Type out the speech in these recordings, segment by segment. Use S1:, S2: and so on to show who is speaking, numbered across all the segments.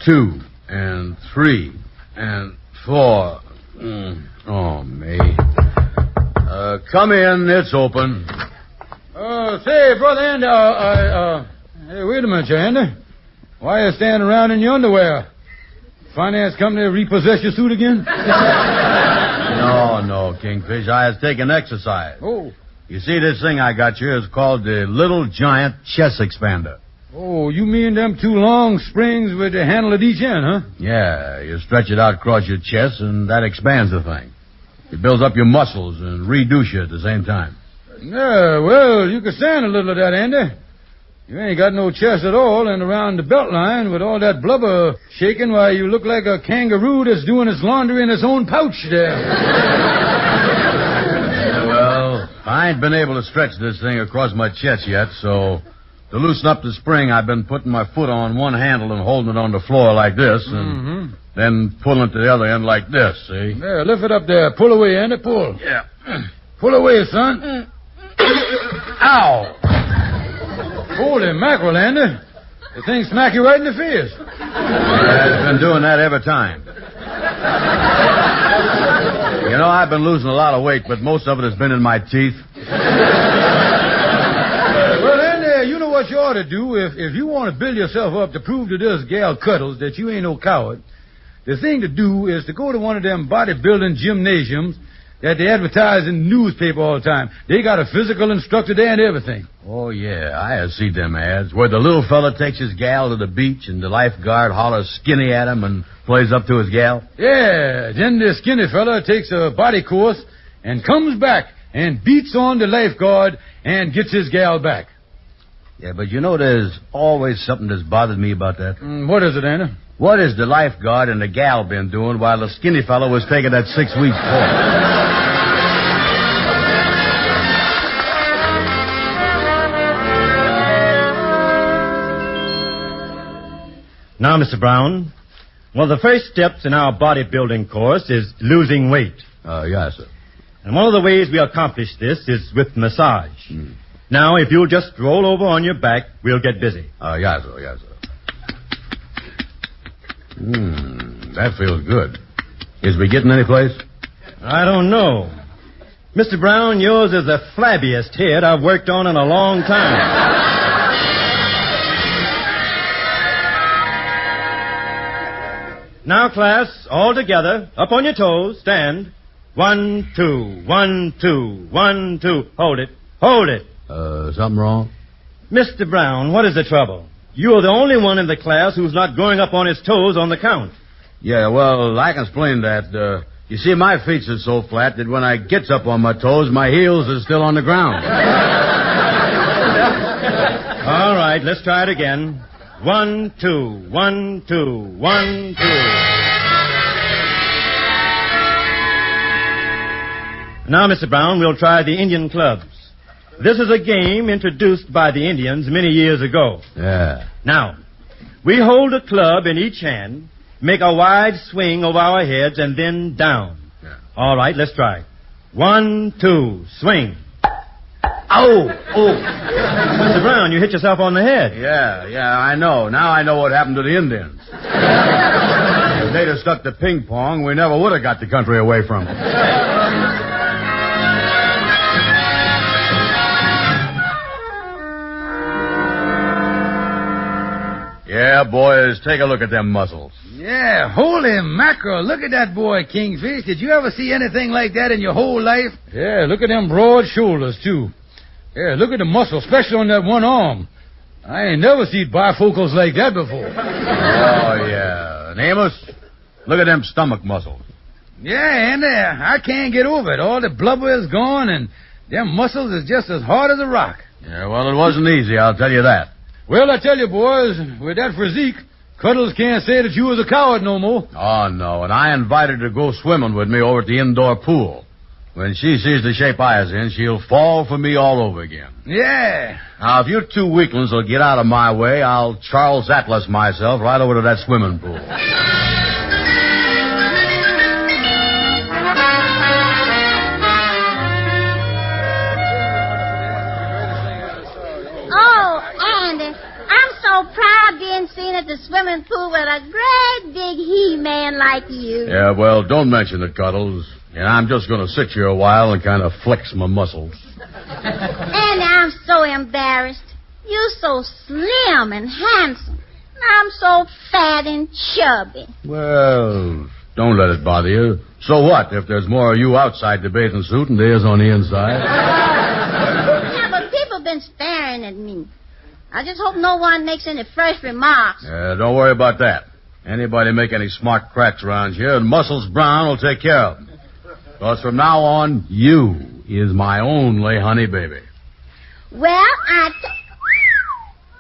S1: 2 and 3 and 4. Oh, me. Come in. It's open.
S2: Say, Brother Andy, hey, wait a minute, Andy. Why are you standing around in your underwear? Finance company repossess your suit again?
S1: No, Kingfish. I was taking exercise.
S2: Oh.
S1: You see, this thing I got you is called the Little Giant Chest Expander.
S2: Oh, you mean them 2 long springs with the handle at each end, huh?
S1: Yeah, you stretch it out across your chest, and that expands the thing. It builds up your muscles and reduce you at the same time.
S2: Yeah, well, you can stand a little of that, Andy. You ain't got no chest at all, and around the belt line with all that blubber shaking, why, you look like a kangaroo that's doing its laundry in its own pouch there.
S1: Well, I ain't been able to stretch this thing across my chest yet, so to loosen up the spring, I've been putting my foot on one handle and holding it on the floor like this, and then pulling it to the other end like this, see?
S2: There, lift it up there. Pull away, Andy, pull.
S1: Yeah.
S2: Pull away, son. Ow! Holy mackerel, Andy. The thing smacked you right in the face.
S1: Yeah, it's been doing that every time. You know, I've been losing a lot of weight, but most of it has been in my teeth.
S2: Well, Andy, you know what you ought to do? If you want to build yourself up to prove to this gal Cuddles that you ain't no coward, the thing to do is to go to one of them bodybuilding gymnasiums that they advertise in the newspaper all the time. They got a physical instructor there and everything.
S1: Oh, yeah, I have seen them ads where the little fella takes his gal to the beach and the lifeguard hollers skinny at him and plays up to his gal.
S2: Yeah, then the skinny fella takes a body course and comes back and beats on the lifeguard and gets his gal back.
S1: Yeah, but you know there's always something that's bothered me about that.
S2: What is it, Andy?
S1: What has the lifeguard and the gal been doing while the skinny fella was taking that 6-week course?
S3: Now, Mr. Brown, well, the first steps in our bodybuilding course is losing weight.
S1: Yes, sir.
S3: And one of the ways we accomplish this is with massage. Now, if you'll just roll over on your back, we'll get busy.
S1: Yes, sir, yes, sir. That feels good. Is we getting any place?
S3: I don't know. Mr. Brown, yours is the flabbiest head I've worked on in a long time. Now, class, all together, up on your toes, stand. 1, 2, 1, 2, 1, 2. Hold it. Hold it.
S1: Something wrong?
S3: Mr. Brown, what is the trouble? You're the only one in the class who's not going up on his toes on the count.
S1: Yeah, well, I can explain that. You see, my feet are so flat that when I gets up on my toes, my heels are still on the ground.
S3: All right, let's try it again. 1, 2, 1, 2, 1, 2. Now, Mr. Brown, we'll try the Indian clubs. This is a game introduced by the Indians many years ago.
S1: Yeah.
S3: Now, we hold a club in each hand, make a wide swing over our heads, and then down.
S1: Yeah.
S3: All right, let's try. 1, 2, swing.
S1: Oh!
S3: Mr. Brown, you hit yourself on the head.
S1: Yeah, I know. Now I know what happened to the Indians. If they'd have stuck to ping pong, we never would have got the country away from it. Yeah, boys, take a look at them muscles.
S2: Yeah, holy mackerel. Look at that boy, Kingfish. Did you ever see anything like that in your whole life? Yeah, look at them broad shoulders, too. Yeah, look at the muscle, especially on that one arm. I ain't never seen bifocals like that before.
S1: Oh, yeah. And Amos, look at them stomach muscles.
S2: Yeah, and I can't get over it. All the blubber is gone, and them muscles is just as hard as a rock.
S1: Yeah, well, it wasn't easy, I'll tell you that.
S2: Well, I tell you, boys, with that physique, Cuddles can't say that you was a coward no more.
S1: Oh, no, and I invited her to go swimming with me over at the indoor pool. When she sees the shape I is in, she'll fall for me all over again.
S2: Yeah.
S1: Now, if you 2 weaklings will get out of my way, I'll Charles Atlas myself right over to that swimming pool.
S4: Oh, Andy, I'm so so proud being seen at the swimming pool with a great big he-man like you.
S1: Yeah, well, don't mention it, Cuddles. And I'm just going to sit here a while and kind of flex my muscles.
S4: And I'm so embarrassed. You're so slim and handsome. I'm so fat and chubby.
S1: Well, don't let it bother you. So what if there's more of you outside the bathing suit than there is on the inside?
S4: Yeah, but people have been staring at me. I just hope no one makes any fresh remarks.
S1: Don't worry about that. Anybody make any smart cracks around here, and Muscles Brown will take care of them. Because from now on, you is my only honey baby.
S4: Well,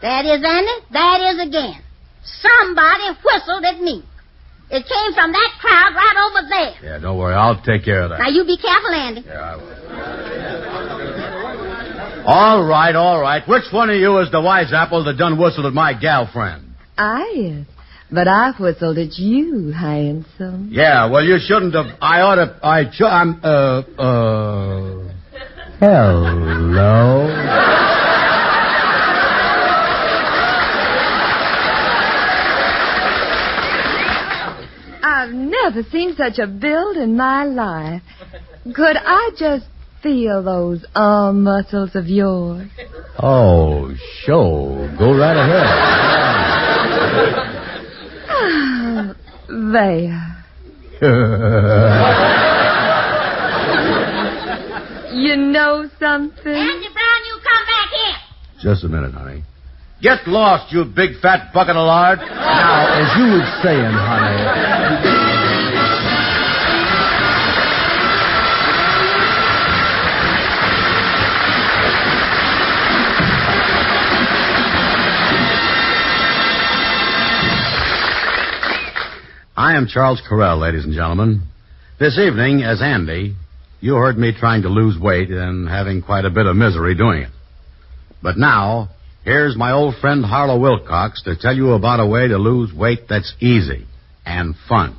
S4: that is, Andy, that is again. Somebody whistled at me. It came from that crowd right over there.
S1: Yeah, don't worry. I'll take care of that.
S4: Now, you be careful, Andy.
S1: Yeah, I will. All right. Which one of you is the wise apple that done whistled at my gal friend?
S5: I is. But I whistled at you, handsome.
S1: Yeah, well, you shouldn't have. Hello?
S5: I've never seen such a build in my life. Could I just feel those arm muscles of yours?
S1: Oh, sure. Go right ahead.
S5: There. You know something?
S4: Andy Brown, you come back here.
S1: Just a minute, honey. Get lost, you big fat bucket of lard. Now, as you was saying, honey. I am Charles Correll, ladies and gentlemen. This evening, as Andy, you heard me trying to lose weight and having quite a bit of misery doing it. But now, here's my old friend Harlow Wilcox to tell you about a way to lose weight that's easy and fun.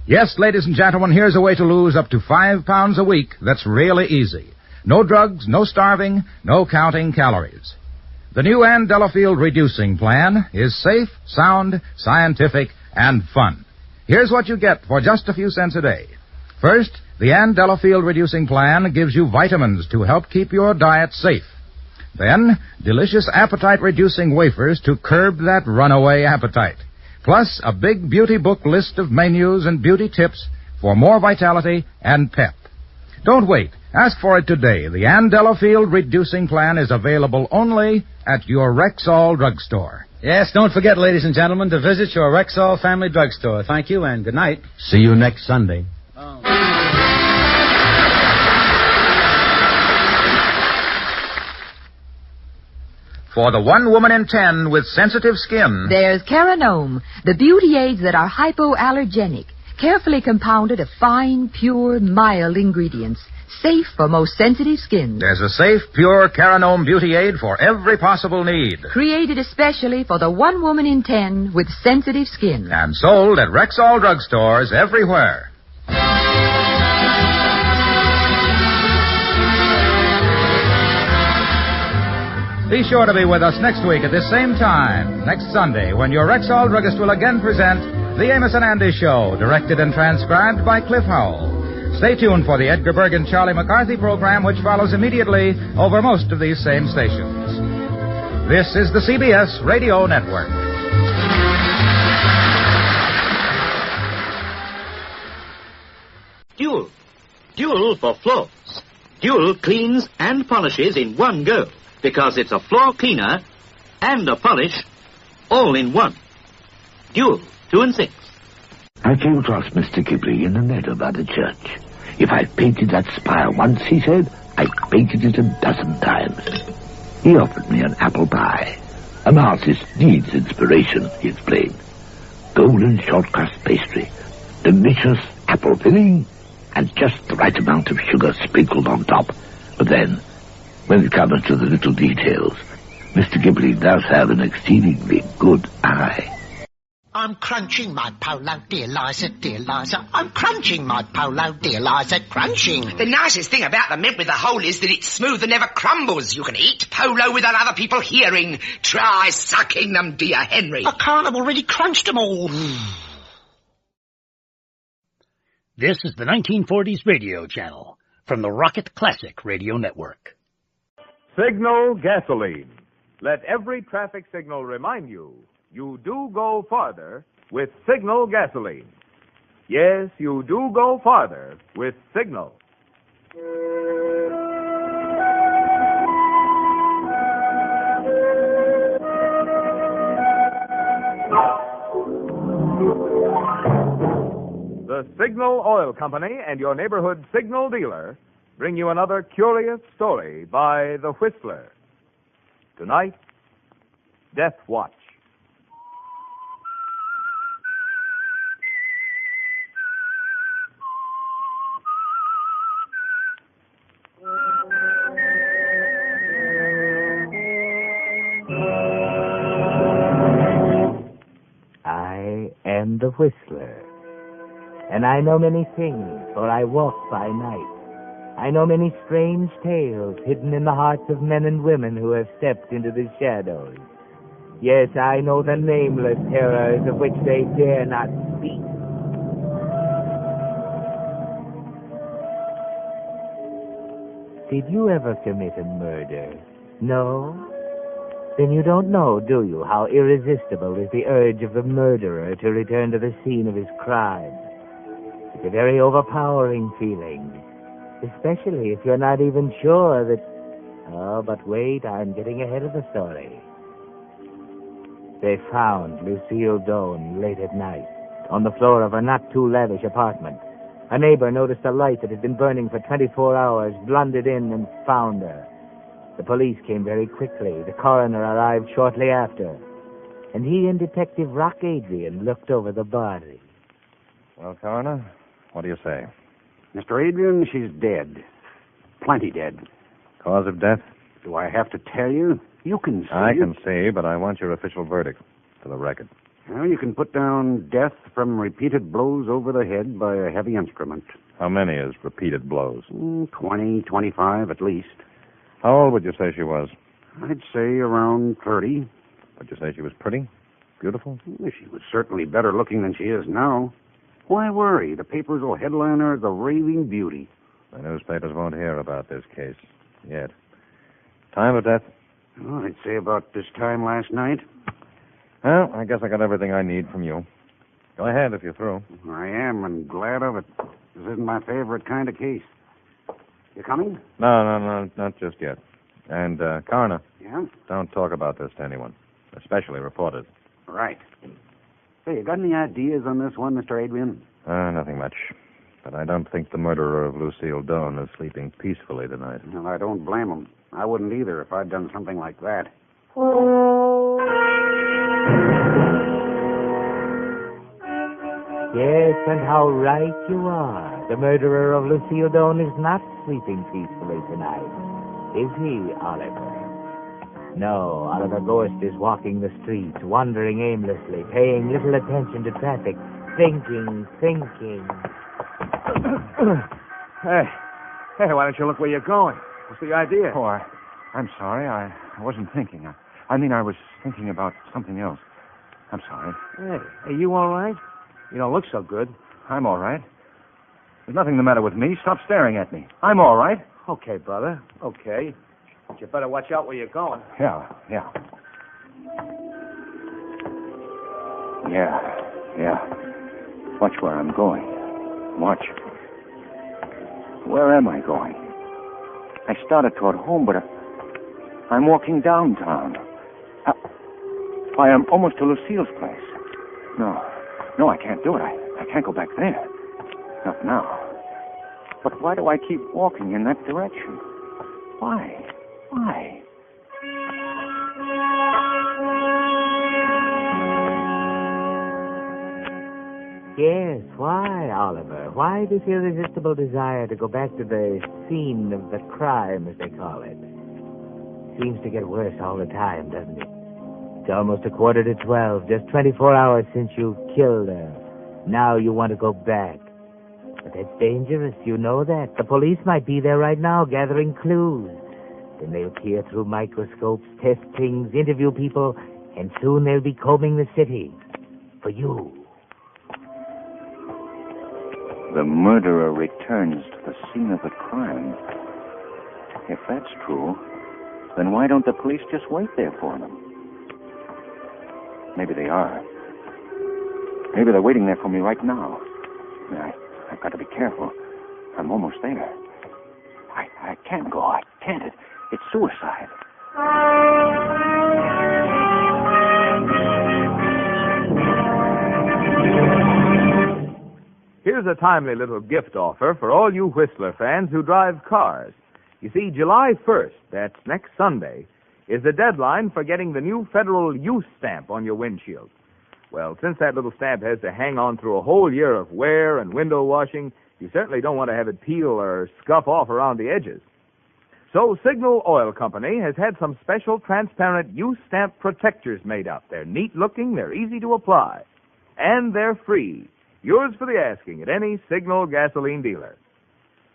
S6: Yes, ladies and gentlemen, here's a way to lose up to 5 pounds a week that's really easy. No drugs, no starving, no counting calories. The new Ann Delafield Reducing Plan is safe, sound, scientific, and fun. Here's what you get for just a few cents a day. First, the Ann Delafield Reducing Plan gives you vitamins to help keep your diet safe. Then, delicious appetite-reducing wafers to curb that runaway appetite. Plus, a big beauty book list of menus and beauty tips for more vitality and pep. Don't wait. Ask for it today. The Ann Delafield Reducing Plan is available only at your Rexall drugstore.
S2: Yes, don't forget, ladies and gentlemen, to visit your Rexall Family Drugstore. Thank you, and good night.
S1: See you next Sunday.
S6: For the one woman in 10 with sensitive skin,
S5: There's Caranome, the beauty aids that are hypoallergenic, carefully compounded of fine, pure, mild ingredients, safe for most sensitive skins.
S6: there's a safe, pure Caranome beauty aid for every possible need.
S5: Created especially for the one woman in 10 with sensitive skin.
S6: And sold at Rexall drugstores everywhere. Be sure to be with us next week at this same time, next Sunday, when your Rexall druggist will again present The Amos and Andy Show, directed and transcribed by Cliff Howell. Stay tuned for the Edgar Berg and Charlie McCarthy program, which follows immediately over most of these same stations. This is the CBS Radio Network.
S7: Dual. Dual for floors. Dual cleans and polishes in one go, because it's a floor cleaner and a polish all in one. Dual, 2 and 6.
S8: I came across Mr. Ghibli in the meadow by the church. If I painted that spire once, he said, I painted it 12 times. He offered me an apple pie. An artist needs inspiration, he explained. Golden short crust pastry, delicious apple filling, and just the right amount of sugar sprinkled on top. But then, when it comes to the little details, Mr. Ghibli does have an exceedingly good eye.
S9: I'm crunching my polo, dear Liza, dear Liza. I'm crunching my polo, dear Liza, crunching.
S10: The nicest thing about the mint with the hole is that it's smooth and never crumbles. You can eat polo without other people hearing. Try sucking them, dear Henry.
S9: I can't, I've already crunched them all.
S11: This is the 1940s radio channel from the Rocket Classic Radio Network.
S12: Signal gasoline. Let every traffic signal remind you, you do go farther with Signal gasoline. Yes, you do go farther with Signal. The Signal Oil Company and your neighborhood Signal dealer bring you another curious story by The Whistler. Tonight, Death Watch.
S8: I am the Whistler, and I know many things, for I walk by night. I know many strange tales hidden in the hearts of men and women who have stepped into the shadows. Yes, I know the nameless terrors of which they dare not speak. Did you ever commit a murder? No? Then you don't know, do you, how irresistible is the urge of the murderer to return to the scene of his crime? It's a very overpowering feeling, especially if you're not even sure that... Oh, but wait, I'm getting ahead of the story. They found Lucille Doane late at night on the floor of a not-too-lavish apartment. A neighbor noticed a light that had been burning for 24 hours, blundered in, and found her. The police came very quickly. The coroner arrived shortly after. And he and Detective Rock Adrian looked over the body.
S13: Well, Coroner, what do you say?
S14: Mr. Adrian, she's dead. Plenty dead.
S13: Cause of death?
S14: Do I have to tell you? You can see.
S13: I can see, but I want your official verdict for the record.
S14: Well, you can put down death from repeated blows over the head by a heavy instrument.
S13: How many is repeated blows?
S14: 20, 25 at least.
S13: How old would you say she was?
S14: I'd say around 30.
S13: Would you say she was pretty? Beautiful?
S14: She was certainly better looking than she is now. Why worry? The papers will headline her the raving beauty.
S13: The newspapers won't hear about this case yet. Time of death?
S14: Well, I'd say about this time last night.
S13: Well, I guess I got everything I need from you. Go ahead if you're through.
S14: I am, and glad of it. This isn't my favorite kind of case. You coming?
S13: No, not just yet. And, Coroner.
S14: Yeah?
S13: Don't talk about this to anyone, especially reporters.
S14: Right. Hey, you got any ideas on this one, Mr. Adrian?
S13: Nothing much. But I don't think the murderer of Lucille Doane is sleeping peacefully tonight.
S14: Well, I don't blame him. I wouldn't either if I'd done something like that.
S8: Yes, and how right you are. The murderer of Lucille Doane is not sleeping peacefully tonight. Is he, Oliver? No, Oliver Gorst is walking the streets, wandering aimlessly, paying little attention to traffic, thinking.
S15: Hey, why don't you look where you're going? What's the idea?
S16: Oh, I'm sorry. I wasn't thinking. I was thinking about something else. I'm sorry.
S15: Hey, you all right? You don't look so good.
S16: I'm all right. There's nothing the matter with me. Stop staring at me. I'm all right.
S15: Okay, brother. Okay. But you better watch out where you're going.
S16: Yeah. Watch where I'm going. Watch. Where am I going? I started toward home, but I'm walking downtown. I am almost to Lucille's place. No, I can't do it. I can't go back there. Not now. But why do I keep walking in that direction? Why?
S8: Yes, why, Oliver? Why this irresistible desire to go back to the scene of the crime, as they call it? Seems to get worse all the time, doesn't it?
S17: It's almost 11:45. Just 24 hours since you killed her. Now you want to go back. But that's dangerous. You know that. The police might be there right now gathering clues. Then they'll peer through microscopes, test things, interview people, and soon they'll be combing the city. For you.
S16: The murderer returns to the scene of the crime. If that's true, then why don't the police just wait there for them? Maybe they are. Maybe they're waiting there for me right now. I've got to be careful. I'm almost there. I can't go. I can't. It's suicide.
S12: Here's a timely little gift offer for all you Whistler fans who drive cars. You see, July 1st, that's next Sunday, is the deadline for getting the new federal use stamp on your windshield. Well, since that little stamp has to hang on through a whole year of wear and window washing, you certainly don't want to have it peel or scuff off around the edges. So Signal Oil Company has had some special transparent use stamp protectors made up. They're neat looking, they're easy to apply, and they're free. Yours for the asking at any Signal gasoline dealer.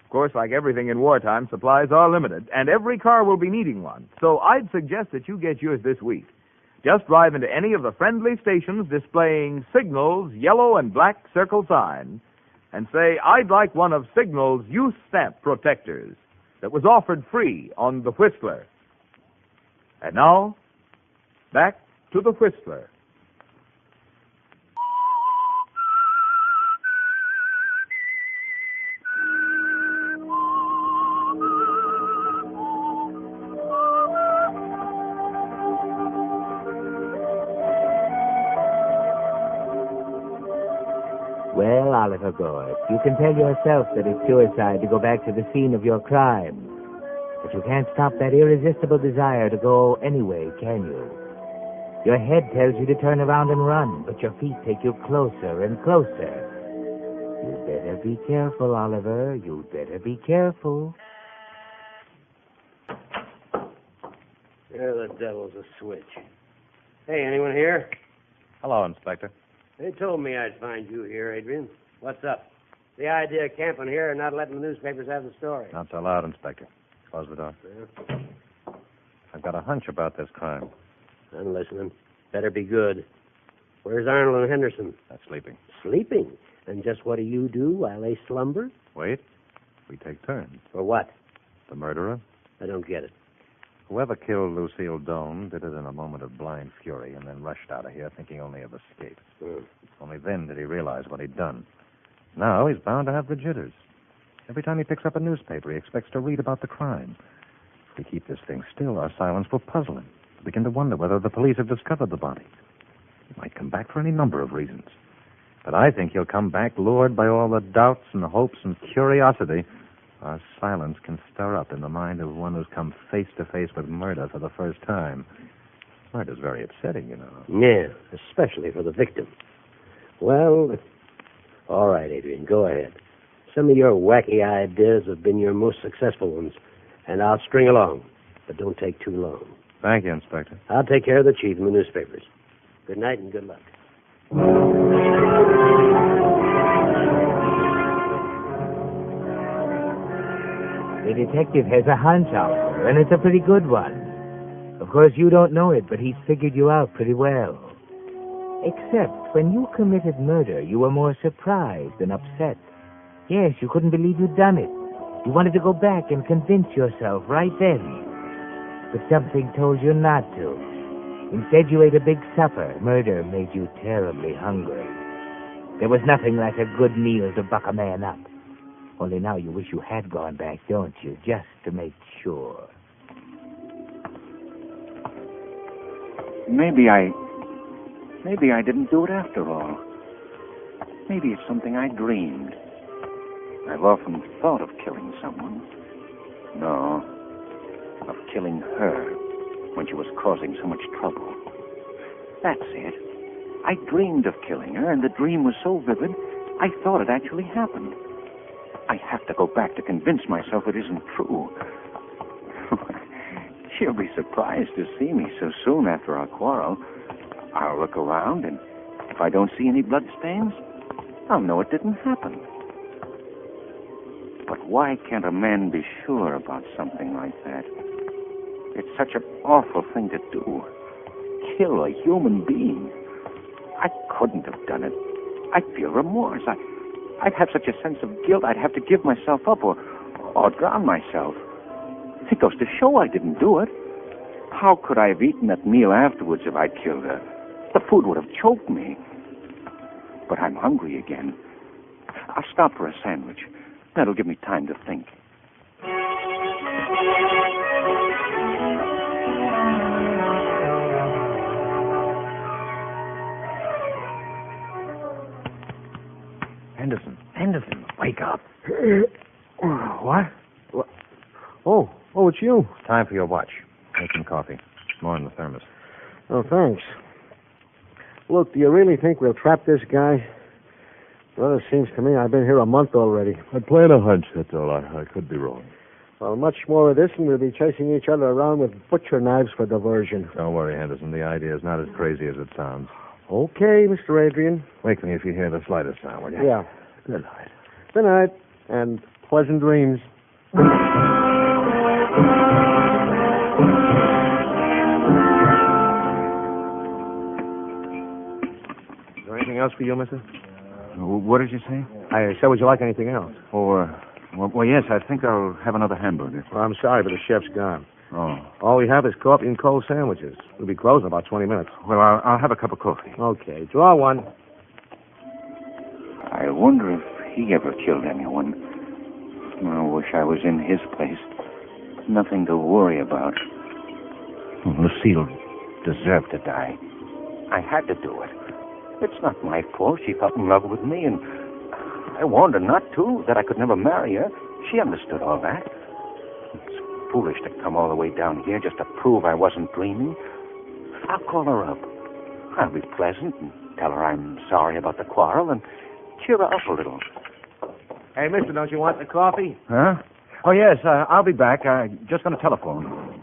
S12: Of course, like everything in wartime, supplies are limited, and every car will be needing one. So I'd suggest that you get yours this week. Just drive into any of the friendly stations displaying Signal's yellow and black circle sign and say, I'd like one of Signal's use stamp protectors that was offered free on the Whistler. And now, back to the Whistler.
S17: Well, Oliver Gorse, you can tell yourself that it's suicide to go back to the scene of your crime. But you can't stop that irresistible desire to go anyway, can you? Your head tells you to turn around and run, but your feet take you closer and closer. You'd better be careful, Oliver. You'd better be careful.
S15: There the devil's a switch. Hey, anyone here?
S13: Hello, Inspector.
S15: They told me I'd find you here, Adrian. What's up? The idea of camping here and not letting the newspapers have the story.
S13: Not so loud, Inspector. Close the door.
S15: Yeah.
S13: I've got a hunch about this crime.
S15: I'm listening. Better be good. Where's Arnold and Henderson?
S13: They're sleeping.
S15: Sleeping? And just what do you do while they slumber?
S13: Wait. We take turns.
S15: For what?
S13: The murderer?
S15: I don't get it.
S13: Whoever killed Lucille Doane did it in a moment of blind fury and then rushed out of here thinking only of escape. Only then did he realize what he'd done. Now he's bound to have the jitters. Every time he picks up a newspaper, he expects to read about the crime. If we keep this thing still, our silence will puzzle him. He'll begin to wonder whether the police have discovered the body. He might come back for any number of reasons. But I think he'll come back lured by all the doubts and hopes and curiosity our silence can stir up in the mind of one who's come face to face with murder for the first time. Murder's very upsetting, you know.
S15: Yeah, especially for the victim. Well, all right, Adrian, go ahead. Some of your wacky ideas have been your most successful ones, and I'll string along, but don't take too long.
S13: Thank you, Inspector.
S15: I'll take care of the chief and the newspapers. Good night and good luck.
S17: The detective has a hunch, Oliver, and it's a pretty good one. Of course, you don't know it, but he's figured you out pretty well. Except when you committed murder, you were more surprised than upset. Yes, you couldn't believe you'd done it. You wanted to go back and convince yourself right then. But something told you not to. Instead, you ate a big supper. Murder made you terribly hungry. There was nothing like a good meal to buck a man up. Only now you wish you had gone back, don't you? Just to make sure.
S16: Maybe I didn't do it after all. Maybe it's something I dreamed. I've often thought of killing someone. No, of killing her when she was causing so much trouble. That's it. I dreamed of killing her, and the dream was so vivid, I thought it actually happened. I have to go back to convince myself it isn't true. She'll be surprised to see me so soon after our quarrel. I'll look around, and if I don't see any bloodstains, I'll know it didn't happen. But why can't a man be sure about something like that? It's such an awful thing to do. Kill a human being. I couldn't have done it. I'd feel remorse. I'd have such a sense of guilt I'd have to give myself up or drown myself. It goes to show I didn't do it. How could I have eaten that meal afterwards if I'd killed her? The food would have choked me. But I'm hungry again. I'll stop for a sandwich. That'll give me time to think.
S13: Henderson, wake up.
S14: What? Oh, it's you.
S13: Time for your watch. Make some coffee. More in the thermos.
S14: Oh, thanks. Look, do you really think we'll trap this guy? Well, it seems to me I've been here a month already.
S18: I played a hunch, that's all. I could be wrong.
S14: Well, much more of this, and we'll be chasing each other around with butcher knives for diversion.
S13: Don't worry, Henderson. The idea is not as crazy as it sounds.
S14: Okay, Mr. Adrian.
S13: Wake me if you hear the slightest sound, will you?
S14: Yeah.
S13: Good night.
S14: Good night, and pleasant dreams.
S13: Is there anything else for you, mister?
S16: What did you say?
S14: I said, would you like anything else?
S16: Well, yes, I think I'll have another hamburger.
S14: Well, I'm sorry, but the chef's gone.
S16: Oh.
S14: All we have is coffee and cold sandwiches. We'll be closed in about 20 minutes.
S16: Well, I'll have a cup of coffee.
S14: Okay, draw one.
S16: I wonder if he ever killed anyone. I wish I was in his place. Nothing to worry about. Lucille deserved to die. I had to do it. It's not my fault she fell in love with me, and I warned her not to, that I could never marry her. She understood all that. It's foolish to come all the way down here just to prove I wasn't dreaming. I'll call her up. I'll be pleasant and tell her I'm sorry about the quarrel and cheer her up a little.
S14: Hey, mister, don't you want the coffee?
S16: Huh? Oh, yes, I'll be back. I'm just going to telephone.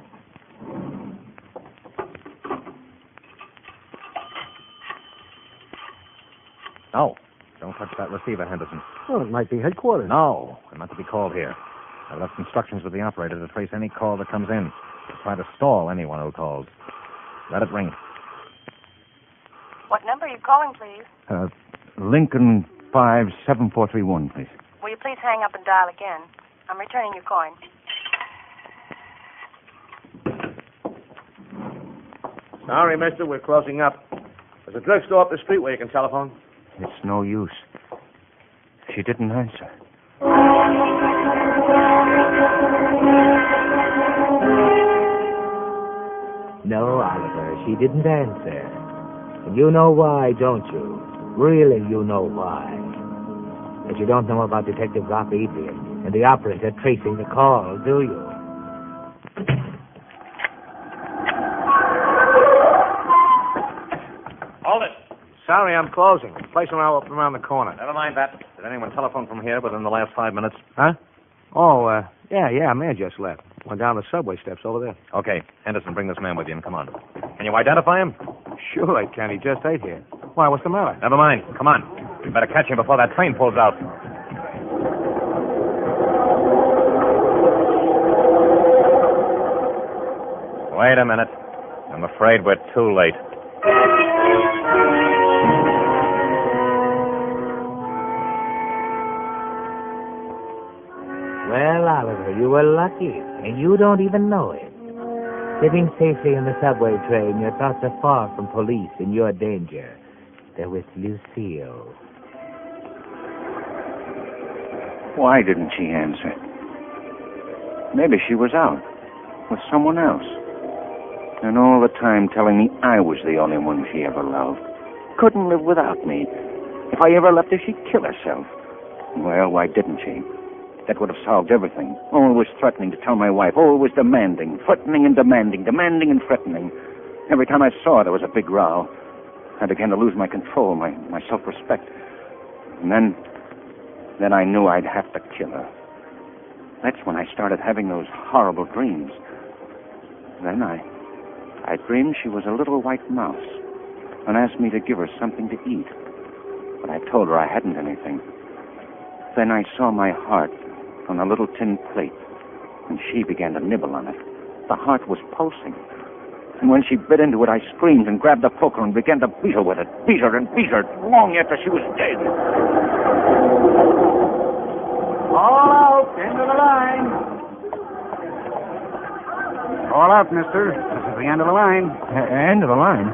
S13: No. Don't touch that receiver, Henderson.
S14: Well, it might be headquarters.
S13: No. I'm not to be called here. I've left instructions with the operator to trace any call that comes in. To try to stall anyone who calls. Let it ring.
S19: What number are you calling, please?
S16: Lincoln 57431, please.
S19: Will you please hang up and dial again? I'm returning your coin.
S14: Sorry, mister, we're closing up. There's a drugstore up the street where you can telephone.
S16: It's no use. She didn't answer.
S17: No, Oliver, she didn't answer. And you know why, don't you? Really, you know why. But you don't know about Detective Rock Adrian and the operator tracing the call, do you?
S13: Hold it.
S14: Sorry, I'm closing. The place now up around the corner.
S13: Never mind that. Did anyone telephone from here within the last 5 minutes?
S14: Huh? Oh, yeah, a man just left. Went down the subway steps over there.
S13: Okay. Henderson, bring this man with you and come on. Can you identify him?
S14: Sure I can. He just ate here. Why, what's the matter?
S13: Never mind. Come on. We better catch him before that train pulls out. Wait a minute. I'm afraid we're too late.
S17: Well, Oliver, you were lucky, and you don't even know it. Sitting safely in the subway train, your thoughts are far from police and your danger. They're with Lucille.
S16: Why didn't she answer? Maybe she was out with someone else. And all the time telling me I was the only one she ever loved. Couldn't live without me. If I ever left her, she'd kill herself. Well, why didn't she? That would have solved everything. Always threatening to tell my wife. Always demanding. Threatening and demanding. Demanding and threatening. Every time I saw her, there was a big row. I began to lose my control, my self-respect. And then I knew I'd have to kill her. That's when I started having those horrible dreams. Then I dreamed she was a little white mouse. and asked me to give her something to eat. But I told her I hadn't anything. Then I saw my heart on a little tin plate, and she began to nibble on it. The heart was pulsing. And when she bit into it, I screamed and grabbed the poker and began to beat her with it. Beat her and beat her, long after she was dead.
S20: All out, end of the line. All out, mister. This is the end of the line.
S16: End of the line?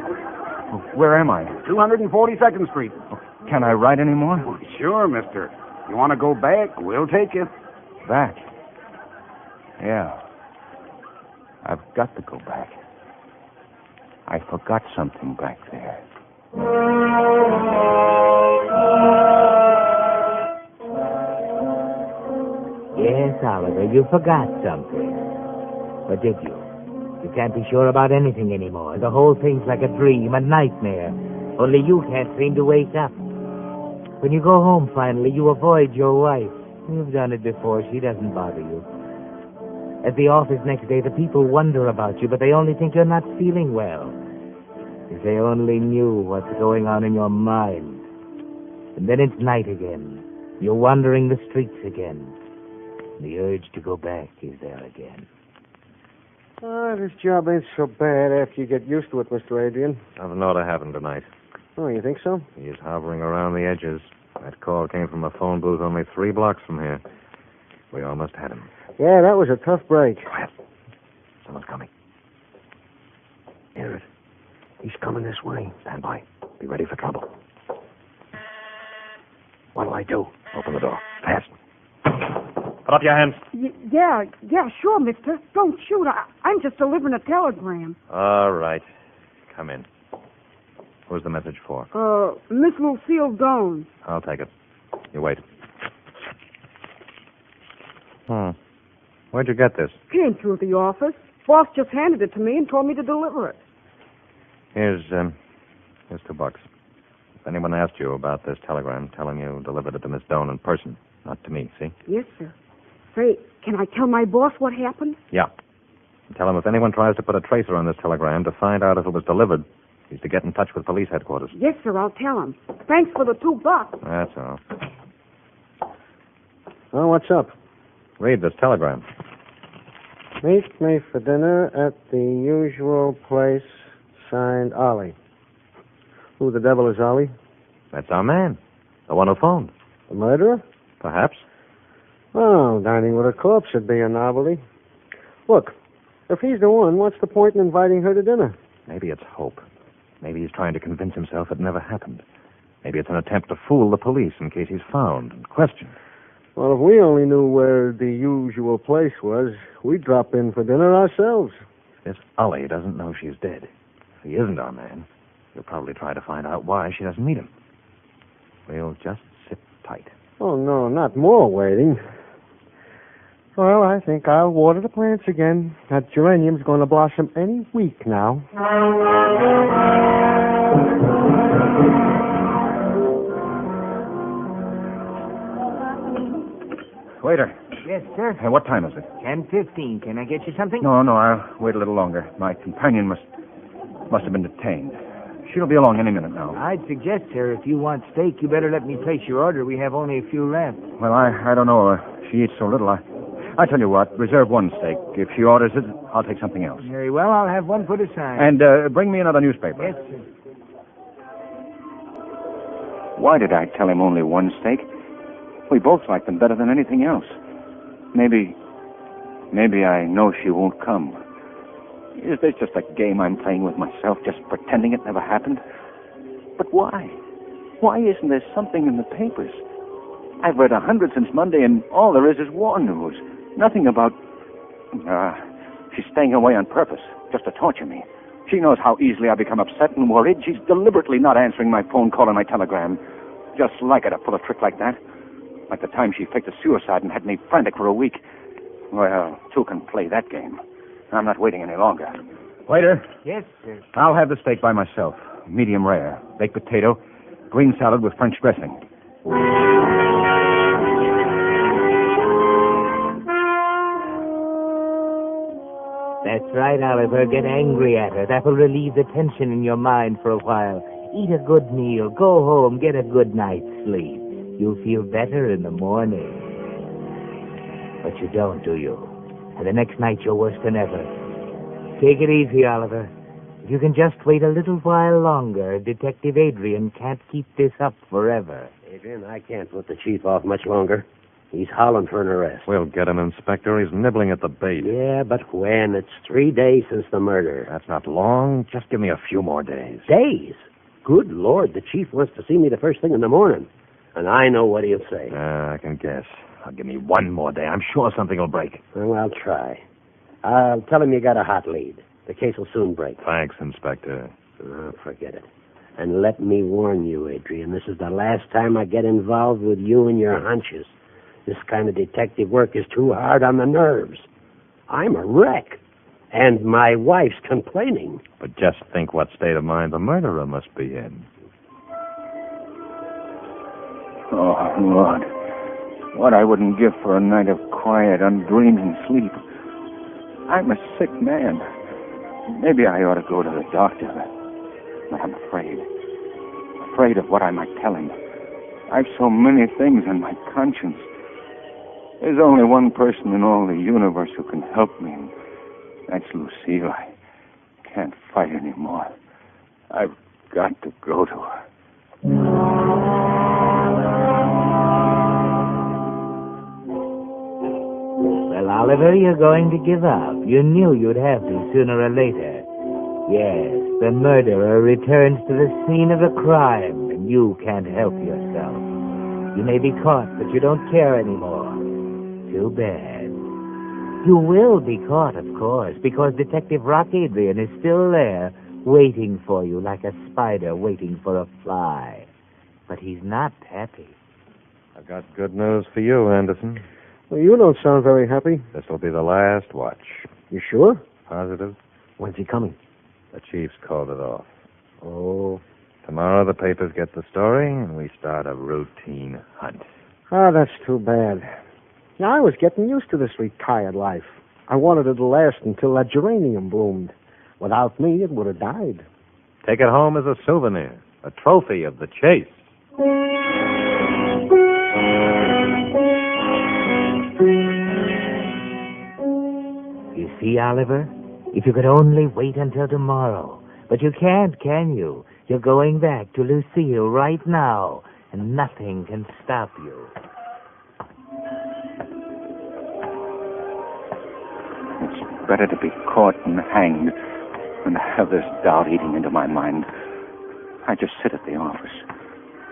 S16: Where am I?
S20: 242nd Street.
S16: Can I ride anymore?
S20: Sure, mister. You want to go back? We'll take you.
S16: Back? Yeah. I've got to go back. I forgot something back there.
S17: Yes, Oliver, you forgot something. But did you? You can't be sure about anything anymore. The whole thing's like a dream, a nightmare. Only you can't seem to wake up. When you go home finally, you avoid your wife. You've done it before. She doesn't bother you. At the office next day, the people wonder about you, but they only think you're not feeling well. If they only knew what's going on in your mind. And then it's night again. You're wandering the streets again. The urge to go back is there again.
S14: This job ain't so bad after you get used to it, Mr. Adrian.
S13: Nothing ought to happen tonight.
S14: Oh, you think so?
S13: He's hovering around the edges. That call came from a phone booth only 3 blocks from here. We almost had him.
S14: Yeah, that was a tough break.
S13: Quiet. Someone's coming.
S14: Hear it. He's coming this way.
S13: Stand by. Be ready for trouble.
S14: What'll I do?
S13: Open the door. Fast.
S3: Put up your hands.
S21: Yeah, sure, mister. Don't shoot. I'm just delivering a telegram.
S13: All right. Come in. Who's the message for?
S21: Miss Lucille Doan.
S13: I'll take it. You wait. Where'd you get this?
S21: Came through the office. Boss just handed it to me and told me to deliver it.
S13: Here's $2. If anyone asked you about this telegram, tell him you delivered it to Miss Doan in person, not to me, see?
S21: Yes, sir. Say, can I tell my boss what happened?
S13: Yeah. And tell him if anyone tries to put a tracer on this telegram to find out if it was delivered, he's to get in touch with police headquarters.
S21: Yes, sir, I'll tell him. Thanks for the $2.
S13: That's all.
S14: Oh, what's up?
S13: Read this telegram.
S14: Meet me for dinner at the usual place, signed Ollie. Who the devil is Ollie?
S13: That's our man. The one who phoned.
S14: The murderer?
S13: Perhaps.
S14: Oh, dining with a corpse would be a novelty. Look, if he's the one, what's the point in inviting her to dinner?
S13: Maybe it's hope. Maybe he's trying to convince himself it never happened. Maybe it's an attempt to fool the police in case he's found and questioned.
S14: Well, if we only knew where the usual place was, we'd drop in for dinner ourselves.
S13: This Ollie doesn't know she's dead. If he isn't our man, he'll probably try to find out why she doesn't meet him. We'll just sit tight.
S14: Oh, no, not more waiting. Well, I think I'll water the plants again. That geranium's going to blossom any week now.
S16: Waiter.
S17: Yes, sir.
S16: Hey, what time is it?
S17: 10:15. Can I get you something?
S16: No, I'll wait a little longer. My companion must have been detained. She'll be along any minute now.
S17: I'd suggest, sir, if you want steak, you better let me place your order. We have only a few left.
S16: Well, I don't know. She eats so little. I tell you what, reserve one steak. If she orders it, I'll take something else.
S17: Very well, I'll have one put aside.
S16: And bring me another newspaper.
S17: Yes, sir.
S16: Why did I tell him only one steak? We both like them better than anything else. Maybe I know she won't come. Is this just a game I'm playing with myself, just pretending it never happened? But why? Why isn't there something in the papers? I've read 100 since Monday, and all there is war news. Nothing about... she's staying away on purpose, just to torture me. She knows how easily I become upset and worried. She's deliberately not answering my phone call and my telegram. Just like her to pull a trick like that. Like the time she faked a suicide and had me frantic for a week. Well, two can play that game. I'm not waiting any longer. Waiter.
S17: Yes, sir.
S16: I'll have the steak by myself. Medium rare. Baked potato. Green salad with French dressing.
S17: That's right, Oliver. Get angry at her. That will relieve the tension in your mind for a while. Eat a good meal, go home, get a good night's sleep. You'll feel better in the morning. But you don't, do you? And the next night you're worse than ever. Take it easy, Oliver. If you can just wait a little while longer, Detective Adrian can't keep this up forever.
S15: Adrian, I can't put the chief off much longer. He's howling for an arrest.
S13: We'll get him, Inspector. He's nibbling at the bait.
S15: Yeah, but when? It's 3 days since the murder.
S13: That's not long. Just give me a few more days.
S15: Days? Good Lord, the chief wants to see me the first thing in the morning. And I know what he'll say.
S13: I can guess. I'll give me one more day. I'm sure something will break.
S15: Well, I'll try. I'll tell him you got a hot lead. The case will soon break.
S13: Thanks, Inspector.
S15: Oh, forget it. And let me warn you, Adrian, this is the last time I get involved with you and your hunches. This kind of detective work is too hard on the nerves. I'm a wreck. And my wife's complaining.
S13: But just think what state of mind the murderer must be in.
S16: Oh, Lord. What I wouldn't give for a night of quiet, undreaming sleep. I'm a sick man. Maybe I ought to go to the doctor. But I'm afraid. Afraid of what I might tell him. I've so many things on my conscience. There's only one person in all the universe who can help me, and that's Lucille. I can't fight anymore. I've got to go to her.
S17: Well, Oliver, you're going to give up. You knew you'd have to sooner or later. Yes, the murderer returns to the scene of the crime, and you can't help yourself. You may be caught, but you don't care anymore. Too bad. You will be caught, of course, because Detective Rock Adrian is still there, waiting for you like a spider waiting for a fly. But he's not happy.
S13: I've got good news for you, Anderson.
S14: Well, you don't sound very happy.
S13: This will be the last watch.
S14: You sure?
S13: Positive?
S14: When's he coming?
S13: The chief's called it off.
S14: Oh.
S13: Tomorrow the papers get the story, and we start a routine hunt.
S14: Ah, that's too bad. Yeah, I was getting used to this retired life. I wanted it to last until that geranium bloomed. Without me, it would have died.
S13: Take it home as a souvenir, a trophy of the chase.
S17: You see, Oliver? If you could only wait until tomorrow. But you can't, can you? You're going back to Lucille right now, and nothing can stop you.
S16: It's better to be caught and hanged than to have this doubt eating into my mind. I just sit at the office,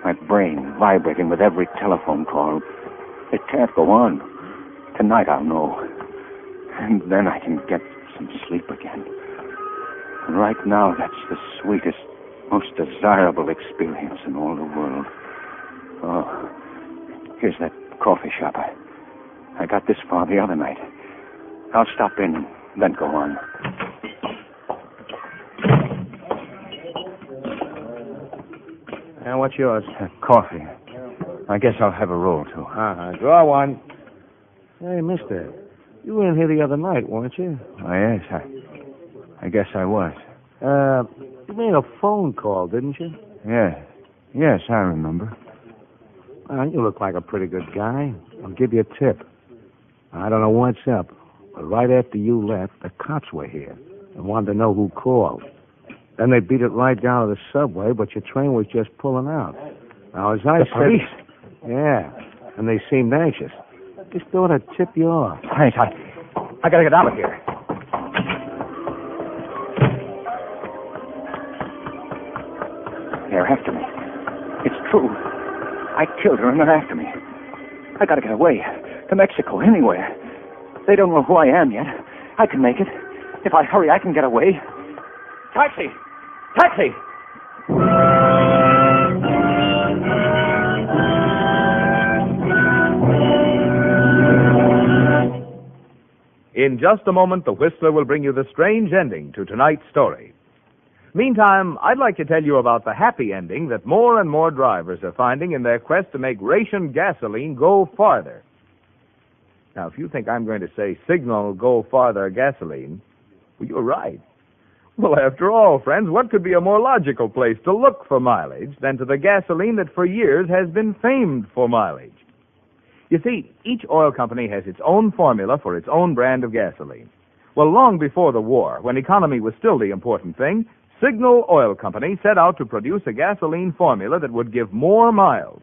S16: my brain vibrating with every telephone call. It can't go on. Tonight I'll know. And then I can get some sleep again. And right now, that's the sweetest, most desirable experience in all the world. Oh, here's that coffee shop. I got this far the other night. I'll stop in and then go on. What's yours? Coffee. I guess I'll have a roll, too.
S20: Draw one. Hey, mister, you were in here the other night, weren't you?
S16: Oh, yes, I guess I was.
S20: You made a phone call, didn't you?
S16: Yes, I remember.
S20: You look like a pretty good guy. I'll give you a tip. I don't know what's up, but right after you left, the cops were here and wanted to know who called. Then they beat it right down to the subway, but your train was just pulling out. Now, as I said...
S16: police?
S20: Yeah, and they seemed anxious. Just thought I'd tip you off.
S16: Thanks, I gotta get out of here. They're after me. It's true. I killed her and they're after me. I gotta get away. To Mexico, anywhere. They don't know who I am yet. I can make it. If I hurry, I can get away. Taxi! Taxi!
S6: In just a moment, the Whistler will bring you the strange ending to tonight's story. Meantime, I'd like to tell you about the happy ending that more and more drivers are finding in their quest to make ration gasoline go farther. Now, if you think I'm going to say Signal Go Farther gasoline, well, you're right.
S12: Well, after all, friends, what could be a more logical place to look for mileage than to the gasoline that for years has been famed for mileage? You see, each oil company has its own formula for its own brand of gasoline. Well, long before the war, when economy was still the important thing, Signal Oil Company set out to produce a gasoline formula that would give more miles.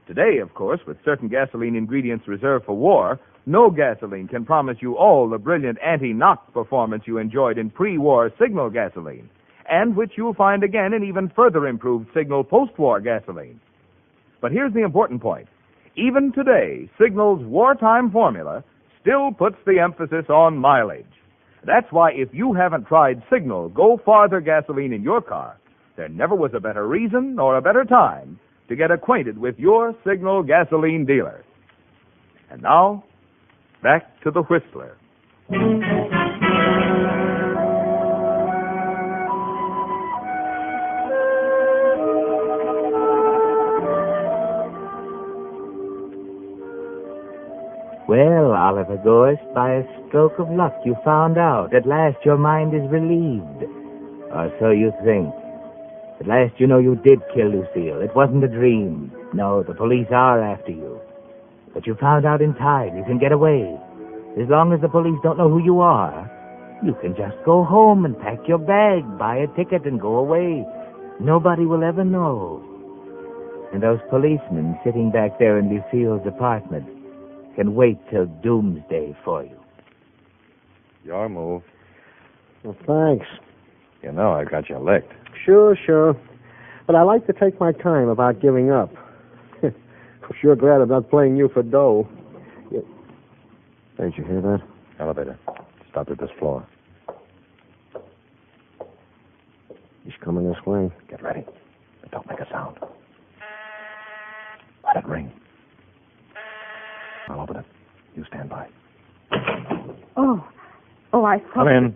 S12: Today, of course, with certain gasoline ingredients reserved for war, no gasoline can promise you all the brilliant anti-knock performance you enjoyed in pre-war Signal gasoline, and which you'll find again in even further improved Signal post-war gasoline. But here's the important point. Even today, Signal's wartime formula still puts the emphasis on mileage. That's why if you haven't tried Signal Go Farther gasoline in your car, there never was a better reason or a better time to get acquainted with your Signal gasoline dealer. And now, back to the Whistler.
S17: Well, Oliver Gorst, by a stroke of luck you found out. At last your mind is relieved. Or so you think. At last you know you did kill Lucille. It wasn't a dream. No, the police are after you. But you found out in time. You can get away. As long as the police don't know who you are, you can just go home and pack your bag, buy a ticket, and go away. Nobody will ever know. And those policemen sitting back there in Lucille's apartment can wait till doomsday for you.
S13: Your move.
S14: Well, thanks.
S13: You know I got you licked.
S14: Sure. But I like to take my time about giving up. I'm sure glad I'm not playing you for dough. Didn't you hear that?
S13: Elevator. Stopped at this floor.
S14: He's coming this way.
S13: Get ready. But don't make a sound. Let it ring. I'll open it. You stand by.
S21: Oh, I thought...
S13: Come in.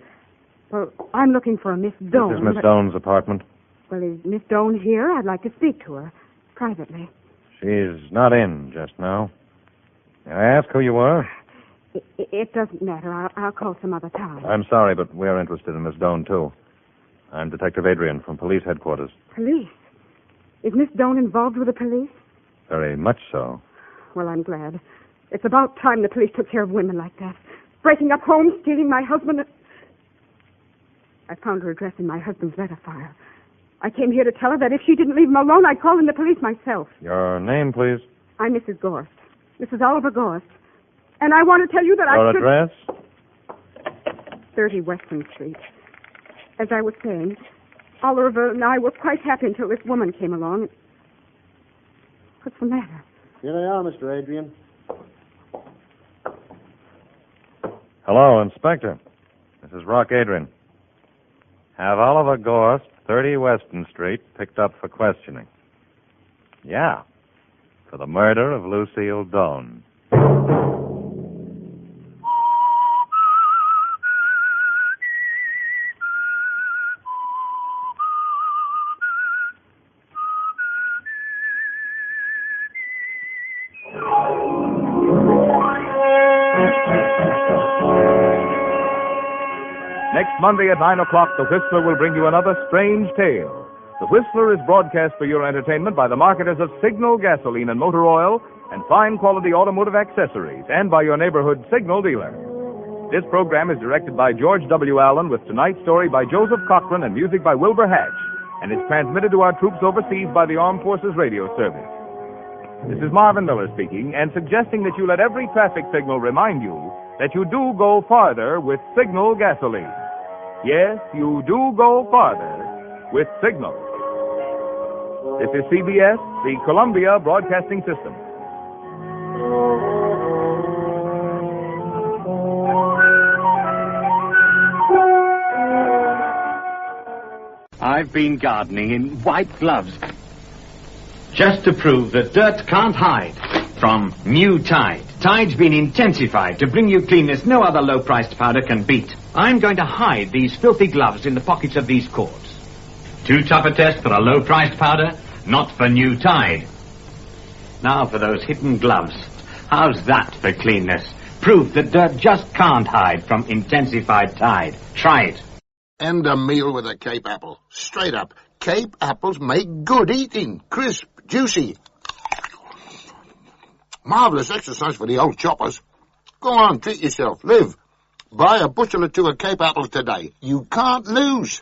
S21: Well, I'm looking for a Miss Doane.
S13: This is Miss Doane's apartment.
S21: Well, is Miss Doane here? I'd like to speak to her privately.
S13: She's not in just now. May I ask who you are?
S21: It doesn't matter. I'll call some other time.
S13: I'm sorry, but we're interested in Miss Doane, too. I'm Detective Adrian from police headquarters.
S21: Police? Is Miss Doane involved with the police?
S13: Very much so.
S21: Well, I'm glad. It's about time the police took care of women like that. Breaking up homes, stealing my husband. I found her address in my husband's letter file. I came here to tell her that if she didn't leave him alone, I'd call in the police myself.
S13: Your name, please?
S21: I'm Mrs. Gorst. Mrs. Oliver Gorst. And I want to tell you that
S13: Your
S21: I should...
S13: address?
S21: 30 Western Street. As I was saying, Oliver and I were quite happy until this woman came along. What's the matter?
S14: Here they are, Mr. Adrian.
S13: Hello, Inspector. This is Rock Adrian. Have Oliver Gorst, 30 Weston Street, picked up for questioning. Yeah, for the murder of Lucille Doane.
S12: Next Monday at 9 o'clock, The Whistler will bring you another strange tale. The Whistler is broadcast for your entertainment by the marketers of Signal gasoline and motor oil and fine quality automotive accessories, and by your neighborhood Signal dealer. This program is directed by George W. Allen, with tonight's story by Joseph Cochran and music by Wilbur Hatch, and is transmitted to our troops overseas by the Armed Forces Radio Service. This is Marvin Miller speaking, and suggesting that you let every traffic signal remind you that you do go farther with Signal gasoline. Yes, you do go farther with Signal. This is CBS, the Columbia Broadcasting System.
S4: I've been gardening in white gloves just to prove that dirt can't hide from new Tide. Tide's been intensified to bring you cleanness no other low-priced powder can beat. I'm going to hide these filthy gloves in the pockets of these cords. Too tough a test for a low-priced powder? Not for new Tide. Now for those hidden gloves. How's that for cleanness? Proof that dirt just can't hide from intensified Tide. Try it.
S2: End a meal with a Cape apple. Straight up. Cape apples make good eating. Crisp, juicy. Marvelous exercise for the old choppers. Go on, treat yourself. Live. Buy a bushel or two of Cape apples today. You can't lose.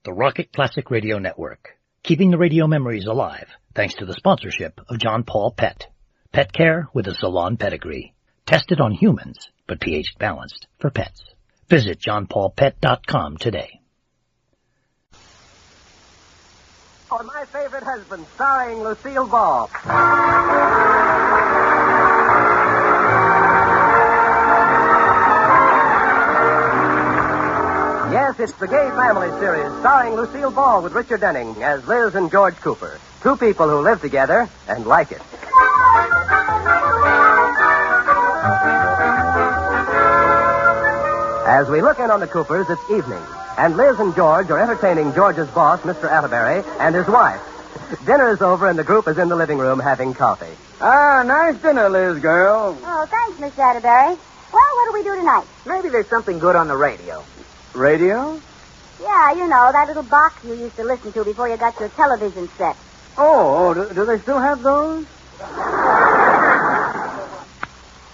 S11: The Rocket Classic Radio Network, keeping the radio memories alive thanks to the sponsorship of John Paul Pet. Pet care with a salon pedigree. Tested on humans, but pH balanced for pets. Visit johnpaulpet.com today.
S22: For My Favorite Husband, starring Lucille Ball. Yes, it's the Gay Family series, starring Lucille Ball with Richard Denning as Liz and George Cooper. Two people who live together and like it. As we look in on the Coopers, it's evening, and Liz and George are entertaining George's boss, Mr. Atterbury, and his wife. Dinner is over, and the group is in the living room having coffee.
S23: Ah, nice dinner, Liz, girl.
S19: Oh, thanks, Mr. Atterbury. Well, what do we do tonight?
S23: Maybe there's something good on the radio. Radio?
S19: Yeah, you know, that little box you used to listen to before you got your television set.
S23: Oh, do they still have those?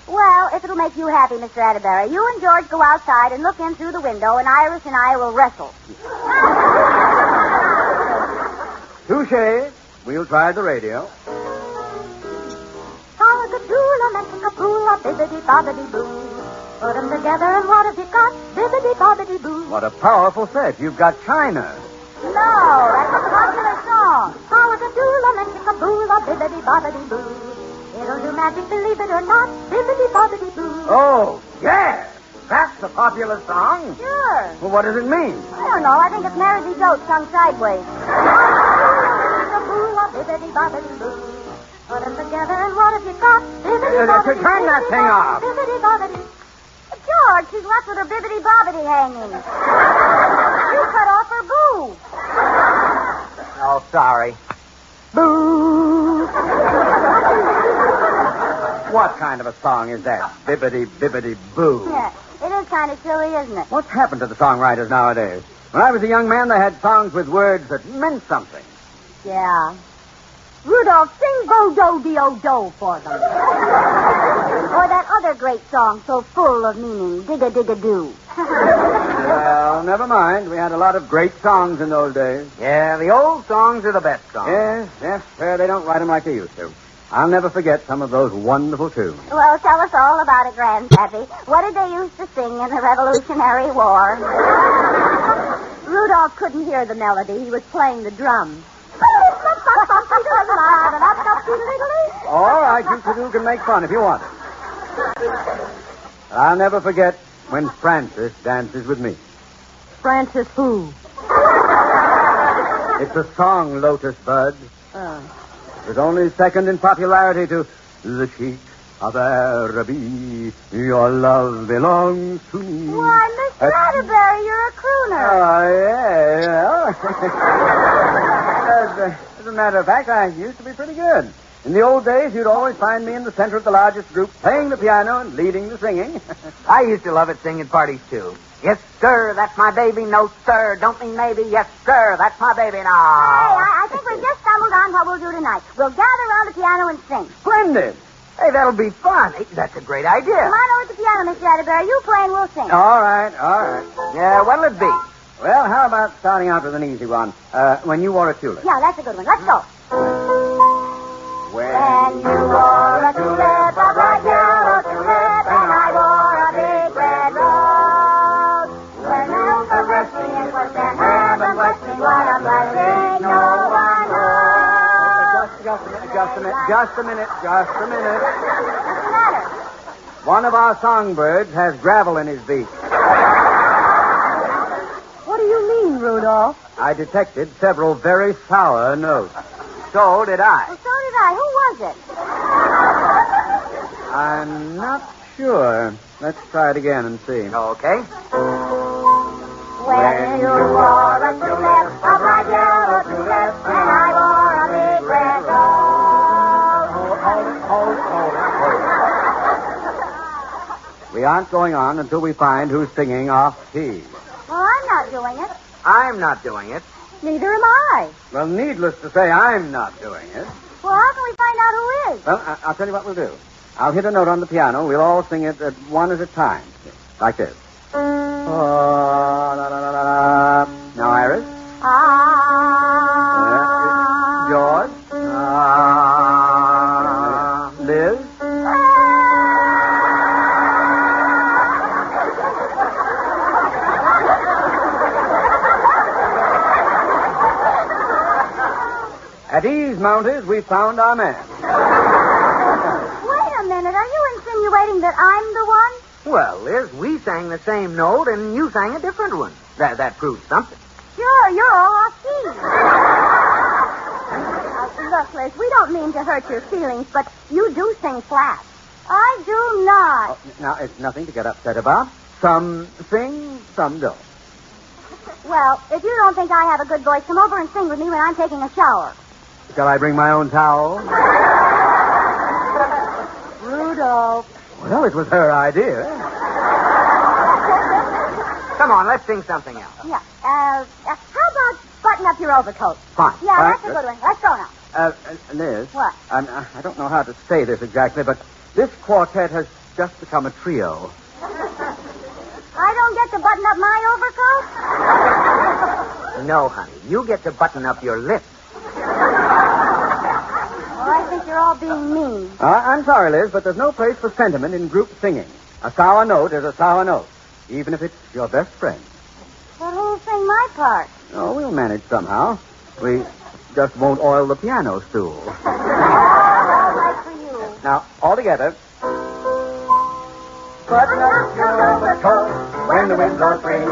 S19: Well, if it'll make you happy, Mr. Atterbury, you and George go outside and look in through the window, and Iris and I will wrestle.
S23: Touche. We'll try the radio.
S19: Put them together and what have you got? Bibbidi-bobbidi-boo.
S23: What a powerful set. You've got China.
S19: No, that's a popular song. Power-a-doola-mexica-boola, bibbidi-bobbidi-boo. It'll do magic, believe it or not, bibbidi-bobbidi-boo.
S23: Oh, yes. That's a popular song.
S19: Sure.
S23: Well, what does it mean?
S19: I don't know. I think it's Mary B. Goat sung sideways. Bibbidi-bobbidi-boo. Put them together and what have you got? Bibbidi-bobbidi-boo.
S23: Turn that thing off.
S19: Bibbidi-bobbidi. George, she's left with her bibbidi-bobbidi hanging. You cut off her boo.
S23: Oh, sorry.
S19: Boo.
S23: What kind of a song is that? Bibbidi-bibbidi-boo.
S19: Yeah, it is kind of silly, isn't it?
S23: What's happened to the songwriters nowadays? When I was a young man, they had songs with words that meant something.
S19: Yeah. Rudolph, sing Bo-Do-De-O-Do for them. Or that other great song so full of meaning, Dig-a-dig-a-doo.
S23: Well, never mind. We had a lot of great songs in those days. Yeah, the old songs are the best songs. Yes, sir. They don't write them like they used to. I'll never forget some of those wonderful tunes.
S19: Well, tell us all about it, Grandpappy. What did they used to sing in the Revolutionary War? Rudolph couldn't hear the melody. He was playing the drums.
S23: All right, you two can make fun if you want it. But I'll never forget when Francis dances with me.
S19: Francis who?
S23: It's a song, Lotus Bud. It was only second in popularity to The Cheek of Araby. Your love belongs to me.
S19: Why, Mr. Atterbury, you're a crooner.
S23: Oh, yeah. As a matter of fact, I used to be pretty good. In the old days, you'd always find me in the center of the largest group, playing the piano and leading the singing.
S17: I used to love it singing parties, too. Yes, sir, that's my baby. No, sir, don't mean maybe. Yes, sir, that's my baby now.
S19: Hey, I think we've just stumbled on what we'll do tonight. We'll gather around the piano and sing.
S23: Splendid.
S17: Hey, that'll be fun. Hey, that's a great idea.
S19: Come on over to the piano, Mr. Atterbury. You play and we'll sing.
S23: All right.
S17: Yeah, what'll it be?
S23: Well, how about starting out with an easy one? When you wore a tulip.
S19: Yeah, that's a good one. Let's go.
S23: When
S19: you wore a tulip, a bright yellow tulip, and I wore a big red rose. When Elsa blessed me, it was then heaven blessed me. What a blessing no one knows.
S23: Just a minute.
S19: What's the matter?
S23: One of our songbirds has gravel in his beak.
S19: What do you mean, Rudolph?
S23: I detected several very sour notes. So did I.
S19: Well, so did I. Who was it?
S23: I'm not sure. Let's try it again and see.
S17: Okay.
S19: When you wore a tulip, a bright yellow tulip, and I wore a big red rose.
S23: We We aren't going on until we find who's singing off key.
S1: Well, I'm not doing it.
S23: I'm not doing it.
S1: Neither am I.
S23: Well, needless to say, I'm not doing it.
S1: Well, how can we find out who is?
S23: Well, I'll tell you what we'll do. I'll hit a note on the piano. We'll all sing it at one at a time. Like this. Oh, la, la, la, la, la. Now, Iris. George. Liz. At ease, Mounties, we found our man.
S1: Wait a minute. Are you insinuating that I'm the one?
S23: Well, Liz, we sang the same note and you sang a different one. That proves something.
S1: Sure, you're all off key. Look, Liz, we don't mean to hurt your feelings, but you do sing flat. I do not.
S23: Oh, now, it's nothing to get upset about. Some sing, some don't.
S1: Well, if you don't think I have a good voice, come over and sing with me when I'm taking a shower.
S23: Shall I bring my own towel?
S1: Rudolph.
S23: Well, it was her idea. Come on, let's sing something else.
S1: Yeah. How about button up your overcoat?
S23: Fine.
S1: Yeah,
S23: All
S1: that's a good one. Let's go now.
S23: Liz.
S1: What?
S23: I don't know how to say this exactly, but this quartet has just become a trio.
S1: I don't get to button up my overcoat?
S23: No, honey. You get to button up your lips.
S1: Well, I think you're all being mean.
S23: I'm sorry, Liz, but there's no place for sentiment in group singing. A sour note is a sour note, even if it's your best friend.
S1: Well, who'll sing my part?
S23: Oh, we'll manage somehow. We just won't oil the piano stool.
S1: All right for you.
S23: Now, all together. Button up your overcoat when the winds are free.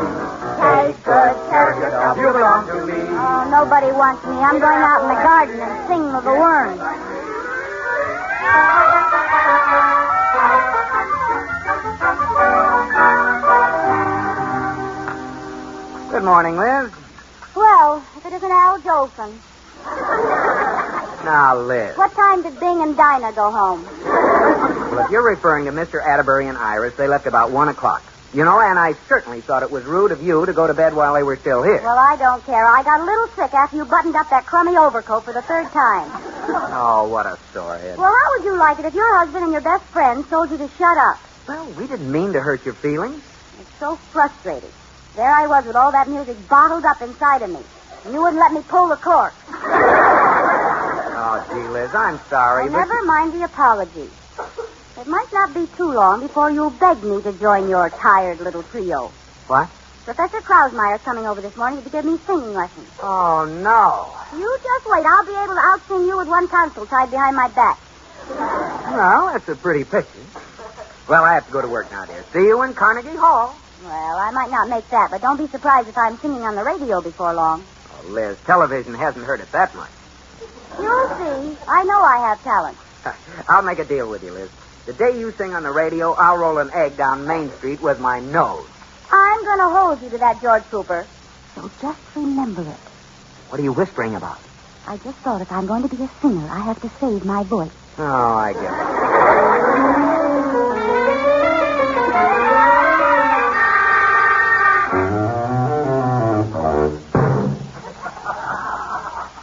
S23: Take good care of yourself. You belong to me.
S1: Oh, nobody wants me. I'm going out in the garden and sing with the worms.
S23: Good morning, Liz.
S1: Well, if it isn't Al Jolson.
S23: Now, Liz.
S1: What time did Bing and Dinah go home?
S23: Well, if you're referring to Mr. Atterbury and Iris, they left about 1 o'clock. You know, and I certainly thought it was rude of you to go to bed while they were still here.
S1: Well, I don't care. I got a little sick after you buttoned up that crummy overcoat for the third time.
S23: Oh, what a story.
S1: Well, how would you like it if your husband and your best friend told you to shut up?
S23: Well, we didn't mean to hurt your feelings.
S1: It's so frustrating. There I was with all that music bottled up inside of me. And you wouldn't let me pull the cork.
S23: Oh, gee, Liz, I'm sorry.
S1: Well, never mind the apology. It might not be too long before you'll beg me to join your tired little trio.
S23: What?
S1: Professor Krausmeyer's coming over this morning to give me singing lessons.
S23: Oh, no.
S1: You just wait. I'll be able to out-sing you with one tonsil tied behind my back.
S23: Well, that's a pretty picture. Well, I have to go to work now, dear. See you in Carnegie Hall.
S1: Well, I might not make that, but don't be surprised if I'm singing on the radio before long.
S23: Oh, Liz, television hasn't heard it that much.
S1: You'll see. I know I have talent.
S23: I'll make a deal with you, Liz. The day you sing on the radio, I'll roll an egg down Main Street with my nose.
S1: I'm going to hold you to that, George Cooper. So just remember it.
S23: What are you whispering about?
S1: I just thought if I'm going to be a singer, I have to save my voice.
S23: Oh, I get
S1: it.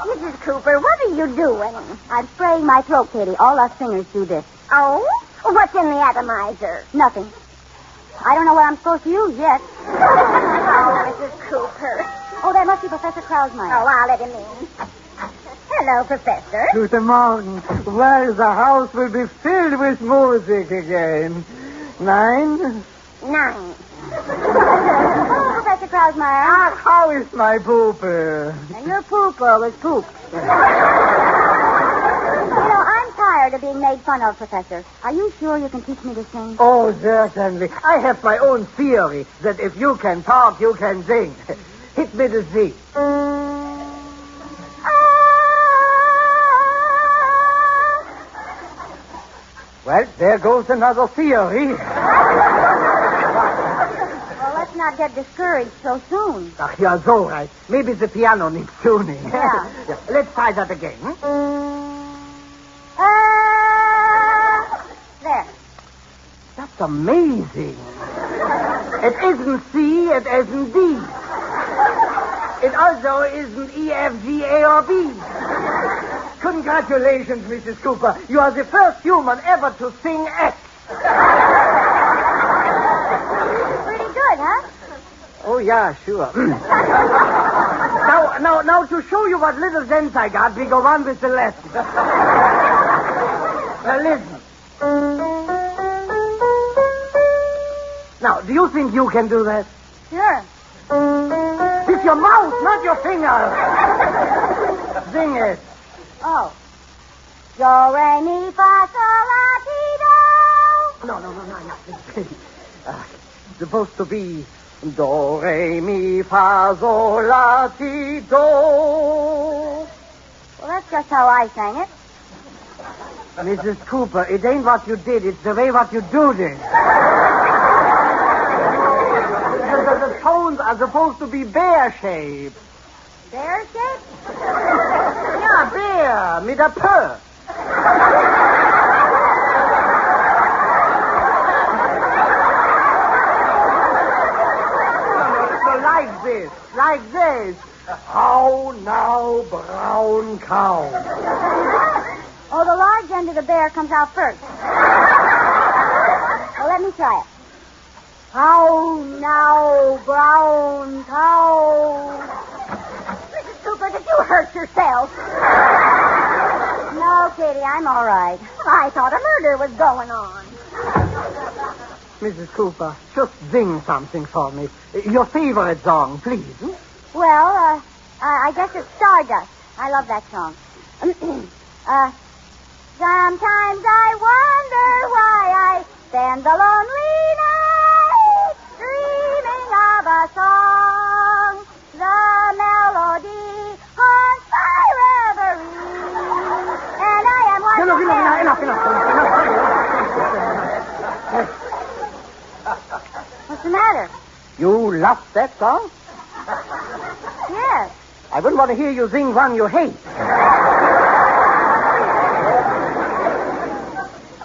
S1: Mrs. Cooper, what are you doing? I'm spraying my throat, Katie. All us singers do this.
S5: Oh? What's in the atomizer?
S1: Nothing. I don't know what I'm supposed to use yet.
S5: Oh, Mrs. Cooper.
S1: Oh, that must be Professor Krausmeyer.
S5: Oh, I'll let him in. Hello, Professor.
S7: To the mountain, where the house will be filled with music again. 9?
S5: 9.
S1: Hello, Professor Krausmeyer.
S7: Ah, how is my pooper?
S1: And your pooper was pooped. I'm tired of being made fun of, Professor. Are you sure you can teach me to sing?
S7: Oh, certainly. I have my own theory that if you can talk, you can sing. Hit me the Z. Well, there goes another theory.
S1: Well, let's not get discouraged so soon.
S7: You're so right. Maybe the piano needs tuning.
S1: Yeah.
S7: Yeah. Let's try that again.
S1: There.
S7: That's It's amazing. It isn't C, it isn't D. It also isn't E, F, G, A, or B. Congratulations, Mrs. Cooper. You are the first human ever to sing X.
S1: Pretty good, huh?
S7: Oh, yeah, sure. Now, to show you what little sense I got, we go on with the lesson. Now, listen. Now, do you think you can do that?
S1: Sure.
S7: With your mouth, not your fingers. Sing it.
S1: Oh. Do, re, mi, fa, sol, la, ti, do.
S7: No. Supposed to be do, re, mi, fa, sol, la, ti, do.
S1: Well, that's just how I sang it.
S7: Mrs. Cooper, it ain't what you did, it's the way what you do it. The tones are supposed to be bear-shaped.
S1: Bear-shaped?
S7: Yeah, bear, with a purr. Like this. How now, brown cow.
S1: Oh, the large end of the bear comes out first. Well, let me try it. How now, brown cow.
S5: Mrs. Cooper, did you hurt yourself?
S1: No, Katie, I'm all right.
S5: I thought a murder was going on.
S7: Mrs. Cooper, just sing something for me. Your favorite song, please.
S1: Well, I guess it's Stardust. I love that song. Sometimes I wonder why I spend the lonely night dreaming of a song. The melody haunts my reverie, and I am one.
S7: Enough.
S1: What's the matter?
S7: You love that song?
S1: Yes.
S7: I wouldn't want to hear you sing one you hate.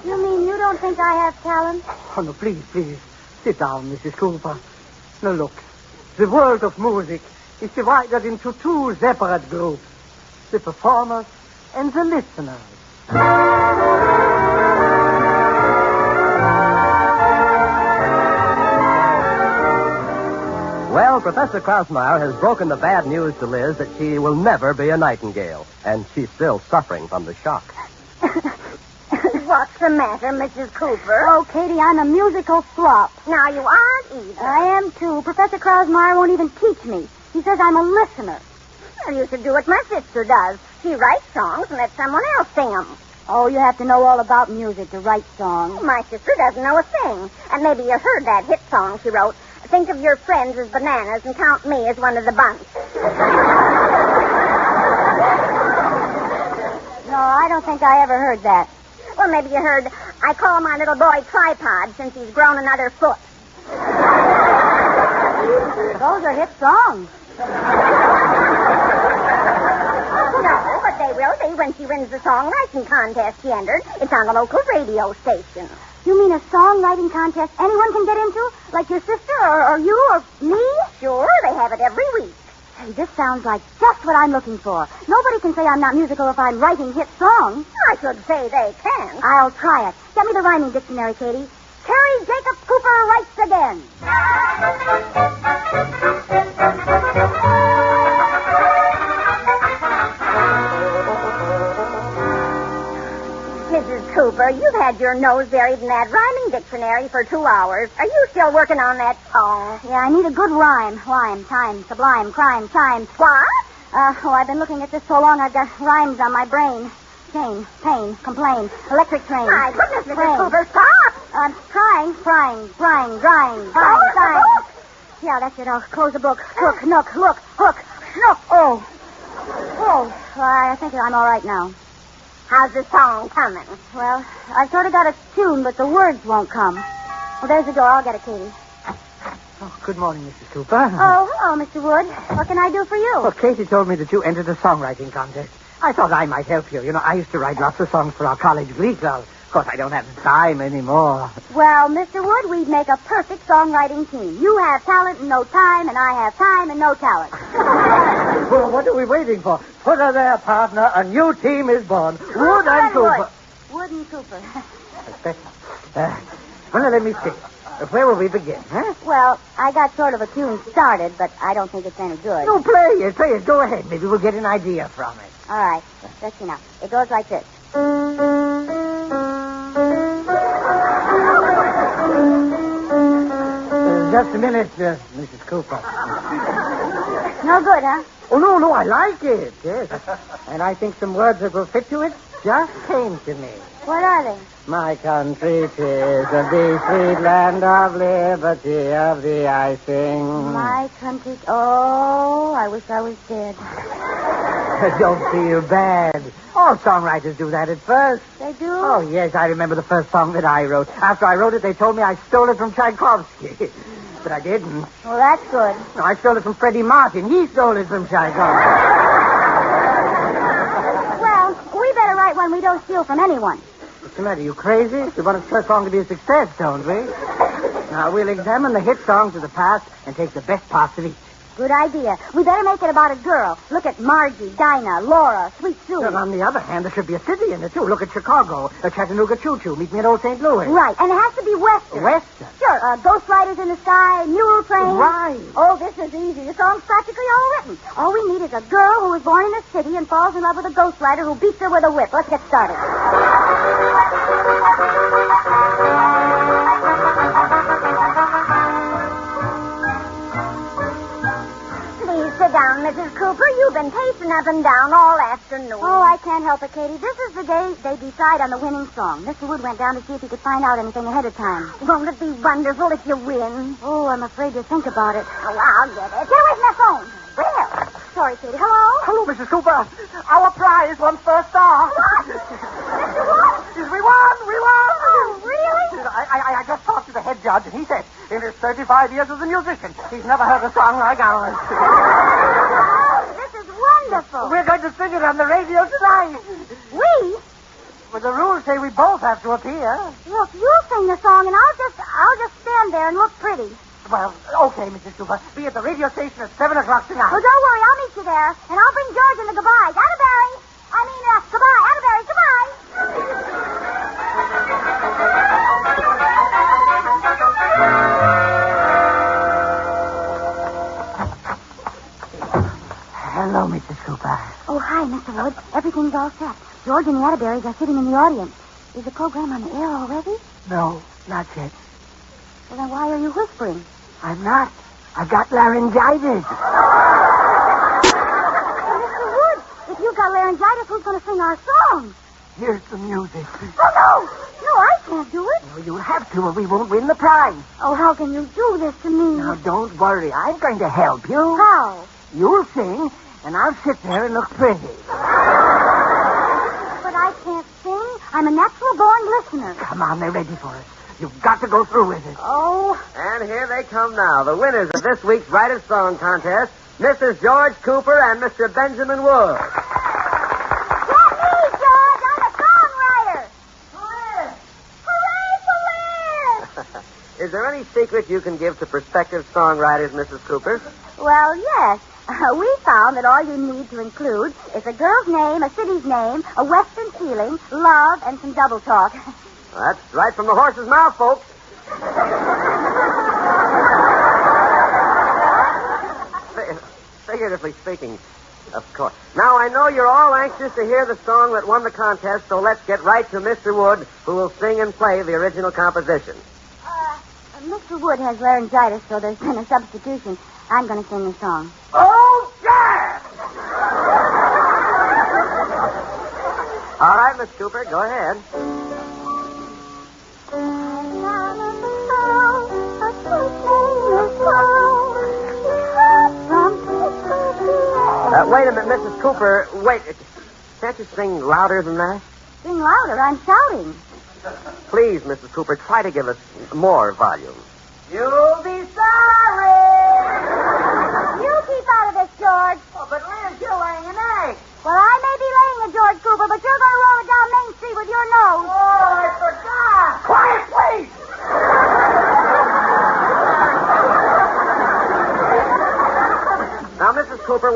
S1: You mean you don't think I have talent?
S7: Oh, no, please. Sit down, Mrs. Cooper. Now, look. The world of music is divided into two separate groups. The performers and the listeners.
S22: Well, Professor Krausmeyer has broken the bad news to Liz that she will never be a nightingale, and she's still suffering from the shock.
S5: What's the matter, Mrs. Cooper?
S1: Oh, Katie, I'm a musical flop.
S5: Now, you aren't either.
S1: I am, too. Professor Krausmeyer won't even teach me. He says I'm a listener.
S5: Well, you should do what my sister does. She writes songs and lets someone else sing them.
S1: Oh, you have to know all about music to write songs.
S5: My sister doesn't know a thing. And maybe you heard that hit song she wrote. Think of your friends as bananas and count me as one of the bunch.
S1: No, I don't think I ever heard that.
S5: Well, maybe you heard, I call my little boy Tripod since he's grown another foot.
S1: Those are hit songs.
S5: No, but they will be when she wins the songwriting contest she entered. It's on the local radio station.
S1: You mean a songwriting contest anyone can get into? Like your sister or you or me?
S5: Sure, they have it every week.
S1: Hey, this sounds like just what I'm looking for. Nobody can say I'm not musical if I'm writing hit songs.
S5: I should say they can.
S1: I'll try it. Get me the rhyming dictionary, Katie. Carrie Jacob Cooper writes again.
S5: Mrs. Cooper, you've had your nose buried in that rhyming dictionary for 2 hours. Are you still working on that song?
S1: Yeah, I need a good rhyme. Lime, time, sublime, crime, chime.
S5: What?
S1: I've been looking at this so long I've got rhymes on my brain. Chain, pain, complain, electric train.
S5: My goodness, Mrs.
S1: Train.
S5: Cooper, stop!
S1: I'm trying, frying, drying, sighing. Yeah, that's it. I'll close the book. Hook, nook, look, hook, snook. Oh, I think I'm all right now.
S5: How's the song coming?
S1: Well, I've sort of got a tune, but the words won't come. Well, there's the door. I'll get it, Katie.
S7: Oh, good morning, Mrs. Cooper.
S1: Oh, hello, Mr. Wood. What can I do for you?
S7: Well, Katie told me that you entered a songwriting contest. I thought I might help you. You know, I used to write lots of songs for our college glee club. Of course, I don't have the time anymore.
S1: Well, Mr. Wood, we'd make a perfect songwriting team. You have talent and no time, and I have time and no talent.
S7: Well, what are we waiting for? Put her there, partner. A new team is born. Wood and Cooper.
S1: Wood and Cooper.
S7: Well, let me see. Where will we begin, huh?
S1: Well, I got sort of a tune started, but I don't think it's any good.
S7: No, play it. Go ahead. Maybe we'll get an idea from it.
S1: All right. Let's see now. It goes like this.
S7: Just a minute, Mrs. Cooper.
S1: No good, huh?
S7: Oh, no, I like it, yes. And I think some words that will fit to it just came to me.
S1: What are they?
S7: My country, 'tis of the sweet land of liberty, of the I sing.
S1: My country... Oh, I wish I was dead.
S7: Don't feel bad. All songwriters do that at first.
S1: They do?
S7: Oh, yes, I remember the first song that I wrote. After I wrote it, they told me I stole it from Tchaikovsky. But I didn't.
S1: Well, that's good.
S7: No, I stole it from Freddie Martin. He stole it from Tchaikovsky.
S1: Well, we better write one we don't steal from anyone.
S7: What's the matter? You crazy? We want a first song to be a success, don't we? Now, we'll examine the hit songs of the past and take the best parts of each.
S1: Good idea. We better make it about a girl. Look at Margie, Dinah, Laura, Sweet Sue.
S7: And on the other hand, there should be a city in it, too. Look at Chicago, Chattanooga Choo-Choo. Meet me at Old St. Louis.
S1: Right, and it has to be Western.
S7: Western?
S1: Sure, Ghost Riders in the Sky, Mule Train.
S7: Right.
S1: Oh, this is easy. The song's practically all written. All we need is a girl who was born in a city and falls in love with a ghost rider who beats her with a whip. Let's get started.
S5: Sit down, Mrs. Cooper. You've been pacing up and down all afternoon.
S1: Oh, I can't help it, Katie. This is the day they decide on the winning song. Mr. Wood went down to see if he could find out anything ahead of time.
S5: Won't it be wonderful if you win?
S1: Oh, I'm afraid to think about it.
S5: Oh, I'll get it.
S1: Here, where's my phone?
S5: Where?
S1: Sorry, Katie. Hello?
S7: Hello, Mrs. Cooper. Our prize won first star.
S1: What? Mr. Wood?
S7: We won!
S1: Oh, really?
S7: I just talked to the head judge, and he said, in his 35 years as a musician, he's never heard a song like ours.
S1: Oh, this is wonderful.
S7: We're going to sing it on the radio tonight.
S1: We?
S7: Well, the rules say we both have to appear.
S1: Look, you sing the song, and I'll just stand there and look pretty.
S7: Well, okay, Mrs. Cooper. Be at the radio station at 7 o'clock tonight.
S1: Well, don't worry. I'll meet you there, and I'll bring George in the goodbyes. Atterbury! Goodbye. Atterbury, goodbye.
S7: Hello, Mrs. Cooper.
S1: Oh, hi, Mr. Wood. Everything's all set. George and the Atterburys are sitting in the audience. Is the program on the air already?
S7: No, not yet.
S1: Well, then why are you whispering?
S7: I'm not. I've got laryngitis.
S1: Mr. Wood, if you've got laryngitis, who's going to sing our song?
S7: Here's the music.
S1: Oh, no! No, I can't do it.
S7: No, you'll have to or we won't win the prize.
S1: Oh, how can you do this to me?
S7: Now, don't worry. I'm going to help you.
S1: How?
S7: You'll sing, and I'll sit there and look pretty.
S1: But I can't sing. I'm a natural-born listener.
S7: Come on, they're ready for us. You've got to go through with it.
S1: Oh.
S22: And here they come now, the winners of this week's Writer's Song Contest, Mrs. George Cooper and Mr. Benjamin Wood.
S1: Get me, George! I'm a songwriter! Hooray for Liz!
S22: Is there any secret you can give to prospective songwriters, Mrs. Cooper?
S1: Well, yes. We found that all you need to include is a girl's name, a city's name, a western feeling, love, and some double talk.
S22: That's right from the horse's mouth, folks. Figuratively speaking, of course. Now, I know you're all anxious to hear the song that won the contest, so let's get right to Mr. Wood, who will sing and play the original composition.
S1: Mr. Wood has laryngitis, so there's been a substitution. I'm going to sing the song.
S7: Oh, yeah!
S22: All right, Miss Cooper, go ahead. Wait a minute, Mrs. Cooper. Wait. Can't you sing louder than that?
S1: Sing louder. I'm shouting.
S22: Please, Mrs. Cooper, try to give us more volume.
S7: You'll be sorry.
S1: You keep out of this, George.
S7: Oh, but Liz, you're laying an egg.
S1: Well, I may be laying it, George Cooper, but you're going to roll it down Main Street with your nose.
S7: Oh, I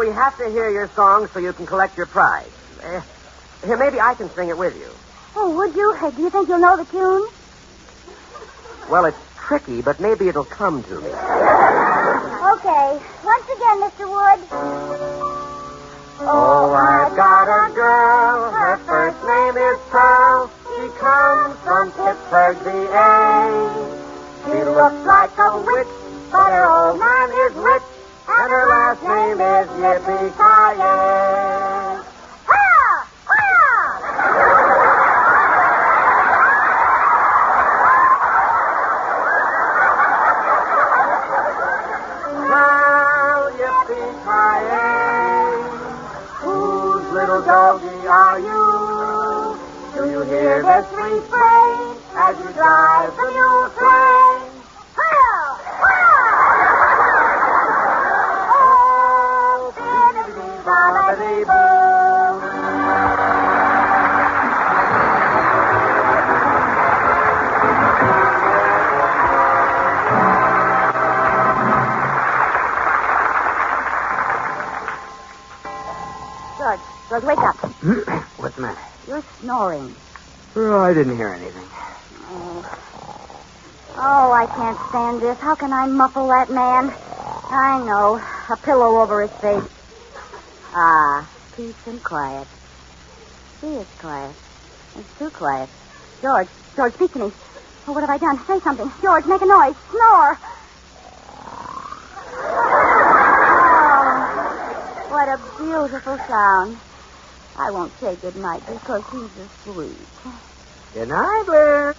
S22: we have to hear your song so you can collect your prize. Here, maybe I can sing it with you.
S1: Oh, would you? Do you think you'll know the tune?
S22: Well, it's tricky, but maybe it'll come to me.
S1: Okay. Once again, Mr. Wood.
S22: Oh, I've got a girl. Her first name is Pearl. She comes from Pittsburgh, VA. She looks like a witch, but her old man is rich, and her last name is Yippee-Ki-Yay.
S1: Hiya!
S22: Well, yippee-ki-yay. Whose little doggy are you? Do you hear this refrain as you drive the mule train? Oh, bibbidi-bobbidi-boo.
S1: George, wake up.
S22: What's the matter?
S1: You're snoring.
S22: Oh, I didn't hear anything.
S1: Oh, I can't stand this. How can I muffle that man? I know. A pillow over his face. Ah, peace and quiet. He is quiet. It's too quiet. George, speak to me. Oh, what have I done? Say something. George, make a noise. Snore. Oh, what a beautiful sound. I won't say good night because he's asleep.
S22: Good night, Blair.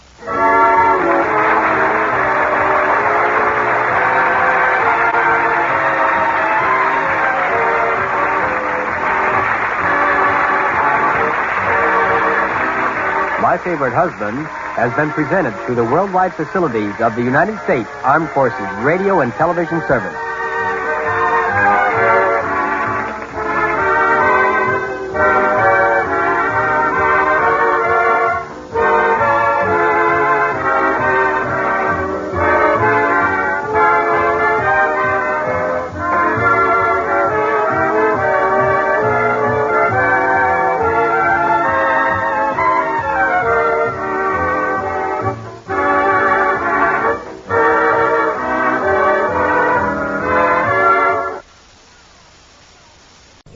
S22: My Favorite Husband has been presented through the worldwide facilities of the United States Armed Forces Radio and Television Service.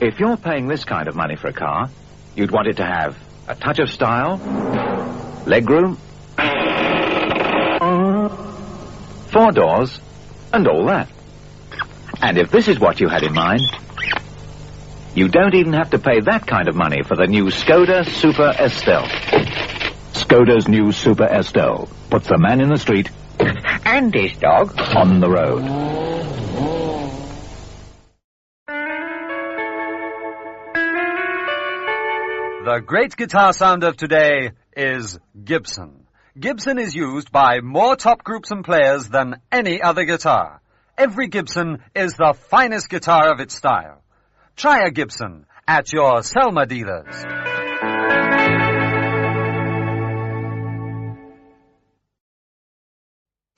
S8: If you're paying this kind of money for a car, you'd want it to have a touch of style, legroom, 4 doors, and all that. And if this is what you had in mind, you don't even have to pay that kind of money for the new Skoda Super Estelle. Skoda's new Super Estelle puts the man in the street and his dog on the road.
S9: The great guitar sound of today is Gibson. Gibson is used by more top groups and players than any other guitar. Every Gibson is the finest guitar of its style. Try a Gibson at your Selma dealers.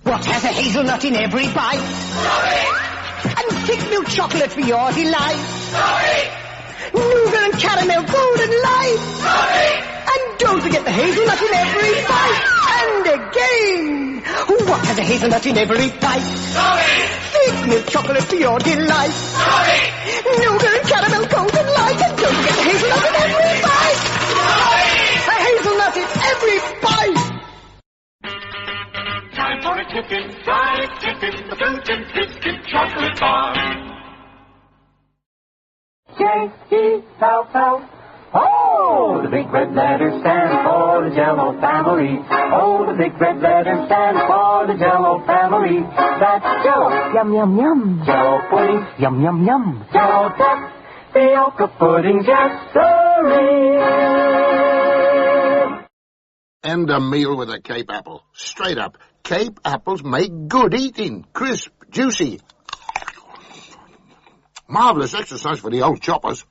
S10: What has a hazelnut in every bite? Sorry. And thick milk chocolate for your delight? Sorry. Nougat and caramel golden light. Sorry. And don't forget the hazelnut in every bite. And again. What has a hazelnut in every bite? Sorry. Thick milk chocolate for your delight. Sorry. Nougat and caramel golden light. And don't forget the hazelnut in every bite. Sorry. A hazelnut in every bite.
S19: Time for a tippin', fried tippin', the fruit and biscuit chocolate bar. J-E-L-L. Oh, the big red letters stand for the Jell-O family. Oh, the big red letters stand for the Jell-O family. That's Jell-O, yum, yum, yum. Jell-O pudding, yum, yum, yum. Jell-O duck, Fiocca pudding, yes, sirree.
S2: And a meal with a Cape apple. Straight up. Cape apples make good eating. Crisp, juicy. Marvelous exercise for the old choppers.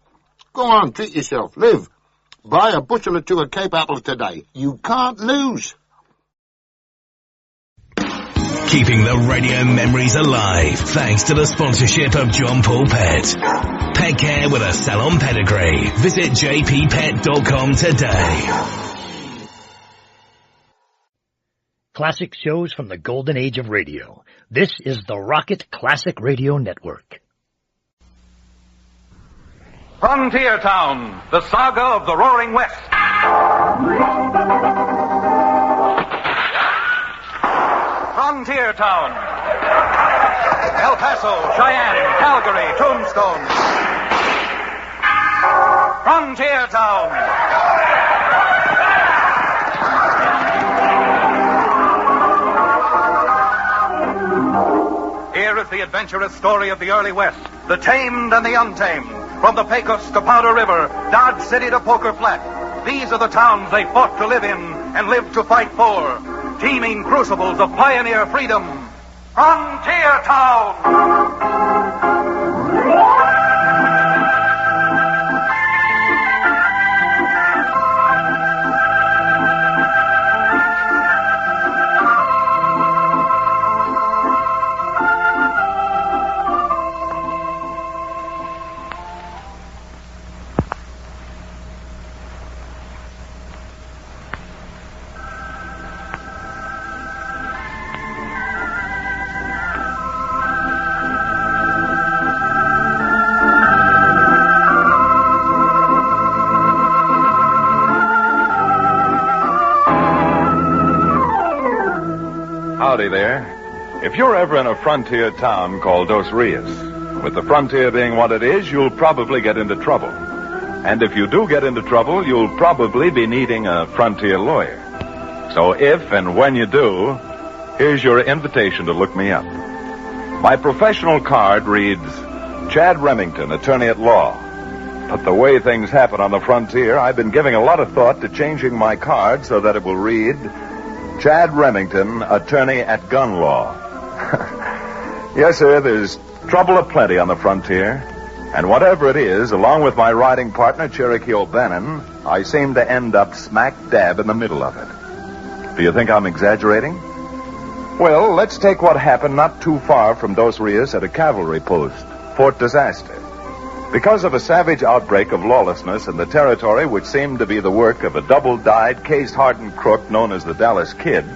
S2: Go on, treat yourself. Live. Buy a bushel or 2 of Cape apples today. You can't lose.
S3: Keeping the radio memories alive thanks to the sponsorship of John Paul Pet. Pet care with a salon pedigree. Visit jppet.com today.
S11: Classic shows from the golden age of radio. This is the Rocket Classic Radio Network.
S15: Frontier Town, the saga of the Roaring West. Frontier Town. El Paso, Cheyenne, Calgary, Tombstone. Frontier Town. Here is the adventurous story of the early West, the tamed and the untamed. From the Pecos to Powder River, Dodge City to Poker Flat. These are the towns they fought to live in and lived to fight for. Teeming crucibles of pioneer freedom. Frontier Town!
S18: Howdy there. If you're ever in a frontier town called Dos Rios, with the frontier being what it is, you'll probably get into trouble. And if you do get into trouble, you'll probably be needing a frontier lawyer. So if and when you do, here's your invitation to look me up. My professional card reads, Chad Remington, attorney at law. But the way things happen on the frontier, I've been giving a lot of thought to changing my card so that it will read, Chad Remington, attorney at gun law. Yes, sir, there's trouble aplenty on the frontier. And whatever it is, along with my riding partner, Cherokee O'Bannon, I seem to end up smack dab in the middle of it. Do you think I'm exaggerating? Well, let's take what happened not too far from Dos Rios at a cavalry post, Fort Disaster. Because of a savage outbreak of lawlessness in the territory which seemed to be the work of a double-dyed, case-hardened crook known as the Dallas Kid,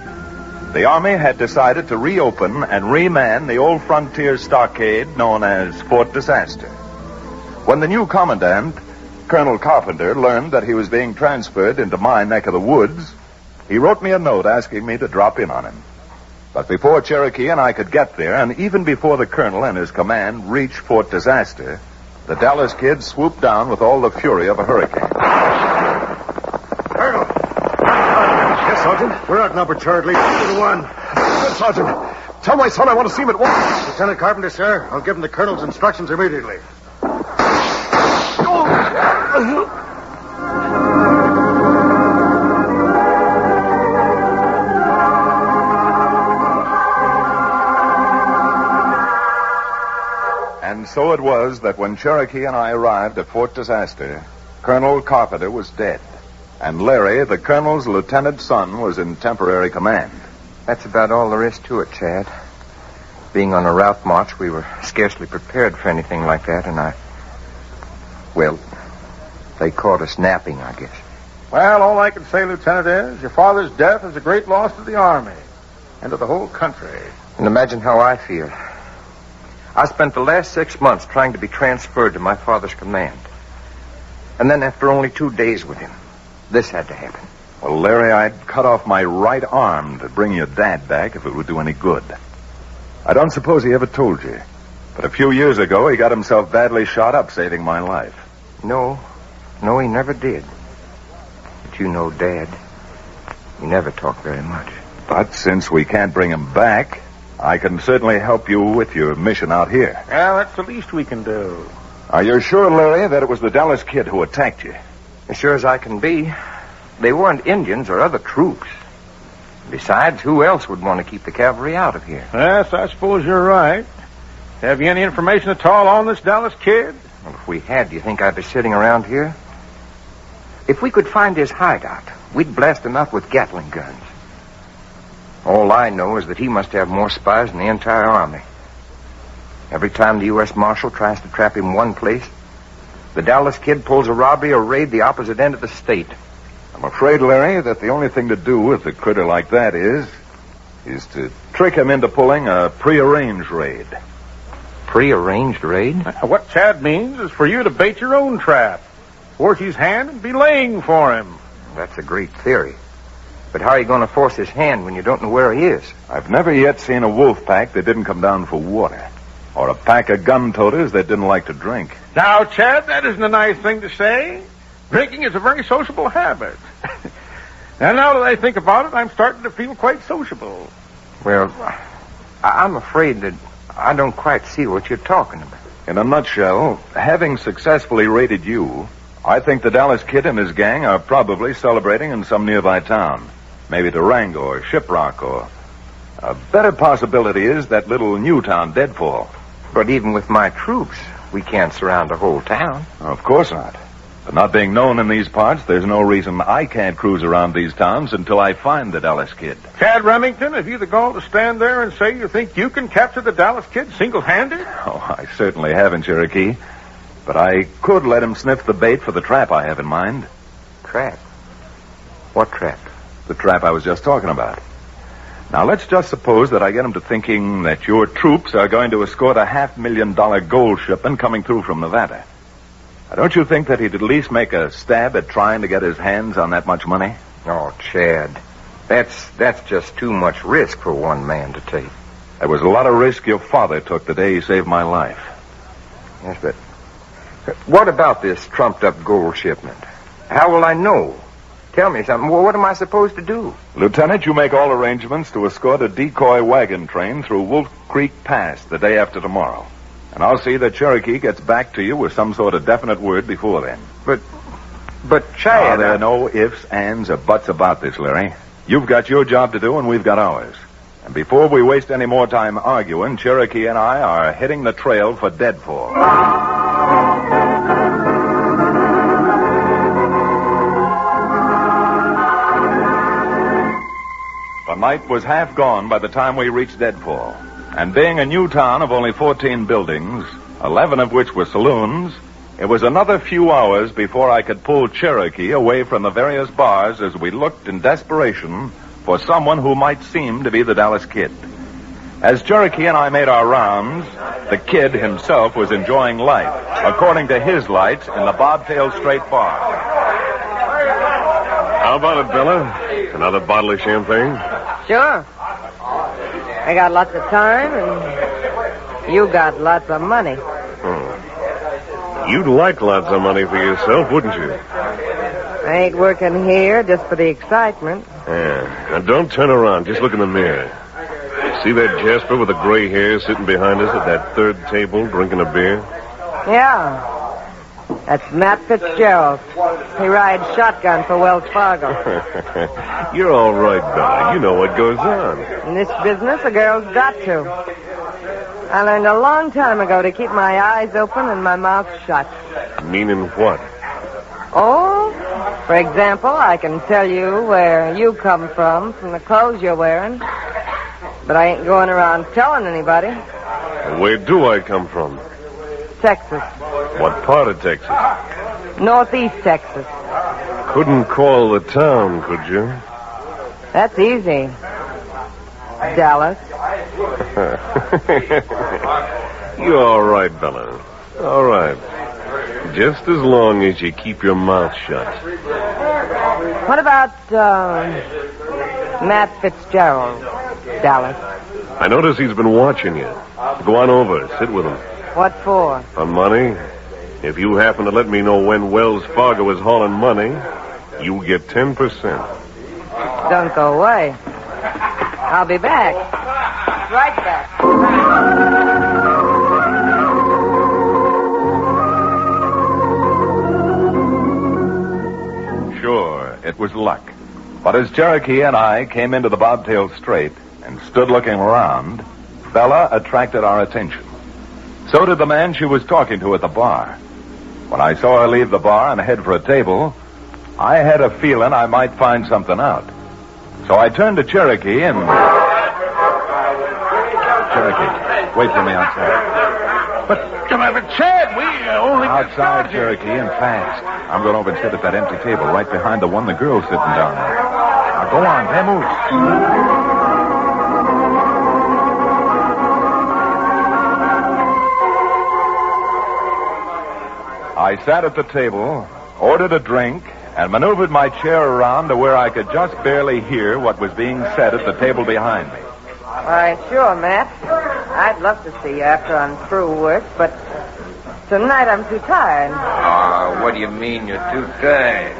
S18: the Army had decided to reopen and reman the old frontier stockade known as Fort Disaster. When the new commandant, Colonel Carpenter, learned that he was being transferred into my neck of the woods, he wrote me a note asking me to drop in on him. But before Cherokee and I could get there, and even before the colonel and his command reached Fort Disaster, the Dallas Kid swooped down with all the fury of a hurricane.
S24: Colonel! Yes, Sergeant? We're outnumbered, sir, at least 2 to 1. Good, Sergeant. Tell my son I want to see him at once. Lieutenant Carpenter, sir. I'll give him the colonel's instructions immediately.
S18: And so it was that when Cherokee and I arrived at Fort Disaster, Colonel Carpenter was dead, and Larry, the colonel's lieutenant son, was in temporary command.
S25: That's about all there is to it, Chad. Being on a route march, we were scarcely prepared for anything like that, and well, they caught us napping, I guess.
S24: Well, all I can say, Lieutenant, is your father's death is a great loss to the Army and to the whole country.
S25: And imagine how I feel. I spent the last 6 months trying to be transferred to my father's command. And then after only 2 days with him, this had to happen.
S18: Well, Larry, I'd cut off my right arm to bring your dad back if it would do any good. I don't suppose he ever told you, but a few years ago he got himself badly shot up saving my life.
S25: No, he never did. But you know Dad. He never talked very much.
S18: But since we can't bring him back, I can certainly help you with your mission out here.
S24: Well, that's the least we can do.
S18: Are you sure, Larry, that it was the Dallas Kid who attacked you?
S25: As sure as I can be. They weren't Indians or other troops. Besides, who else would want to keep the cavalry out of here?
S24: Yes, I suppose you're right. Have you any information at all on this Dallas Kid?
S25: Well, if we had, do you think I'd be sitting around here? If we could find his hideout, we'd blast him out with Gatling guns. All I know is that he must have more spies than the entire army. Every time the U.S. Marshal tries to trap him one place, the Dallas Kid pulls a robbery or raid the opposite end of the state.
S18: I'm afraid, Larry, that the only thing to do with a critter like that is to trick him into pulling a prearranged raid.
S25: Prearranged raid?
S6: What Chad means is for you to bait your own trap. Force his hand and be laying for him.
S25: That's a great theory. But how are you going to force his hand when you don't know where he is?
S18: I've never yet seen a wolf pack that didn't come down for water. Or a pack of gun-toters that didn't like to drink.
S6: Now, Chad, that isn't a nice thing to say. Drinking is a very sociable habit. And now that I think about it, I'm starting to feel quite sociable.
S25: Well, I'm afraid that I don't quite see what you're talking about.
S18: In a nutshell, having successfully raided you, I think the Dallas Kid and his gang are probably celebrating in some nearby town. Maybe Durango or Shiprock or... A better possibility is that little new town, Deadfall.
S25: But even with my troops, we can't surround the whole town.
S18: Of course not. But not being known in these parts, there's no reason I can't cruise around these towns until I find the Dallas Kid.
S6: Chad Remington, have you the gall to stand there and say you think you can capture the Dallas Kid single-handed?
S18: Oh, I certainly haven't, Cherokee. But I could let him sniff the bait for the trap I have in mind.
S25: Trap? What trap?
S18: The trap I was just talking about. Now, let's just suppose that I get him to thinking that your troops are going to escort a $500,000 gold shipment coming through from Nevada. Now, don't you think that he'd at least make a stab at trying to get his hands on that much money?
S25: Oh, Chad, that's just too much risk for one man to take.
S18: There was a lot of risk your father took the day he saved my life.
S25: Yes, but what about this trumped-up gold shipment? How will I know? Tell me something. Well, what am I supposed to do?
S18: Lieutenant, you make all arrangements to escort a decoy wagon train through Wolf Creek Pass the day after tomorrow. And I'll see that Cherokee gets back to you with some sort of definite word before then.
S25: But Chad...
S18: There are no ifs, ands, or buts about this, Larry. You've got your job to do, and we've got ours. And before we waste any more time arguing, Cherokee and I are hitting the trail for Deadfall. The night was half gone by the time we reached Deadfall. And being a new town of only 14 buildings, 11 of which were saloons, it was another few hours before I could pull Cherokee away from the various bars as we looked in desperation for someone who might seem to be the Dallas Kid. As Cherokee and I made our rounds, the Kid himself was enjoying life, according to his lights, in the Bobtail Straight Bar.
S24: How about it, Bella? Another bottle of champagne?
S14: Sure. I got lots of time, and you got lots of money.
S24: You'd like lots of money for yourself, wouldn't you?
S14: I ain't working here just for the excitement.
S24: Yeah. Now, don't turn around. Just look in the mirror. See that Jasper with the gray hair sitting behind us at that third table drinking a beer?
S14: Yeah. That's Matt Fitzgerald. He rides shotgun for Wells Fargo.
S24: You're all right, Bella. You know what goes on.
S14: In this business, a girl's got to. I learned a long time ago to keep my eyes open and my mouth shut.
S24: Meaning what?
S14: Oh, for example, I can tell you where you come from the clothes you're wearing. But I ain't going around telling anybody.
S24: Where do I come from?
S14: Texas.
S24: What part of Texas?
S14: Northeast Texas.
S24: Couldn't call the town, could you?
S14: That's easy. Dallas.
S24: You're all right, Bella. All right. Just as long as you keep your mouth shut.
S14: What about, Matt Fitzgerald, Dallas?
S24: I notice he's been watching you. Go on over. Sit with him.
S14: What for?
S24: For money. If you happen to let me know when Wells Fargo is hauling money, you get 10%.
S14: Don't go away. I'll be back. Right back.
S18: Sure, it was luck. But as Cherokee and I came into the Bobtail Strait and stood looking around, Bella attracted our attention. So did the man she was talking to at the bar. When I saw her leave the bar and head for a table, I had a feeling I might find something out. So I turned to Cherokee and... Cherokee, wait for me outside.
S6: But, Chad, we only...
S18: Outside, Cherokee, and fast. I'm going over and sit at that empty table right behind the one the girl's sitting down there. Now, go on, vamoose. I sat at the table, ordered a drink, and maneuvered my chair around to where I could just barely hear what was being said at the table behind me.
S14: Why, sure, Matt. I'd love to see you after I'm through work, but tonight I'm too tired.
S12: Oh, what do you mean you're too tired?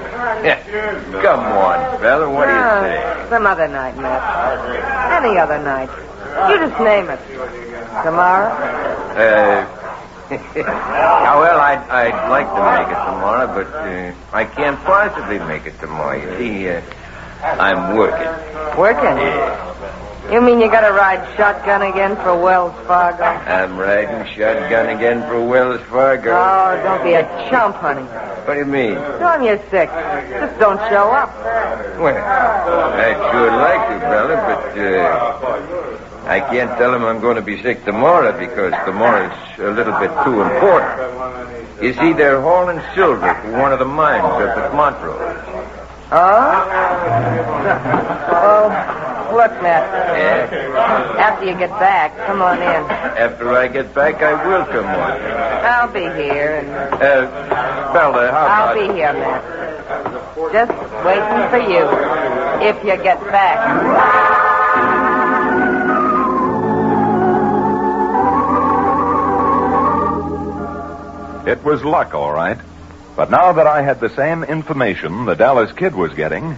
S12: Come on, fella, what do you say?
S14: Some other night, Matt. Any other night. You just name it. Tomorrow?
S12: Well, I'd like to make it tomorrow, but I can't possibly make it tomorrow. You see, I'm working.
S14: Working?
S12: Yeah.
S14: You mean you gotta ride shotgun again for Wells Fargo?
S12: I'm riding shotgun again for Wells Fargo.
S14: Oh, don't be a chump, honey.
S12: What do you mean?
S14: Tell him you're sick. Just don't show up.
S12: Well, I'd sure like to, fella, but I can't tell him I'm going to be sick tomorrow because tomorrow's a little bit too important. You see, they're hauling silver for one of the mines up at Montrose.
S14: Oh? Well, look, Matt.
S12: Yeah?
S14: After you get back, come on in.
S12: After I get back, I will come on.
S14: I'll be here and...
S12: Fella, how
S14: I'll
S12: about...
S14: be here, Matt. Just waiting for you. If you get back.
S18: It was luck, all right. But now that I had the same information the Dallas Kid was getting,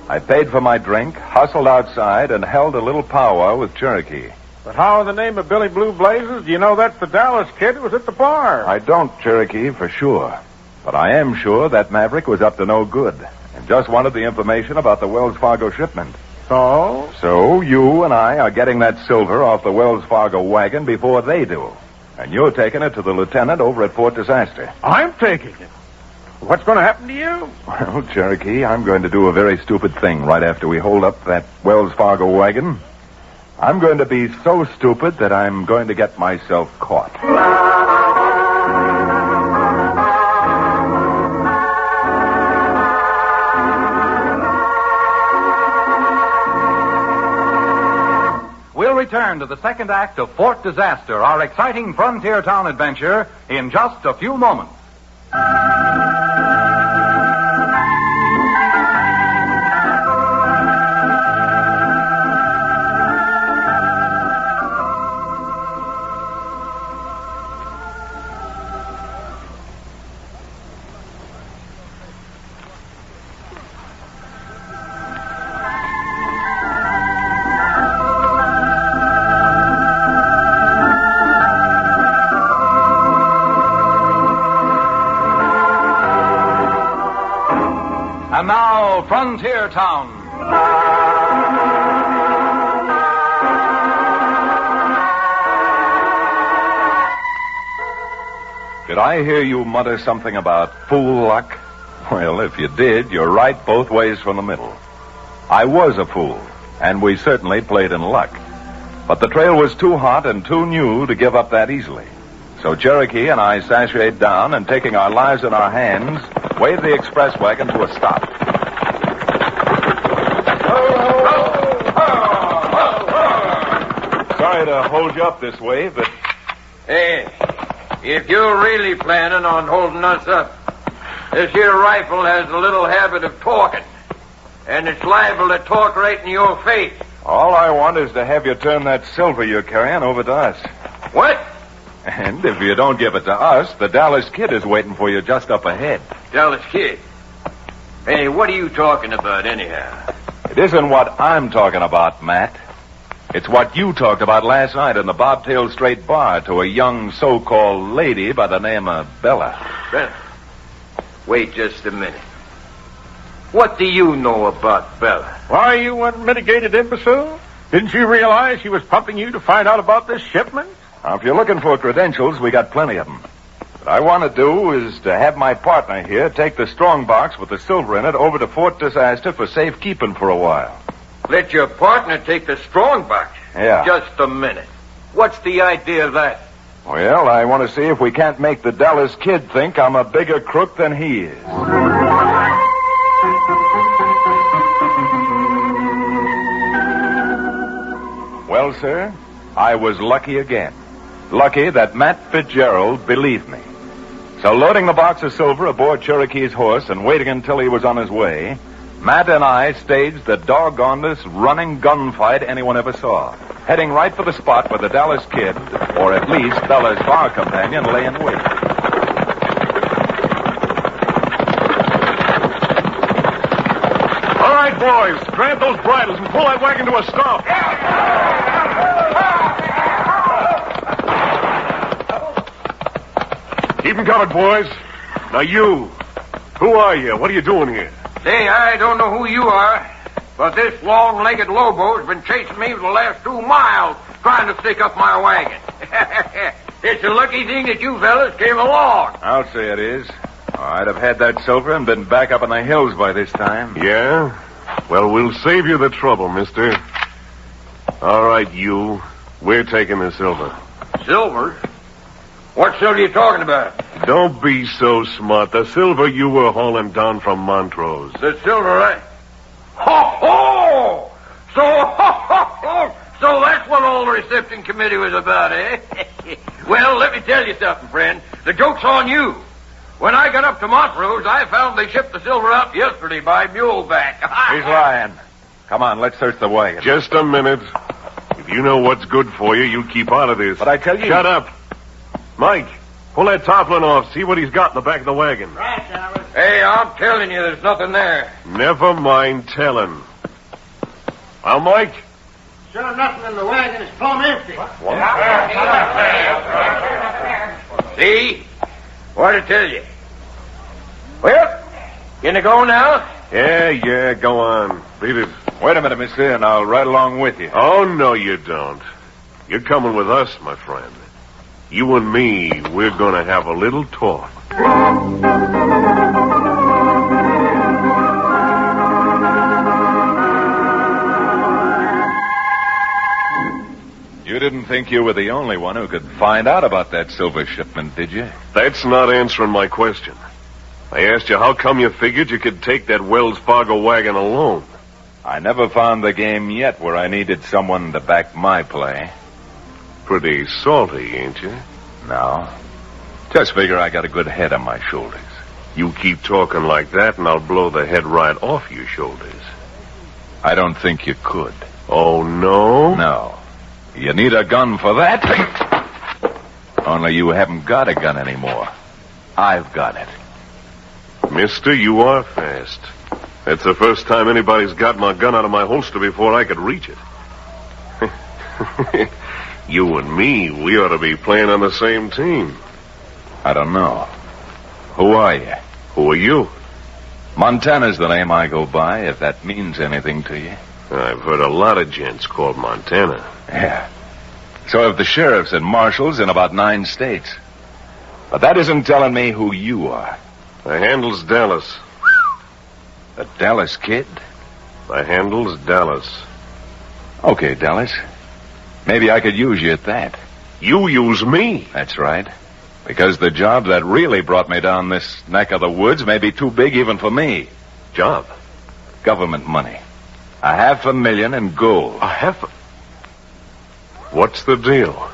S18: I paid for my drink, hustled outside, and held a little powwow with Cherokee.
S6: But how in the name of Billy Blue Blazes do you know that's the Dallas Kid who was at the bar?
S18: I don't, Cherokee, for sure. But I am sure that Maverick was up to no good and just wanted the information about the Wells Fargo shipment.
S6: So?
S18: So you and I are getting that silver off the Wells Fargo wagon before they do. And you're taking it to the lieutenant over at Fort Disaster.
S6: I'm taking it? What's going to happen to you?
S18: Well, Cherokee, I'm going to do a very stupid thing right after we hold up that Wells Fargo wagon. I'm going to be so stupid that I'm going to get myself caught.
S13: We'll return to the second act of Fort Disaster, our exciting frontier town adventure, in just a few moments. And now, Frontier Town.
S18: Did I hear you mutter something about fool luck? Well, if you did, you're right both ways from the middle. I was a fool, and we certainly played in luck. But the trail was too hot and too new to give up that easily. So Cherokee and I sashayed down and, taking our lives in our hands, waved the express wagon to a stop. Sorry to hold you up this way, but...
S12: Hey, if you're really planning on holding us up, this here rifle has a little habit of talking, and it's liable to talk right in your face.
S18: All I want is to have you turn that silver you're carrying over to us.
S12: What?
S18: And if you don't give it to us, the Dallas Kid is waiting for you just up ahead.
S12: Dallas Kid? Hey, what are you talking about anyhow?
S18: It isn't what I'm talking about, Matt. It's what you talked about last night in the Bobtail Straight Bar to a young so-called lady by the name of Bella.
S12: Bella? Wait just a minute. What do you know about Bella?
S6: Why, you unmitigated imbecile? Didn't you realize she was pumping you to find out about this shipment?
S18: Now, if you're looking for credentials, we got plenty of them. What I want to do is to have my partner here take the strong box with the silver in it over to Fort Disaster for safekeeping for a while.
S12: Let your partner take the strong box?
S18: Yeah.
S12: Just a minute. What's the idea of that?
S18: Well, I want to see if we can't make the Dallas Kid think I'm a bigger crook than he is. Well, sir, I was lucky again. Lucky that Matt Fitzgerald believed me. So loading the box of silver aboard Cherokee's horse and waiting until he was on his way, Matt and I staged the doggonedest running gunfight anyone ever saw, heading right for the spot where the Dallas Kid, or at least Bella's bar companion, lay in wait.
S24: All right, boys, grab those bridles and pull that wagon to a stop. Keep them covered, boys. Now you, who are you? What are you doing here?
S6: Say, I don't know who you are, but this long-legged Lobo's been chasing me for the last 2 miles trying to stick up my wagon. It's a lucky thing that you fellas came along.
S18: I'll say it is. I'd have had that silver and been back up in the hills by this time.
S24: Yeah? Well, we'll save you the trouble, mister. All right, you. We're taking the silver.
S6: Silver? What silver are you talking about?
S24: Don't be so smart. The silver you were hauling down from Montrose.
S6: The silver, eh? Ho-ho! So that's what all the reception committee was about, eh? Well, let me tell you something, friend. The joke's on you. When I got up to Montrose, I found they shipped the silver out yesterday by muleback.
S18: He's lying. Come on, let's search the wagon.
S24: Just a minute. If you know what's good for you, you keep out of this.
S18: But I tell you...
S24: Shut up. Mike, pull that tarpaulin off. See what he's got in the back of the wagon.
S6: Right, Charlie. Hey, I'm telling you, there's nothing there.
S24: Never mind telling. Well, Mike?
S4: Sure nothing in the wagon. It's plumb empty.
S24: What?
S6: See? What to tell you? Well, can I go now?
S24: Yeah, go on. Beat it.
S18: Wait a minute, mister, and I'll ride along with you.
S24: Oh, no, you don't. You're coming with us, my friend. You and me, we're going to have a little talk.
S18: You didn't think you were the only one who could find out about that silver shipment, did you?
S24: That's not answering my question. I asked you how come you figured you could take that Wells Fargo wagon alone.
S18: I never found the game yet where I needed someone to back my play.
S24: Pretty salty, ain't you?
S18: No. Just figure I got a good head on my shoulders.
S24: You keep talking like that and I'll blow the head right off your shoulders.
S18: I don't think you could.
S24: Oh, no?
S18: No. You need a gun for that. Only you haven't got a gun anymore. I've got it.
S24: Mister, you are fast. That's the first time anybody's got my gun out of my holster before I could reach it. You and me, we ought to be playing on the same team.
S18: I don't know. Who are you?
S24: Who are you?
S18: Montana's the name I go by, if that means anything to you.
S24: I've heard a lot of gents called Montana.
S18: Yeah. So have the sheriffs and marshals in about 9 states. But that isn't telling me who you are.
S24: The handle's Dallas.
S18: The Dallas Kid?
S24: The handle's Dallas.
S18: Okay, Dallas. Maybe I could use you at that.
S24: You use me?
S18: That's right. Because the job that really brought me down this neck of the woods may be too big even for me.
S24: Job?
S18: Government money. $500,000 in gold.
S24: What's the deal?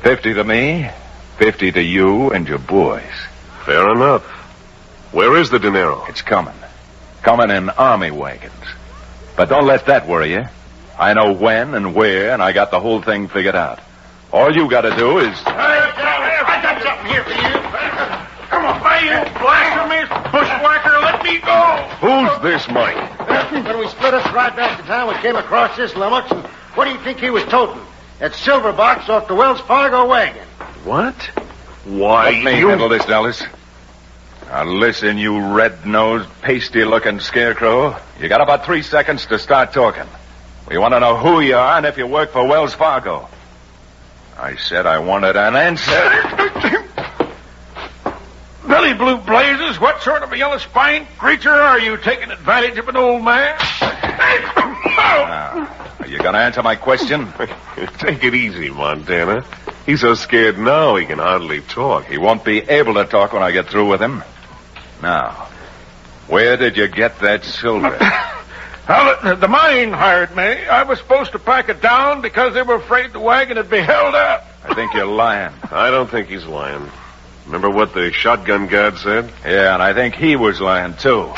S18: 50 to me, 50 to you and your boys.
S24: Fair enough. Where is the dinero?
S18: It's coming. Coming in army wagons. But don't let that worry you. I know when and where, and I got the whole thing figured out. All you got to do is...
S6: I got something here for you. Come on, you blasphemous bushwhacker, let me go.
S24: Who's this, Mike?
S4: When we split us right back to town, we came across this lummox, and what do you think he was toting? That silver box off the Wells Fargo wagon.
S24: What? Why,
S18: Let me handle this, Dallas. Now listen, you red-nosed, pasty-looking scarecrow. You got about 3 seconds to start talking. We want to know who you are and if you work for Wells Fargo. I said I wanted an answer.
S6: Billy Blue Blazes, what sort of a yellow-spined creature are you taking advantage of an old man?
S18: Are you going to answer my question?
S16: Take it easy, Montana. He's so scared now he can hardly talk.
S18: He won't be able to talk when I get through with him. Now, where did you get that silver?
S6: Well, the mine hired me. I was supposed to pack it down because they were afraid the wagon would be held up.
S18: I think you're lying.
S16: I don't think he's lying. Remember what the shotgun guard said?
S18: Yeah, and I think he was lying, too.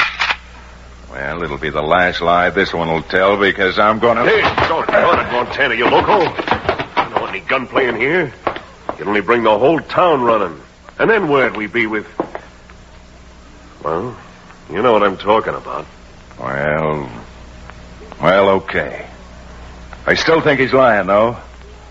S18: Well, it'll be the last lie this one will tell because I'm going to...
S16: Hey, don't run it, Montana, you loco. You don't want any gunplay in here. You'd only bring the whole town running. And then where'd we be with... Well, you know what I'm talking about.
S18: Well, okay. I still think he's lying, though.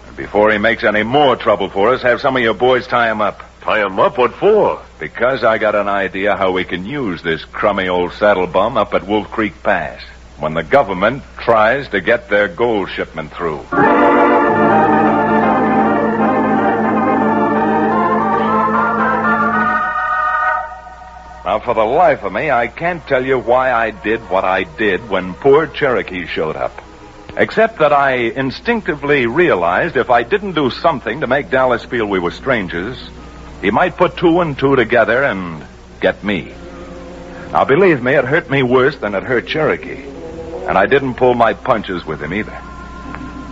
S18: And before he makes any more trouble for us, have some of your boys tie him up.
S16: Tie him up? What for?
S18: Because I got an idea how we can use this crummy old saddle bum up at Wolf Creek Pass when the government tries to get their gold shipment through. Now, for the life of me, I can't tell you why I did what I did when poor Cherokee showed up. Except that I instinctively realized if I didn't do something to make Dallas feel we were strangers, he might put two and two together and get me. Now, believe me, it hurt me worse than it hurt Cherokee. And I didn't pull my punches with him either.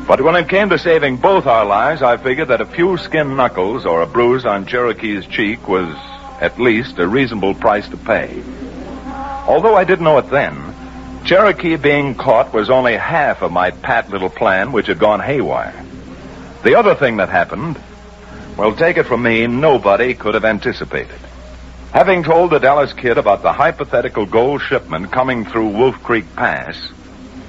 S18: But when it came to saving both our lives, I figured that a few skin knuckles or a bruise on Cherokee's cheek was at least a reasonable price to pay. Although I didn't know it then, Cherokee being caught was only half of my pat little plan, which had gone haywire. The other thing that happened, well, take it from me, nobody could have anticipated. Having told the Dallas kid about the hypothetical gold shipment coming through Wolf Creek Pass,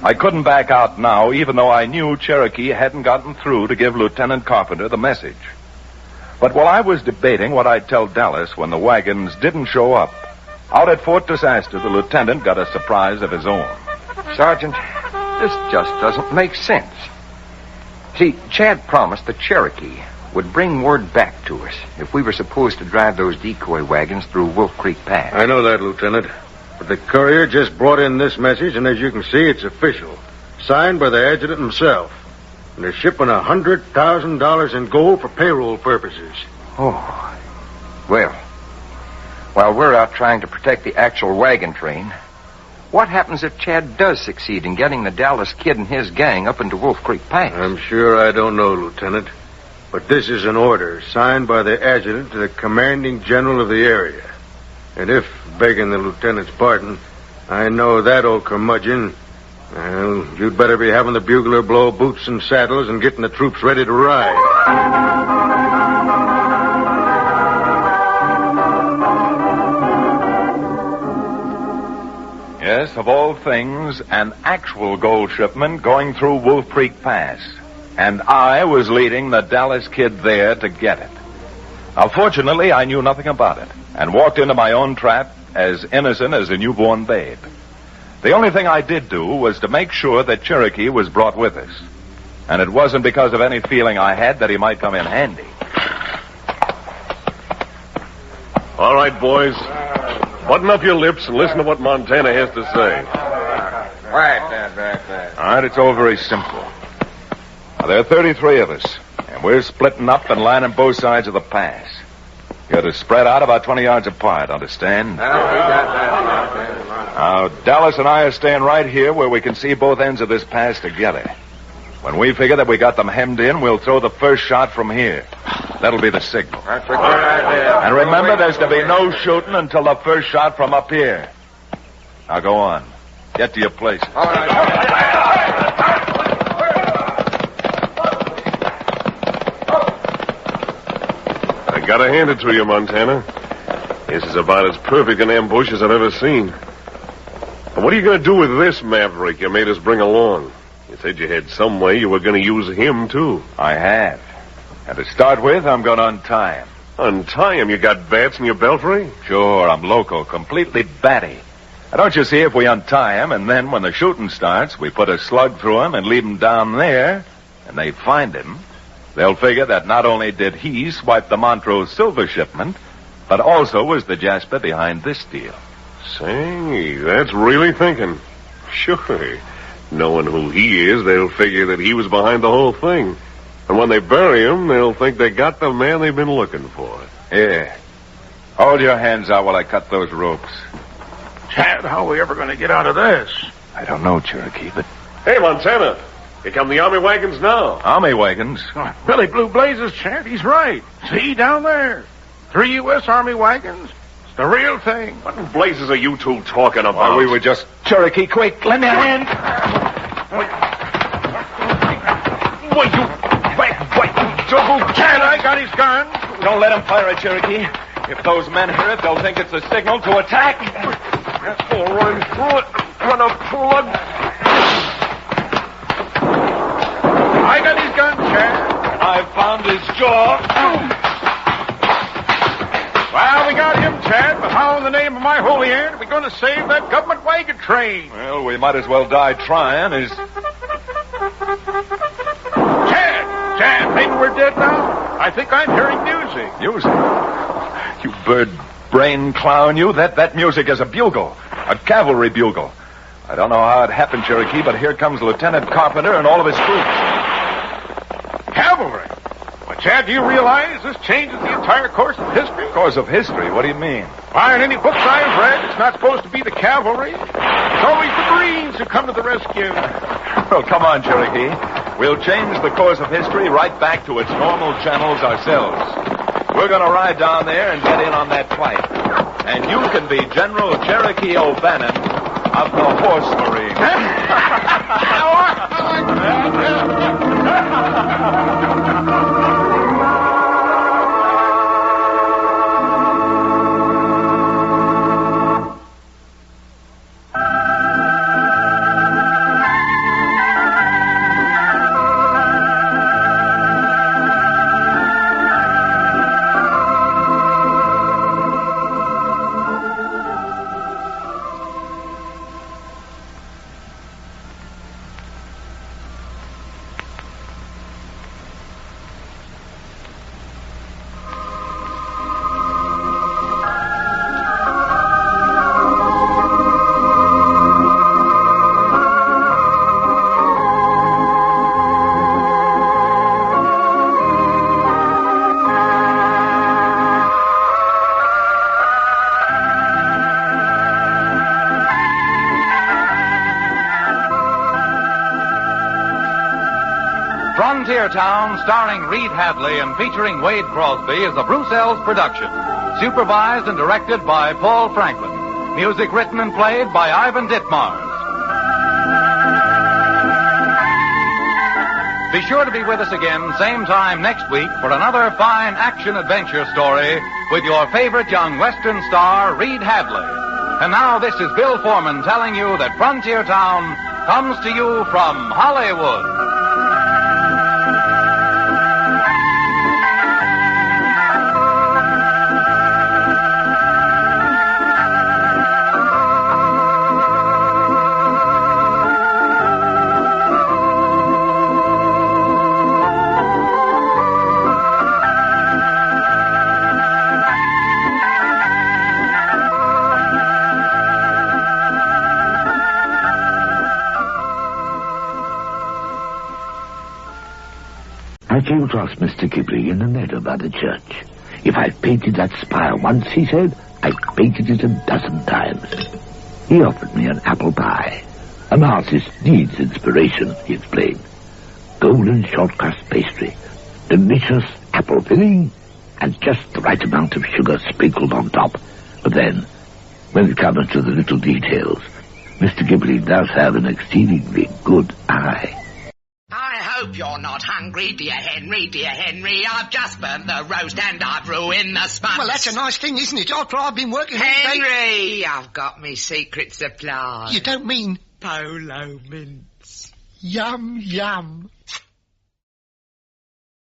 S18: I couldn't back out now, even though I knew Cherokee hadn't gotten through to give Lieutenant Carpenter the message. But while I was debating what I'd tell Dallas when the wagons didn't show up, out at Fort Disaster, the lieutenant got a surprise of his own.
S25: Sergeant, this just doesn't make sense. See, Chad promised that Cherokee would bring word back to us if we were supposed to drive those decoy wagons through Wolf Creek Pass.
S4: I know that, Lieutenant. But the courier just brought in this message, and as you can see, it's official. Signed by the adjutant himself. And they're shipping $100,000 in gold for payroll purposes.
S25: Oh. Well, while we're out trying to protect the actual wagon train, what happens if Chad does succeed in getting the Dallas kid and his gang up into Wolf Creek Pass?
S4: I'm sure I don't know, Lieutenant. But this is an order signed by the adjutant to the commanding general of the area. And if, begging the lieutenant's pardon, I know that old curmudgeon, well, you'd better be having the bugler blow boots and saddles and getting the troops ready to ride.
S18: Yes, of all things, an actual gold shipment going through Wolf Creek Pass. And I was leading the Dallas kid there to get it. Now, fortunately, I knew nothing about it and walked into my own trap as innocent as a newborn babe. The only thing I did do was to make sure that Cherokee was brought with us. And it wasn't because of any feeling I had that he might come in handy.
S16: All right, boys. Button up your lips and listen to what Montana has to say.
S25: Right.
S18: All right, it's all very simple. Now, there are 33 of us, and we're splitting up and lining both sides of the pass. You're to spread out about 20 yards apart, understand? Now, Dallas and I are staying right here where we can see both ends of this pass together. When we figure that we got them hemmed in, we'll throw the first shot from here. That'll be the signal.
S25: That's a good idea.
S18: And remember, there's to be no shooting until the first shot from up here. Now, go on. Get to your places.
S25: All right.
S16: I gotta hand it to you, Montana. This is about as perfect an ambush as I've ever seen. And what are you gonna do with this maverick you made us bring along? You said you had some way you were gonna use him, too.
S18: I have. And to start with, I'm gonna untie him.
S16: Untie him? You got bats in your belfry?
S18: Sure, I'm loco, completely batty. Now, don't you see, if we untie him, and then when the shooting starts, we put a slug through him and leave him down there, and they find him, they'll figure that not only did he swipe the Montrose silver shipment, but also was the Jasper behind this deal.
S16: Say, that's really thinking. Sure. Knowing who he is, they'll figure that he was behind the whole thing. And when they bury him, they'll think they got the man they've been looking for.
S18: Here. Hold your hands out while I cut those ropes.
S6: Chad, how are we ever going to get out of this?
S18: I don't know, Cherokee, but...
S16: Hey, Montana. Here come the army wagons now.
S18: Army wagons?
S6: Oh, Billy Blue Blazes, Chad, he's right. See, down there. 3 U.S. Army wagons. It's the real thing.
S16: What in blazes are you two talking about?
S18: Well, we were just... Cherokee, quick, lend me a hand.
S16: What, you...
S6: Chad, I got his gun.
S18: Don't let him fire it, Cherokee. If those men hear it, they'll think it's a signal to attack.
S16: We'll run through it. Run a plug.
S6: I got his gun, Chad.
S18: I found his jaw.
S6: Well, we got him, Chad, but how in the name of my holy aunt are we going to save that government wagon train?
S18: Well, we might as well die trying as...
S6: Chad, maybe we're dead now? I think I'm hearing music.
S18: Music? You bird-brain clown, you. That music is a bugle. A cavalry bugle. I don't know how it happened, Cherokee, but here comes Lieutenant Carpenter and all of his troops.
S6: Cavalry? Well, Chad, do you realize this changes the entire course of history?
S18: Course of history? What do you mean?
S6: Why, in any books I've read, it's not supposed to be the cavalry. It's always the Marines who come to the rescue.
S18: Well, come on, Cherokee. We'll change the course of history right back to its normal channels ourselves. We're going to ride down there and get in on that fight. And you can be General Cherokee O'Bannon of the Horse Marine.
S13: Frontier Town, starring Reed Hadley and featuring Wade Crosby, is a Bruxelles production. Supervised and directed by Paul Franklin. Music written and played by Ivan Ditmars. Be sure to be with us again, same time next week, for another fine action-adventure story with your favorite young Western star, Reed Hadley. And now this is Bill Foreman telling you that Frontier Town comes to you from Hollywood.
S5: I came across Mr. Ghibli in a meadow by the church. If I've painted that spire once, he said, I've painted it 12 times. He offered me an apple pie. An artist needs inspiration, he explained. Golden short-crust pastry, delicious apple filling, and just the right amount of sugar sprinkled on top. But then, when it comes to the little details, Mr. Ghibli does have an exceedingly good eye.
S17: I hope you're not hungry, dear Henry, dear Henry. I've just burnt the roast and I've ruined the sponge.
S10: Well, that's a nice thing, isn't it? After I've been working all day...
S17: Henry, I've got me secret supply.
S10: You don't mean...
S17: Polo mints.
S10: Yum, yum.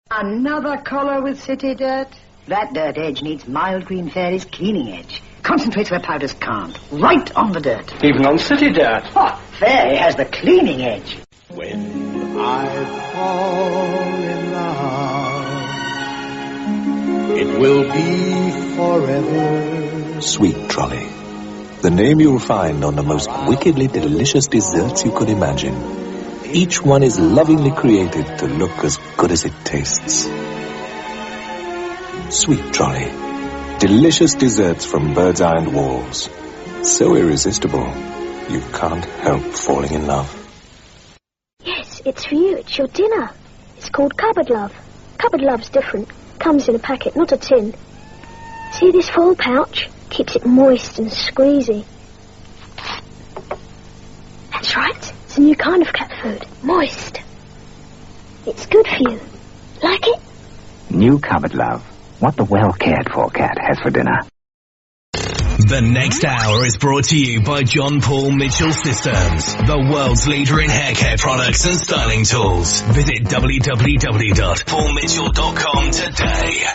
S20: Another collar with city dirt? That dirt edge needs mild green fairy's cleaning edge. Concentrates where powders can't. Right on the dirt.
S21: Even on city dirt.
S20: Oh, fairy has the cleaning edge.
S23: When I fall in love, it will be forever.
S26: Sweet Trolley.
S1: the name you'll find on the most wickedly delicious desserts you could imagine. Each one is lovingly created to look as good as it tastes. Sweet Trolley. Delicious desserts from Bird's Eye and Walls. So irresistible, you can't help falling in love.
S7: Yes, it's for you. It's your dinner. It's called Cupboard Love. Cupboard Love's different. Comes in a packet, not a tin. See this foil pouch? Keeps it moist and squeezy. That's right. It's a new kind of cat food. Moist. It's good for you. Like it?
S5: New Cupboard Love. What the well-cared-for cat has for dinner.
S3: The next hour is brought to you by John Paul Mitchell Systems, the world's leader in hair care products and styling tools. Visit www.paulmitchell.com today.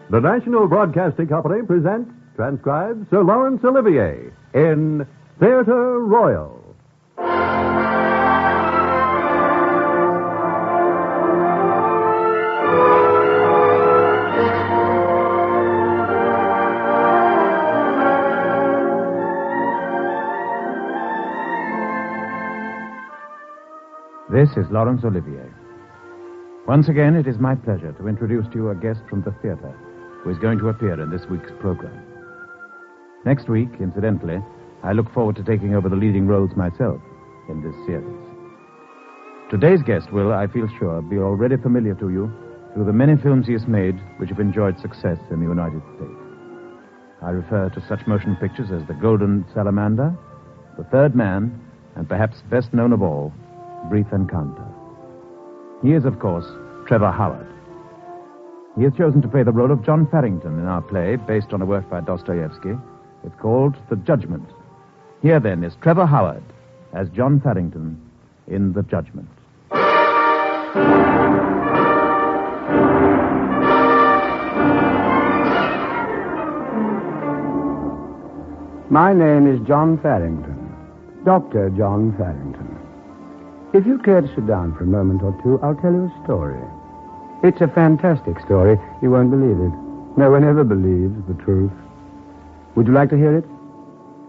S8: The National Broadcasting Company presents, transcribes, Sir Laurence Olivier in Theatre Royal.
S21: This is Laurence Olivier. Once again, it is my pleasure to introduce to you a guest from the theatre who is going to appear in this week's program. Next week, incidentally, I look forward to taking over the leading roles myself in this series. Today's guest will, I feel sure, be already familiar to you through the many films he has made which have enjoyed success in the United States. I refer to such motion pictures as The Golden Salamander, The Third Man, and perhaps best known of all, Brief Encounter. He is, of course, Trevor Howard. He has chosen to play the role of John Farrington in our play, based on a work by Dostoevsky. It's called The Judgment. Here, then, is Trevor Howard as John Farrington in The Judgment.
S22: My name is John Farrington, Dr. John Farrington. If you care to sit down for a moment or two, I'll tell you a story. It's a fantastic story. You won't believe it. No one ever believes the truth. Would you like to hear it?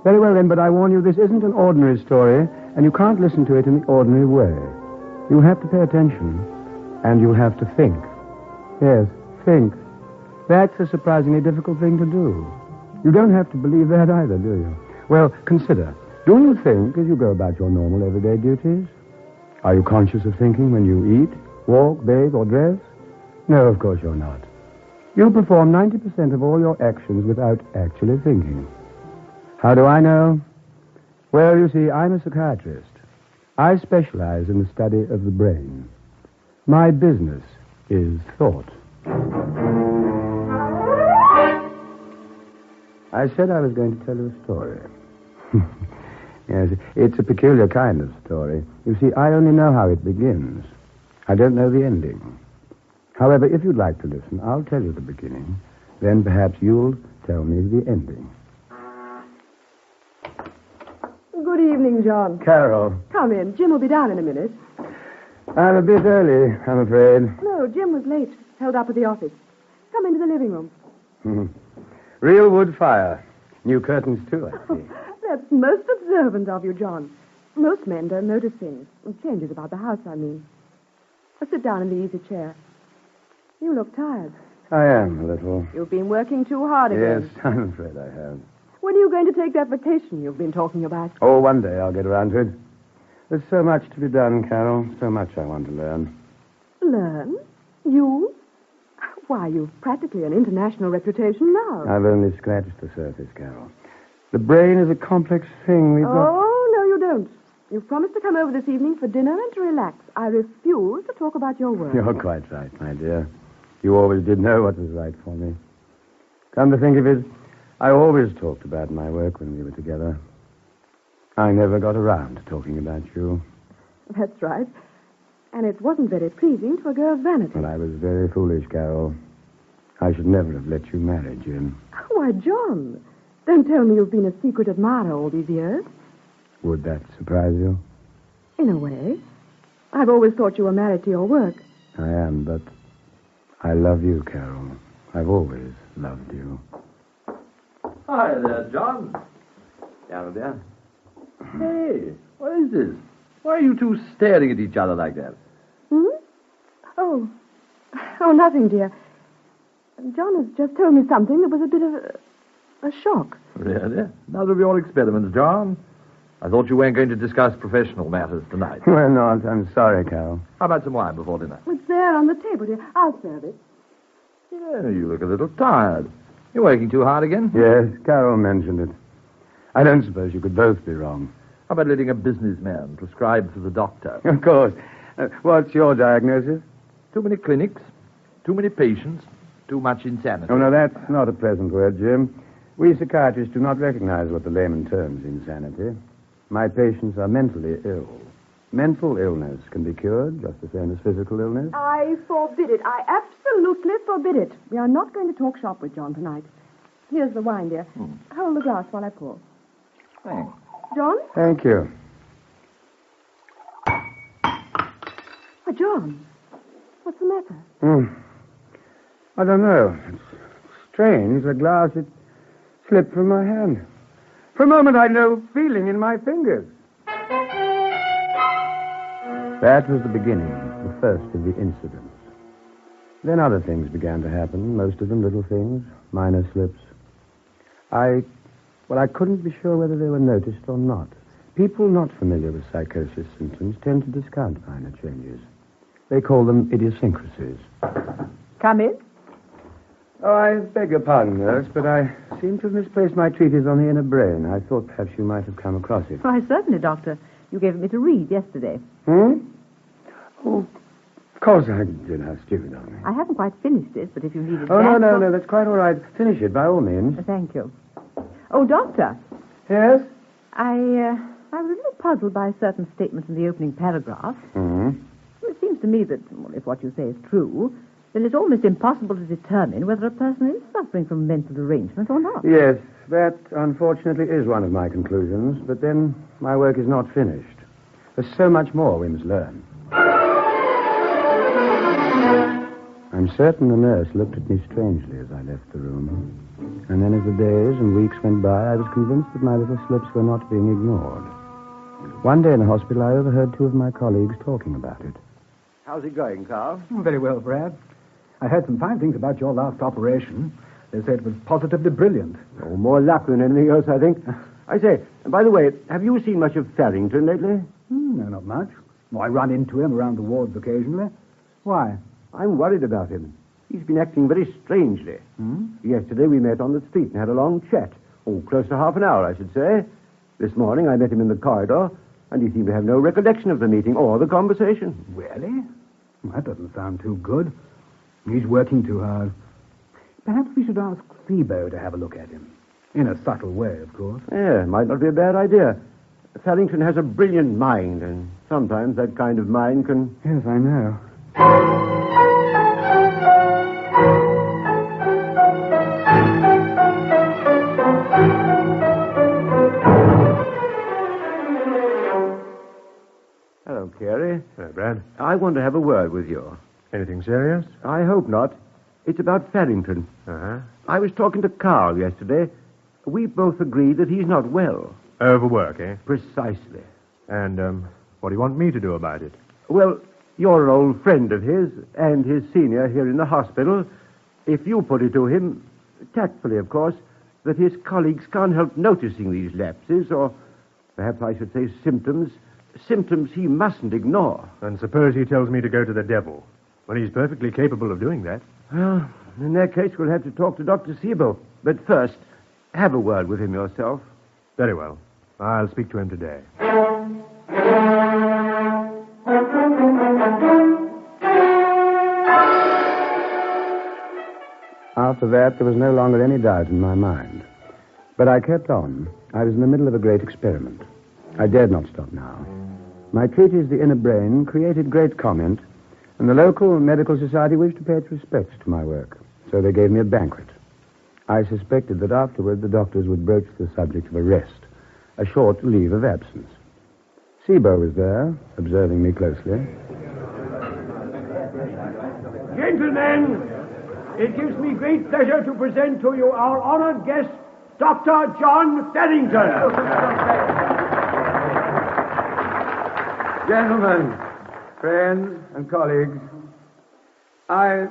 S22: Very well, then, but I warn you, this isn't an ordinary story, and you can't listen to it in the ordinary way. You'll have to pay attention, and you'll have to think. Yes, think. That's a surprisingly difficult thing to do. You don't have to believe that either, do you? Well, consider. Do you think as you go about your normal everyday duties? Are you conscious of thinking when you eat, walk, bathe, or dress? No, of course you're not. You perform 90% of all your actions without actually thinking. How do I know? Well, you see, I'm a psychiatrist. I specialize in the study of the brain. My business is thought. I said I was going to tell you a story. Yes, it's a peculiar kind of story. You see, I only know how it begins. I don't know the ending. However, if you'd like to listen, I'll tell you the beginning. Then perhaps you'll tell me the ending.
S26: Good evening, John.
S22: Carol,
S26: Come in. Jim will be down in a minute.
S22: I'm a bit early, I'm afraid.
S26: No, Jim was late. Held up at the office. Come into the living room.
S22: Real wood fire. New curtains, too, I see.
S26: That's most observant of you, John. Most men don't notice things. Changes about the house, I mean. Sit down in the easy chair. You look tired.
S22: I am a little.
S26: You've been working too hard again.
S22: Yes, I'm afraid I have.
S26: When are you going to take that vacation you've been talking about?
S22: Oh, one day I'll get around to it. There's so much to be done, Carol. So much I want to learn.
S26: Learn? You? Why, you've practically an international reputation now.
S22: I've only scratched the surface, Carol. The brain is a complex thing. We've got...
S26: Oh, no, you don't. You've promised to come over this evening for dinner and to relax. I refuse to talk about your work.
S22: You're quite right, my dear. You always did know what was right for me. Come to think of it, I always talked about my work when we were together. I never got around to talking about you.
S26: That's right. And it wasn't very pleasing to a girl's vanity.
S22: Well, I was very foolish, Carol. I should never have let you marry Jim.
S26: Why, John, don't tell me you've been a secret admirer all these years.
S22: Would that surprise you?
S26: In a way. I've always thought you were married to your work.
S22: I am, but I love you, Carol. I've always loved you.
S2: Hi there, John. Carol, dear. Hey, what is this? Why are you two staring at each other like that?
S26: Oh, nothing, dear. John has just told me something that was a bit of a shock.
S2: Really? Another of your experiments, John? I thought you weren't going to discuss professional matters tonight.
S22: Well, not. I'm sorry, Carol.
S2: How about some wine before dinner?
S26: It's there on the table, dear. I'll serve it.
S2: Yeah, you look a little tired. You're working too hard again?
S22: Yes, Carol mentioned it. I don't suppose you could both be wrong.
S2: How about letting a businessman prescribe for the doctor?
S22: Of course. What's your diagnosis?
S2: Too many clinics, too many patients, too much insanity.
S22: Oh, no, that's not a pleasant word, Jim. We psychiatrists do not recognize what the layman terms insanity. My patients are mentally ill. Mental illness can be cured just the same as physical illness.
S26: I forbid it. I absolutely forbid it. We are not going to talk shop with John tonight. Here's the wine, dear. Hold the glass while I pour.
S2: Thanks.
S26: John?
S22: Thank you.
S26: Oh, John. What's the matter?
S22: I don't know. It's strange. The glass, it slipped from my hand. For a moment, I had no feeling in my fingers. That was the beginning, the first of the incidents. Then other things began to happen, most of them little things, minor slips. I couldn't be sure whether they were noticed or not. People not familiar with psychosis symptoms tend to discount minor changes. They call them idiosyncrasies.
S26: Come in.
S22: Oh, I beg your pardon, nurse, but I seem to have misplaced my treatise on the inner brain. I thought perhaps you might have come across it.
S26: Why, certainly, Doctor. You gave it me to read yesterday.
S22: Oh, of course I did. How stupid of me.
S26: I haven't quite finished it, but if you need it
S22: Oh,
S26: back...
S22: no, that's quite all right. Finish it, by all means.
S26: Thank you. Oh, Doctor.
S22: Yes?
S26: I was a little puzzled by certain statements in the opening paragraph. It seems to me that, well, if what you say is true, then it's almost impossible to determine whether a person is suffering from mental derangement or not.
S22: Yes, that unfortunately is one of my conclusions, but then my work is not finished. There's so much more we must learn. I'm certain the nurse looked at me strangely as I left the room. And then as the days and weeks went by, I was convinced that my little slips were not being ignored. One day in the hospital, I overheard two of my colleagues talking about it.
S9: How's it going, Carl?
S11: Very well, Brad. I heard some fine things about your last operation. They said it was positively brilliant.
S9: Oh, more luck than anything else, I think. I say, by the way, have you seen much of Farrington lately?
S11: No, not much. I run into him around the wards occasionally. Why?
S9: I'm worried about him. He's been acting very strangely. Yesterday we met on the street and had a long chat. Oh, close to half an hour, I should say. This morning I met him in the corridor, and he seemed to have no recollection of the meeting or the conversation.
S11: Really? That doesn't sound too good. He's working too hard. Perhaps we should ask Hobo to have a look at him. In a subtle way, of course.
S9: Yeah, might not be a bad idea. Farrington has a brilliant mind, and sometimes that kind of mind can...
S22: Yes, I know.
S9: Hello, Carey.
S24: Hello, Brad.
S9: I want to have a word with you.
S24: Anything serious?
S9: I hope not. It's about Farrington.
S24: Uh-huh.
S9: I was talking to Carl yesterday. We both agreed that he's not well.
S24: Overwork, eh?
S9: Precisely.
S24: And, what do you want me to do about it?
S9: Well, you're an old friend of his and his senior here in the hospital. If you put it to him, tactfully, of course, that his colleagues can't help noticing these lapses, or perhaps I should say symptoms he mustn't ignore.
S24: And suppose he tells me to go to the devil. Well, he's perfectly capable of doing that.
S9: Well, in that case, we'll have to talk to Dr. Hobo. But first, have a word with him yourself.
S24: Very well. I'll speak to him today.
S22: After that, there was no longer any doubt in my mind. But I kept on. I was in the middle of a great experiment. I dared not stop now. My treatise, The Inner Brain, created great comment, and the local medical society wished to pay its respects to my work. So they gave me a banquet. I suspected that afterward the doctors would broach the subject of arrest, a short leave of absence. Hobo was there, observing me closely.
S4: Gentlemen, it gives me great pleasure to present to you our honored guest, Dr. John Farrington.
S22: Gentlemen, friends, and colleagues, I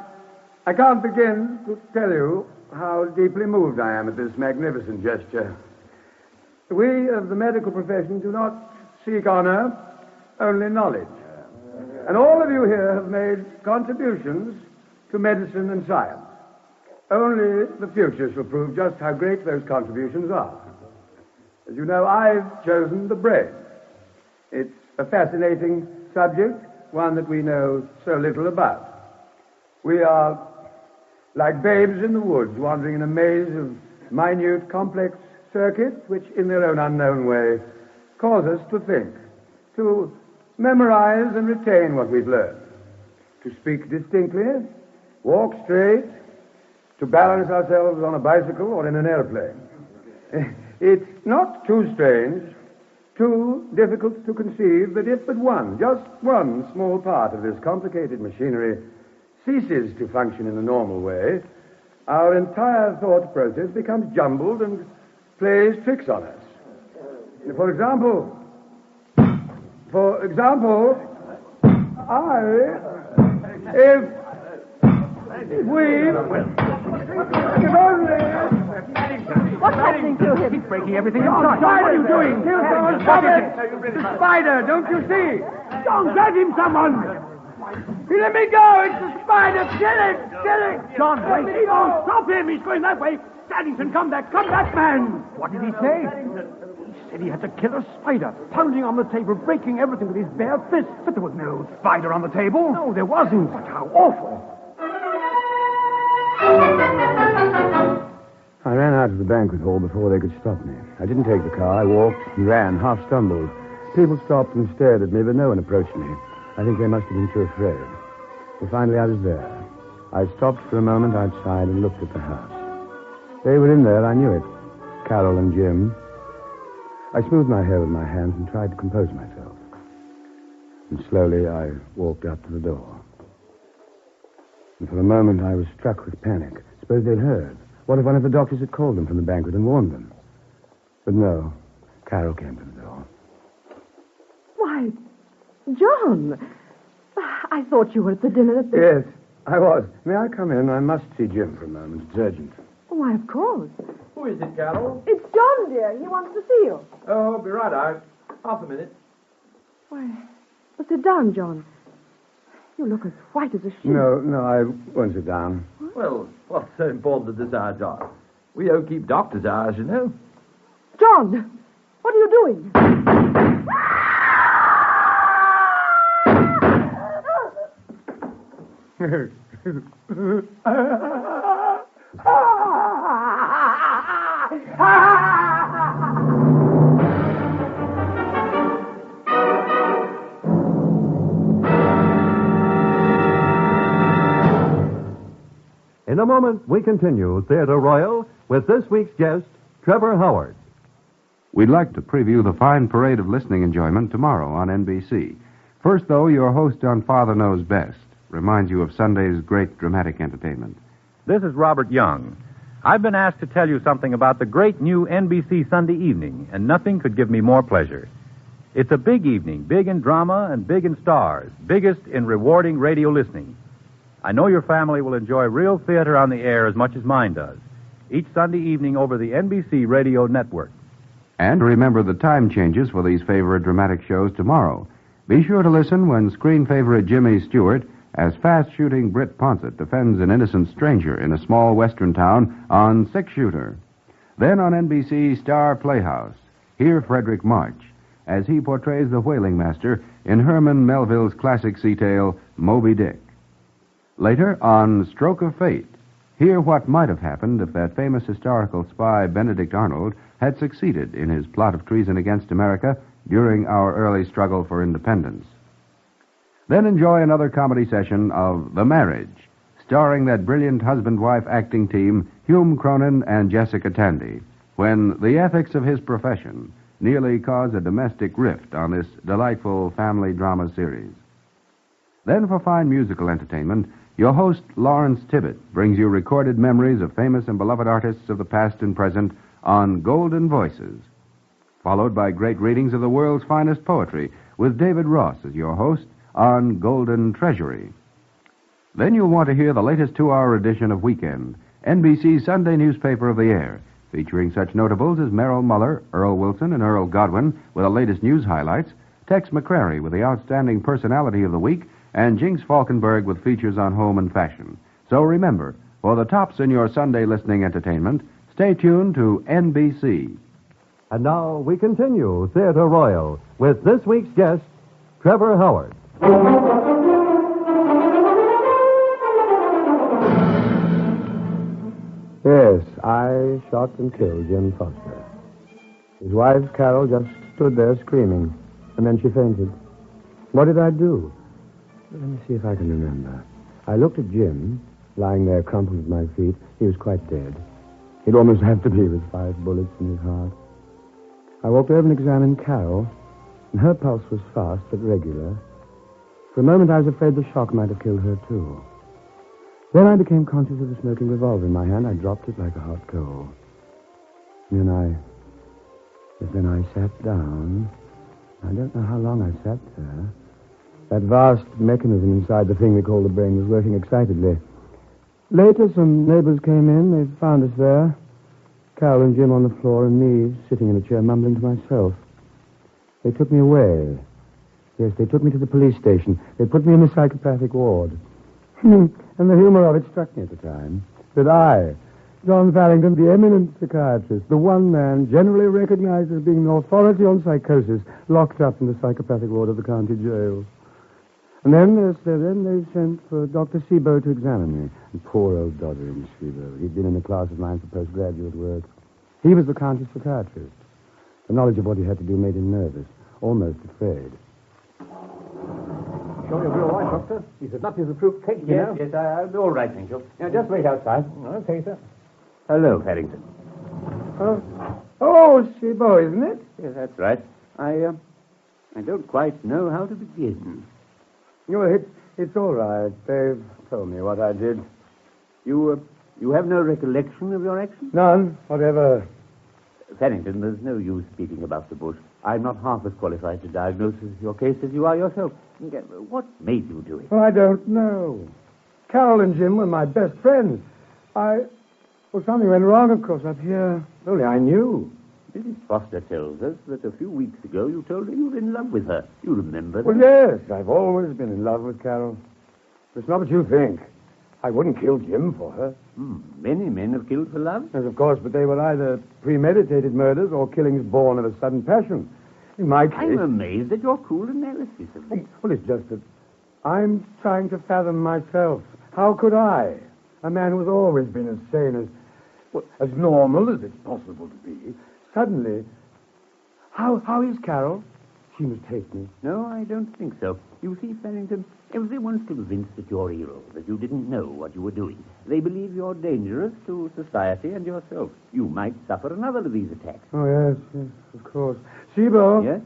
S22: can't begin to tell you how deeply moved I am at this magnificent gesture. We of the medical profession do not seek honor, only knowledge. And all of you here have made contributions to medicine and science. Only the future shall prove just how great those contributions are. As you know, I've chosen the brain. It's a fascinating subject, one that we know so little about. We are like babes in the woods, wandering in a maze of minute, complex circuits, which in their own unknown way cause us to think, to memorize and retain what we've learned, to speak distinctly, walk straight, to balance ourselves on a bicycle or in an airplane. It's not too strange, too difficult to conceive that if but one, just one small part of this complicated machinery ceases to function in a normal way, our entire thought process becomes jumbled and plays tricks on us. For example,
S4: What's happening to him? He's breaking everything inside. What are you doing? Stop it! It's a spider, don't you see? John, grab him, someone! Let me go! It's a spider! Kill it! Kill it! John, wait! John, stop him! He's going that way! Paddington, come back, man! What did he say? He said he had to kill a spider, pounding on the table, breaking everything with his bare fist. But there was no spider on the table. No, there wasn't. But how awful!
S22: I ran out of the banquet hall before they could stop me. I didn't take the car. I walked and ran, half stumbled. People stopped and stared at me, but no one approached me. I think they must have been too afraid. Well, finally I was there. I stopped for a moment outside and looked at the house. They were in there, I knew it. Carol and Jim. I smoothed my hair with my hands and tried to compose myself. And slowly I walked up to the door. And for a moment I was struck with panic. Suppose they'd heard. What if one of the doctors had called them from the banquet and warned them? But no. Carol came to the door.
S26: Why, John, I thought you were at the dinner at the...
S22: Yes, I was. May I come in? I must see Jim for a moment. It's urgent.
S26: Why, of course.
S2: Who is it, Carol?
S26: It's John, dear. He wants to see you.
S2: Oh, I'll be right out. Half a minute.
S26: Why, well, sit down, John. You look as white as a sheet.
S22: No, I won't sit down.
S2: Well, what's so important at this hour, John? We don't keep doctor's hours, you know.
S26: John, what are you doing?
S8: In a moment, we continue Theatre Royal with this week's guest, Trevor Howard.
S12: We'd like to preview the fine parade of listening enjoyment tomorrow on NBC. First, though, your host on Father Knows Best reminds you of Sunday's great dramatic entertainment.
S14: This is Robert Young. I've been asked to tell you something about the great new NBC Sunday evening, and nothing could give me more pleasure. It's a big evening, big in drama and big in stars, biggest in rewarding radio listening. I know your family will enjoy real theater on the air as much as mine does. Each Sunday evening over the NBC radio network.
S12: And remember the time changes for these favorite dramatic shows tomorrow. Be sure to listen when screen favorite Jimmy Stewart as fast-shooting Britt Ponsett defends an innocent stranger in a small western town on Six Shooter. Then on NBC Star Playhouse, hear Frederick March as he portrays the whaling master in Herman Melville's classic sea tale, Moby Dick. Later, on Stroke of Fate, hear what might have happened if that famous historical spy Benedict Arnold had succeeded in his plot of treason against America during our early struggle for independence. Then enjoy another comedy session of The Marriage, starring that brilliant husband-wife acting team, Hume Cronin and Jessica Tandy, when the ethics of his profession nearly cause a domestic rift on this delightful family drama series. Then for fine musical entertainment, your host, Lawrence Tibbett, brings you recorded memories of famous and beloved artists of the past and present on Golden Voices, followed by great readings of the world's finest poetry with David Ross as your host on Golden Treasury. Then you'll want to hear the latest 2-hour edition of Weekend, NBC's Sunday newspaper of the air, featuring such notables as Merrill Muller, Earl Wilson, and Earl Godwin with the latest news highlights, Tex McCrary with the outstanding personality of the week, and Jinx Falkenberg with features on home and fashion. So remember, for the tops in your Sunday listening entertainment, stay tuned to NBC.
S8: And now we continue Theatre Royal with this week's guest, Trevor Howard.
S22: Yes, I shot and killed Jim Foster. His wife, Carol, just stood there screaming, and then she fainted. What did I do? Let me see if I can remember. I looked at Jim, lying there crumpled at my feet. He was quite dead. He'd almost have to be with 5 bullets in his heart. I walked over and examined Carol, and her pulse was fast but regular. For a moment, I was afraid the shock might have killed her, too. Then I became conscious of the smoking revolver in my hand. I dropped it like a hot coal. Then I sat down. I don't know how long I sat there. That vast mechanism inside the thing we call the brain was working excitedly. Later, some neighbors came in. They found us there. Carol and Jim on the floor and me sitting in a chair mumbling to myself. They took me away. Yes, they took me to the police station. They put me in the psychopathic ward. And the humor of it struck me at the time. That I, John Farrington, the eminent psychiatrist, the one man generally recognized as being an authority on psychosis, locked up in the psychopathic ward of the county jail. And then they sent for Dr. Hobo to examine me. And poor old doddering Hobo. He'd been in a class of mine for postgraduate work. He was the county psychiatrist. The knowledge of what he had to do made him nervous, almost afraid.
S6: Sure you'll be all right, Doctor? He's a nut is a proof cake, you know.
S22: Yes, I'll be all right, thank you. Now, just wait outside.
S6: Okay, sir.
S22: Hello, Farrington.
S6: Oh, Hobo, isn't it?
S22: Yes, that's right. I don't quite know how to begin.
S6: Well, it's all right. They've told me what I did.
S22: You have no recollection of your actions?
S6: None, whatever.
S22: Farrington, there's no use speaking about the bush. I'm not half as qualified to diagnose your case as you are yourself. What made you do it?
S6: Well, I don't know. Carol and Jim were my best friends. Well, something went wrong, of course, up here. Only I knew.
S22: Mrs. Foster tells us that a few weeks ago you told her you were in love with her. You remember that?
S6: Well, yes. I've always been in love with Carol. It's not what you think. I wouldn't kill Jim for her.
S22: Many men have killed for love.
S6: Yes, of course, but they were either premeditated murders or killings born of a sudden passion. In my case...
S22: I'm amazed at your cool analysis of this.
S6: Well, it's just that I'm trying to fathom myself. How could I, a man who's always been as sane as normal as it's possible to be, suddenly... How is Carol? She must hate me.
S22: No, I don't think so. You see, Farrington, everyone's convinced that you're ill, that you didn't know what you were doing. They believe you're dangerous to society and yourself. You might suffer another of these attacks.
S6: Oh, yes, of course. Hobo?
S22: Yes?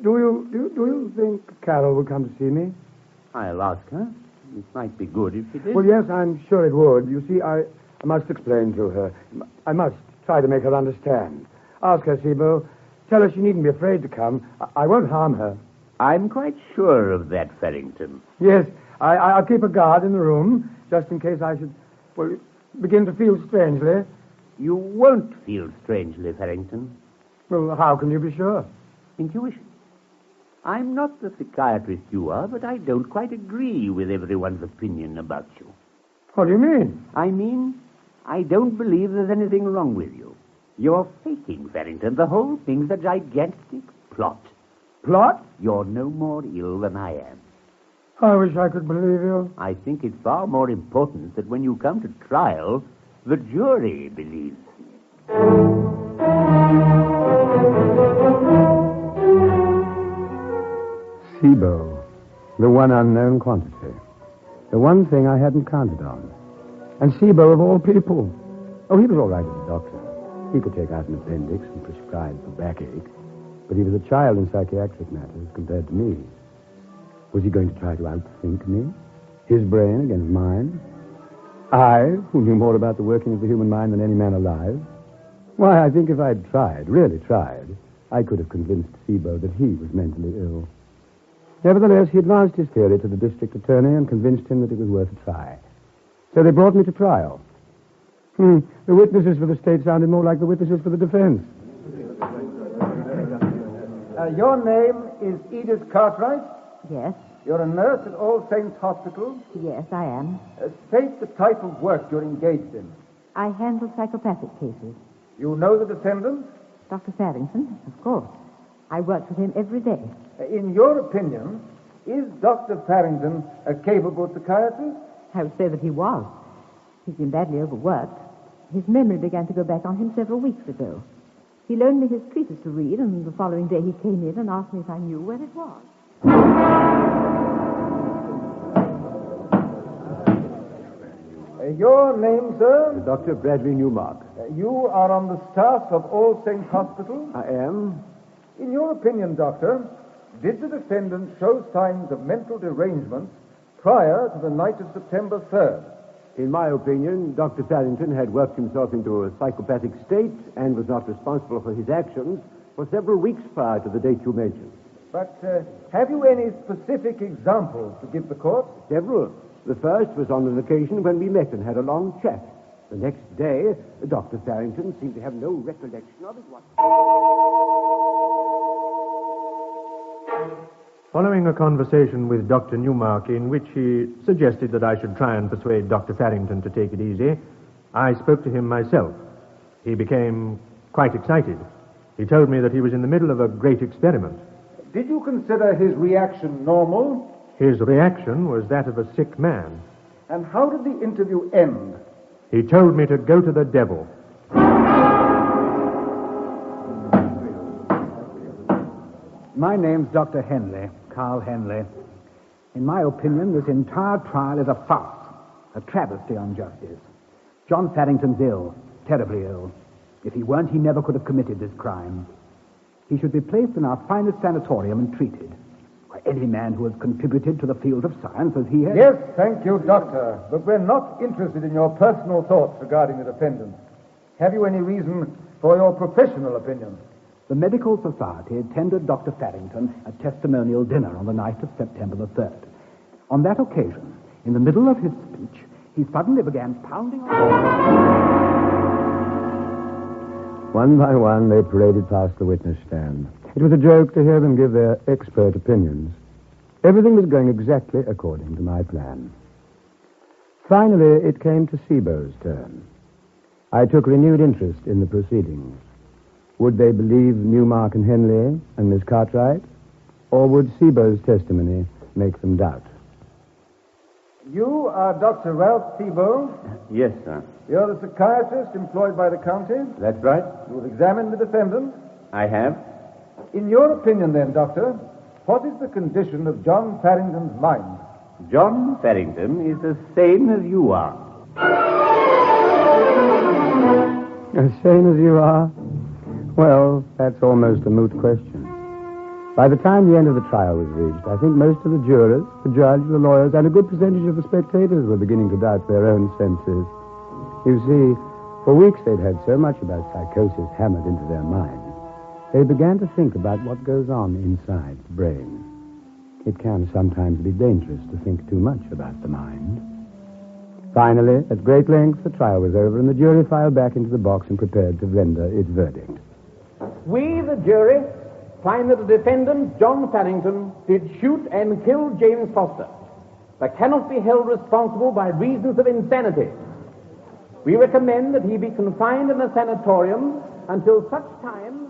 S6: Do you think Carol would come to see me?
S22: I'll ask her. It might be good if she did.
S6: Well, yes, I'm sure it would. You see, I must explain to her. I must try to make her understand. Ask her, Hobo. Tell her she needn't be afraid to come. I won't harm her.
S22: I'm quite sure of that, Farrington.
S6: Yes, I'll keep a guard in the room, just in case I should, begin to feel strangely.
S22: You won't feel strangely, Farrington.
S6: Well, how can you be sure?
S22: Intuition. I'm not the psychiatrist you are, but I don't quite agree with everyone's opinion about you.
S6: What do you mean?
S22: I mean, I don't believe there's anything wrong with you. You're faking, Farrington. The whole thing's a gigantic plot.
S6: Plot?
S22: You're no more ill than I am.
S6: I wish I could believe you.
S22: I think it's far more important that when you come to trial, the jury believes. Hobo, the one unknown quantity. The one thing I hadn't counted on. And Hobo, of all people. Oh, he was all right as a doctor. He could take out an appendix and prescribe for backache. But he was a child in psychiatric matters compared to me. Was he going to try to outthink me? His brain against mine? I, who knew more about the working of the human mind than any man alive? Why, I think if I'd tried, really tried, I could have convinced Hobo that he was mentally ill. Nevertheless, he advanced his theory to the district attorney and convinced him that it was worth a try. So they brought me to trial. The witnesses for the state sounded more like the witnesses for the defense.
S13: Your name is Edith Cartwright?
S26: Yes.
S13: You're a nurse at All Saints Hospital?
S26: Yes, I am.
S13: State the type of work you're engaged in.
S26: I handle psychopathic cases.
S13: You know the defendant?
S26: Dr. Farrington, of course. I work with him every day.
S13: In your opinion, is Dr. Farrington a capable psychiatrist?
S26: I would say that he was. He's been badly overworked. His memory began to go back on him several weeks ago. He loaned me his treatise to read, and the following day he came in and asked me if I knew where it was.
S13: Your name, sir?
S9: Dr. Bradley Newmark.
S13: You are on the staff of All Saints Hospital?
S9: I am.
S13: In your opinion, Doctor, did the defendant show signs of mental derangement prior to the night of September 3rd?
S9: In my opinion, Dr. Farrington had worked himself into a psychopathic state and was not responsible for his actions for several weeks prior to the date you mentioned.
S13: But have you any specific examples to give the court?
S9: Several. The first was on an occasion when we met and had a long chat. The next day, Dr. Farrington seemed to have no recollection of it
S15: Following a conversation with Dr. Newmark in which he suggested that I should try and persuade Dr. Farrington to take it easy, I spoke to him myself. He became quite excited. He told me that he was in the middle of a great experiment.
S13: Did you consider his reaction normal?
S15: His reaction was that of a sick man.
S13: And how did the interview end?
S15: He told me to go to the devil.
S11: My name's Dr. Henley, Carl Henley. In my opinion, this entire trial is a farce, a travesty on justice. John Farrington's ill, terribly ill. If he weren't, he never could have committed this crime. He should be placed in our finest sanatorium and treated. Why, any man who has contributed to the field of science as he has...
S13: Yes, thank you, Doctor. But we're not interested in your personal thoughts regarding the defendant. Have you any reason for your professional opinion?
S11: The Medical Society tendered Dr. Farrington a testimonial dinner on the night of September the 3rd. On that occasion, in the middle of his speech, he suddenly began pounding on...
S22: One by one, they paraded past the witness stand. It was a joke to hear them give their expert opinions. Everything was going exactly according to my plan. Finally, it came to Hobo's turn. I took renewed interest in the proceedings. Would they believe Newmark and Henley and Miss Cartwright? Or would Hobo's testimony make them doubt?
S13: You are Dr. Ralph Hobo?
S9: Yes, sir.
S13: You're the psychiatrist employed by the county?
S9: That's right.
S13: You have examined the defendant?
S9: I have.
S13: In your opinion, then, Doctor, what is the condition of John Farrington's mind?
S9: John Farrington is the same as you are.
S22: As same as you are? Well, that's almost a moot question. By the time the end of the trial was reached, I think most of the jurors, the judge, the lawyers, and a good percentage of the spectators were beginning to doubt their own senses. You see, for weeks they'd heard so much about psychosis hammered into their minds, they began to think about what goes on inside the brain. It can sometimes be dangerous to think too much about the mind. Finally, at great length, the trial was over, and the jury filed back into the box and prepared to render its verdict.
S16: We, the jury, find that the defendant, John Farrington, did shoot and kill James Foster, but cannot be held responsible by reasons of insanity. We recommend that he be confined in a sanatorium until such time...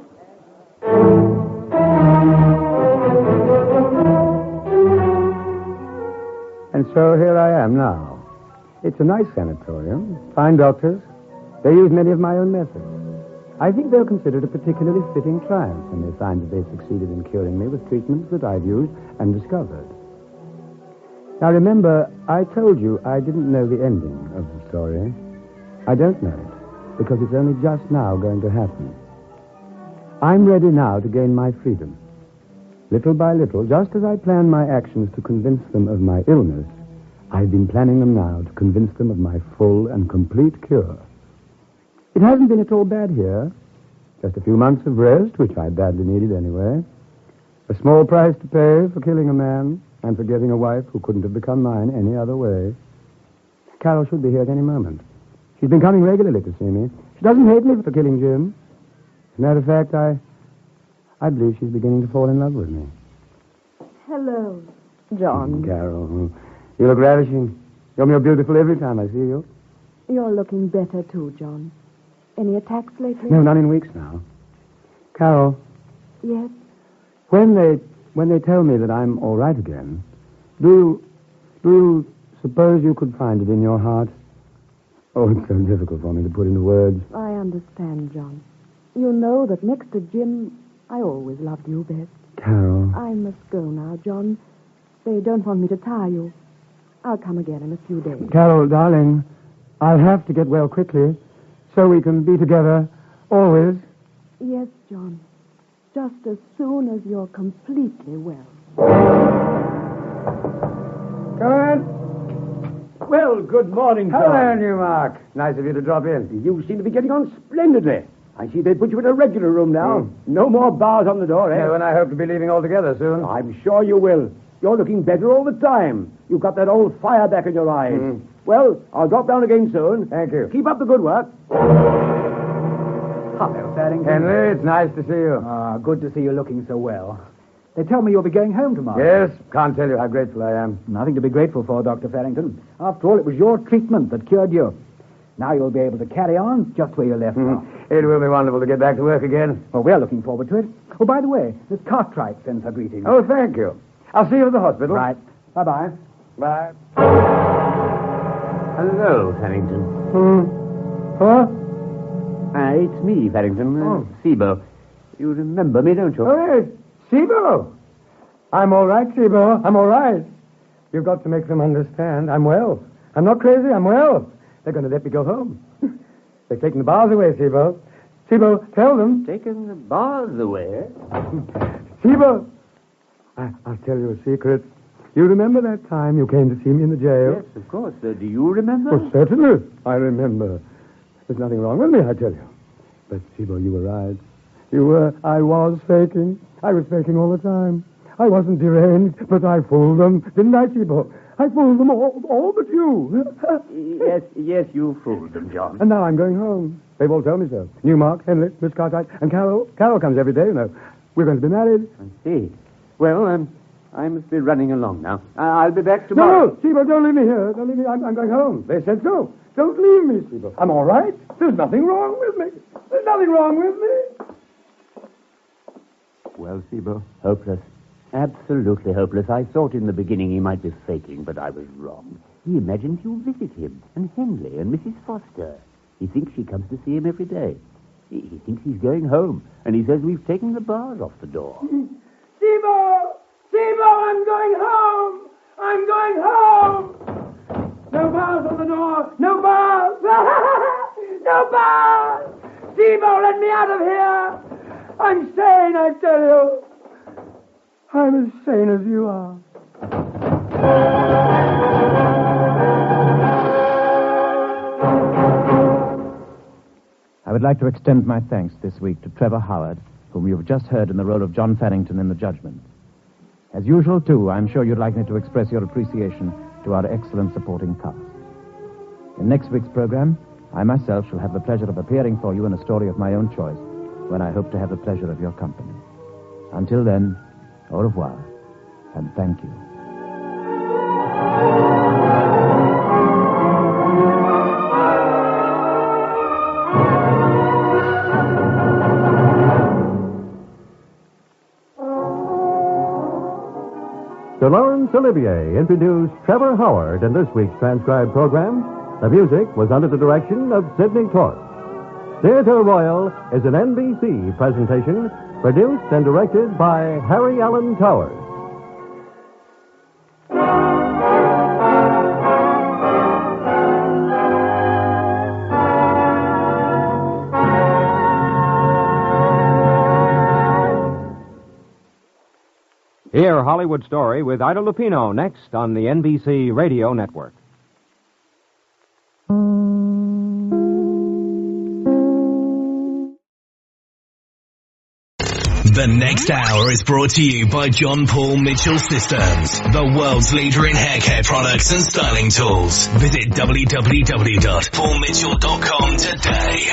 S22: And so here I am now. It's a nice sanatorium, fine doctors. They use many of my own methods. I think they'll consider it a particularly fitting triumph when they find that they've succeeded in curing me with treatments that I've used and discovered. Now remember, I told you I didn't know the ending of the story. I don't know it, because it's only just now going to happen. I'm ready now to gain my freedom. Little by little, just as I planned my actions to convince them of my illness, I've been planning them now to convince them of my full and complete cure. It hasn't been at all bad here. Just a few months of rest, which I badly needed anyway. A small price to pay for killing a man and for getting a wife who couldn't have become mine any other way. Carol should be here at any moment. She's been coming regularly to see me. She doesn't hate me for killing Jim. As a matter of fact, I believe she's beginning to fall in love with me.
S26: Hello, John.
S22: Carol, you look ravishing. You're more beautiful every time I see you.
S26: You're looking better, too, John. Any attacks lately?
S22: No, not in weeks now. Carol,
S26: Yes?
S22: when they tell me that I'm all right again, do you suppose you could find it in your heart? Oh, it's so difficult for me to put into words.
S26: I understand, John. You know that next to Jim, I always loved you best.
S22: Carol.
S26: I must go now, John. They don't want me to tire you. I'll come again in a few days.
S22: Carol, darling, I'll have to get well quickly so we can be together always.
S26: Yes, John. Just as soon as you're completely well.
S6: Come in.
S9: Well, good morning, John.
S6: Hello, Newmark. Nice of you to drop in.
S9: You seem to be getting on splendidly. I see they put you in a regular room now. No more bars on the door, eh?
S6: No, and I hope to be leaving altogether soon.
S9: I'm sure you will. You're looking better all the time. You've got that old fire back in your eyes. Well, I'll drop down again soon.
S6: Thank you.
S9: Keep up the good work.
S11: Hello, Farrington.
S6: Henry, it's nice to see you.
S11: Good to see you looking so well. They tell me you'll be going home tomorrow.
S6: Yes, can't tell you how grateful I am.
S11: Nothing to be grateful for, Dr. Farrington. After all, it was your treatment that cured you. Now you'll be able to carry on just where you left off.
S6: It will be wonderful to get back to work again.
S11: Well, we're looking forward to it. Oh, by the way, Miss Cartwright sends her greetings.
S6: Oh, thank you. I'll see you at the hospital.
S11: Right. Bye-bye.
S6: Bye.
S9: Hello, Farrington.
S6: Huh?
S9: It's me, Farrington. Sibo. You remember me, don't you?
S6: Oh, yes. Sibo. I'm all right, Sibo. I'm all right. You've got to make them understand I'm well. I'm not crazy. I'm well. They're going to let me go home. They've taken the bars away, Sibo. Sibo, tell them.
S9: Taken the bars away?
S6: Sibo. I'll tell you a secret. You remember that time you came to see me in the jail?
S9: Yes, of course. Do you remember?
S6: Oh, certainly. I remember. There's nothing wrong with me, I tell you. But, Sibo, you were right. You were. I was faking. I was faking all the time. I wasn't deranged, but I fooled them. Didn't I, Sibo? I fooled them all but you.
S9: yes, you fooled them, John.
S6: And now I'm going home. They've all told me so. Newmark, Henley, Miss Cartwright, and Carol. Carol comes every day, you know. We're going to be married.
S9: I see. Well, I must be running along now. I'll be back tomorrow.
S6: No, Sibo, don't leave me here. Don't leave me. I'm going home. They said so. Don't leave me, Sibo. I'm all right. There's nothing wrong with me. There's nothing wrong with me.
S9: Well, Sibo, hopeless. Absolutely hopeless. I thought in the beginning he might be faking, but I was wrong. He imagines you visit him, and Henley, and Mrs. Foster. He thinks she comes to see him every day. He thinks he's going home, and he says we've taken the bars off the door.
S6: Sibo! Sibo, I'm going home! I'm going home! No bars on the door! No bars! No bars! Sibo, let me out of here! I'm sane, I tell you. I'm as sane as you are.
S21: I would like to extend my thanks this week to Trevor Howard, whom you've just heard in the role of John Farrington in The Judgment. As usual, too, I'm sure you'd like me to express your appreciation to our excellent supporting cast. In next week's program, I myself shall have the pleasure of appearing for you in a story of my own choice, when I hope to have the pleasure of your company. Until then, au revoir, and thank you.
S8: Sir Laurence Olivier introduced Trevor Howard in this week's transcribed program. The music was under the direction of Sidney Torp. Theatre Royal is an NBC presentation produced and directed by Harry Allen Towers.
S10: Hear Hollywood Story with Ida Lupino next on the NBC Radio Network.
S3: The next hour is brought to you by John Paul Mitchell Systems, the world's leader in hair care products and styling tools. Visit www.paulmitchell.com today.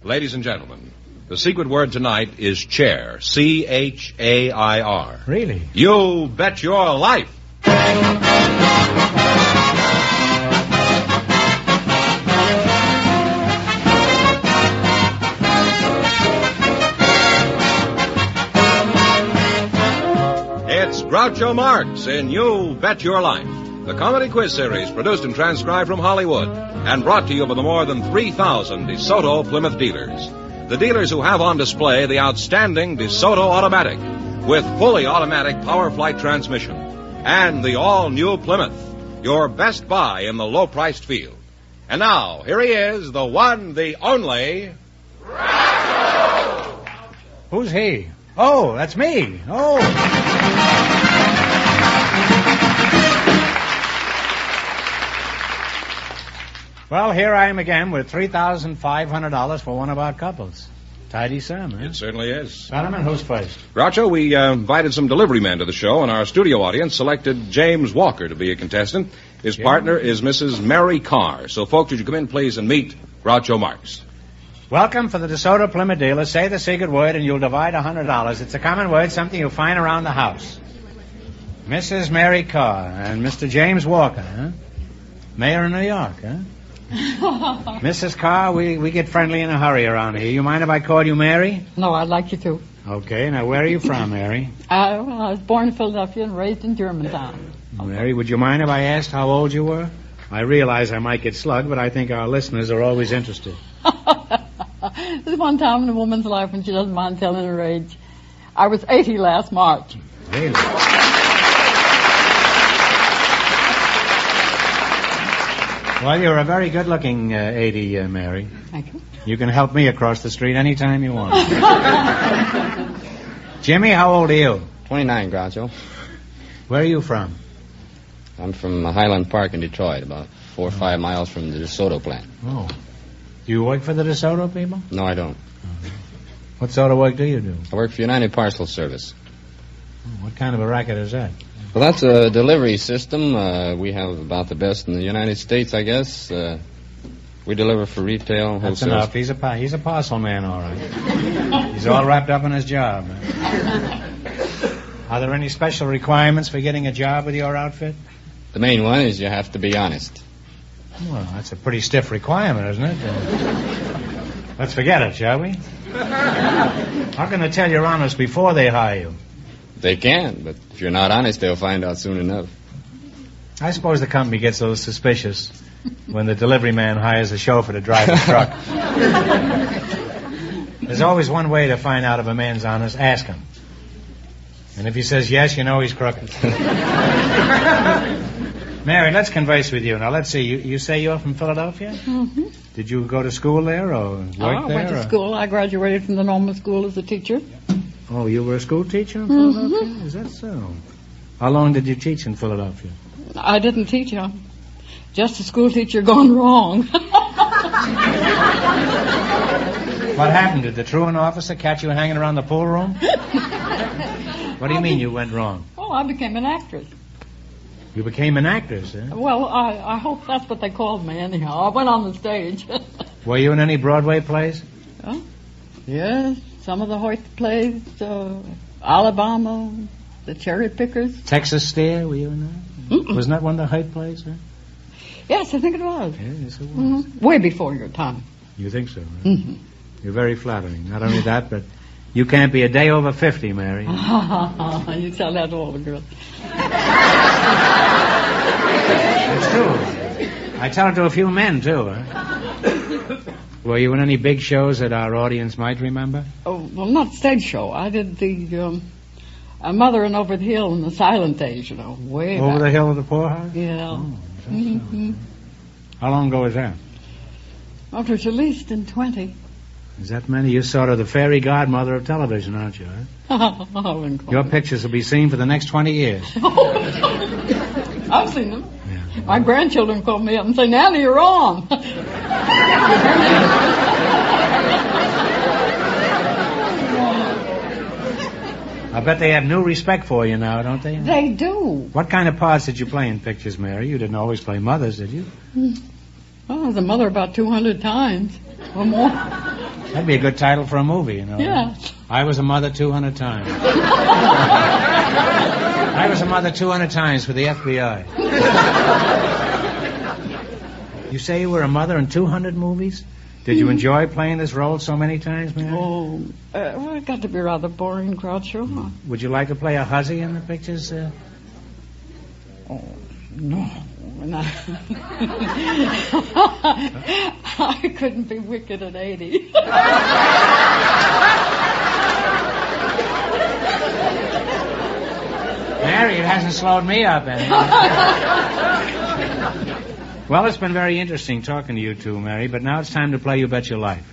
S17: Ladies and gentlemen, the secret word tonight is chair. C-H-A-I-R.
S21: Really?
S17: You bet your life. It's Groucho Marx in You Bet Your Life, the comedy quiz series produced and transcribed from Hollywood and brought to you by the more than 3,000 DeSoto Plymouth dealers. The dealers who have on display the outstanding DeSoto Automatic with fully automatic power flight transmission and the all-new Plymouth, your best buy in the low-priced field. And now, here he is, the one, the only...
S18: Groucho! Who's he? Oh, that's me. Oh. Well, here I am again with $3,500 for one of our couples. Tidy sum, huh?
S17: It certainly is.
S18: Fetterman, who's first?
S17: Groucho, we invited some delivery men to the show, and our studio audience selected James Walker to be a contestant. His partner is Mrs. Mary Carr. So, folks, would you come in, please, and meet Groucho Marx.
S18: Welcome for the DeSoto Plymouth dealer. Say the secret word and you'll divide $100. It's a common word, something you'll find around the house. Mrs. Mary Carr and Mr. James Walker, huh? Mayor of New York, huh? Mrs. Carr, we get friendly in a hurry around here. You mind if I call you Mary?
S19: No, I'd like you to.
S18: Okay, now where are you from, Mary?
S19: I was born in Philadelphia and raised in Germantown.
S18: Mary, would you mind if I asked how old you were? I realize I might get slugged, but I think our listeners are always interested.
S19: There's one time in a woman's life when she doesn't mind telling her age. I was 80 last March.
S18: Really? Well, you're a very good-looking 80, Mary.
S19: Thank you.
S18: You can help me across the street anytime you want. Jimmy, how old are you?
S20: 29, Groucho.
S18: Where are you from?
S20: I'm from Highland Park in Detroit, about 4 or 5 miles from the DeSoto plant.
S18: Oh. Do you work for the DeSoto people?
S20: No, I don't.
S18: What sort of work do you do?
S20: I work for United Parcel Service.
S18: What kind of a racket is that?
S20: Well, that's a delivery system. We have about the best in the United States, I guess. We deliver for retail,
S18: That's
S20: wholesale.
S18: enough. He's a parcel man, all right. He's all wrapped up in his job. Are there any special requirements for getting a job with your outfit?
S20: The main one is you have to be honest.
S18: Well, that's a pretty stiff requirement, isn't it? Let's forget it, shall we? How can they tell you're honest before they hire you?
S20: They can, but if you're not honest, they'll find out soon enough.
S18: I suppose the company gets a little suspicious when the delivery man hires a chauffeur to drive the truck. There's always one way to find out if a man's honest. Ask him. And if he says yes, you know he's crooked. Mary, let's converse with you. Now, let's see. You say you're from Philadelphia?
S19: Mm-hmm.
S18: Did you go to school there or work there?
S19: I went to school. I graduated from the normal school as a teacher.
S18: Oh, you were a school teacher in
S19: Mm-hmm.
S18: Philadelphia? Is that so? How long did you teach in Philadelphia?
S19: I didn't teach you. Just a school teacher gone wrong.
S18: What happened? Did the truant officer catch you hanging around the pool room? What do you mean you went wrong?
S19: Oh, I became an actress.
S18: You became an actress, eh?
S19: Well, I hope that's what they called me anyhow. I went on the stage.
S18: Were you in any Broadway plays?
S19: Oh, yes, some of the Hoyt plays, Alabama, the Cherry Pickers.
S18: Texas Steer, were you in that?
S19: Mm-mm.
S18: Wasn't that one of the Hoyt plays, huh?
S19: Yes, I think it was.
S18: Yes, it was.
S19: Mm-hmm. Way before your time.
S18: You think so, right?
S19: Mm-hmm.
S18: You're very flattering. Not only that, but you can't be a day over 50, Mary.
S19: You tell that to all the girls.
S18: It's true. I tell it to a few men, too, huh? Were you in any big shows that our audience might remember?
S19: Oh, well, not stage show. I did the Mother and Over the Hill in the silent days, you know, way
S18: Over
S19: back.
S18: the Hill of the Poorhouse?
S19: Yeah.
S18: Oh,
S19: Mm-hmm.
S18: how long ago was that?
S19: Well, it was released in 20.
S18: Is that many? You're sort of the fairy godmother of television, aren't you? Huh? Your pictures will be seen for the next 20 years.
S19: I've seen them. Yeah. My grandchildren call me up and say, Nanny, you're on.
S18: I bet they have new respect for you now, don't they?
S19: They do.
S18: What kind of parts did you play in pictures, Mary? You didn't always play mothers, did you?
S19: Well, I was a mother about 200 times or more.
S18: That'd be a good title for a movie, you know.
S19: Yeah.
S18: I was a mother 200 times. I was a mother 200 times for the FBI. You say you were a mother in 200 movies? Did you enjoy playing this role so many times, Mary?
S19: Oh, well, it got to be rather boring, Groucho.
S18: Would you like to play a hussy in the pictures?
S19: Oh, no. I couldn't be wicked at 80.
S18: Mary, it hasn't slowed me up any. Well, it's been very interesting talking to you two, Mary, but now it's time to play You Bet Your Life.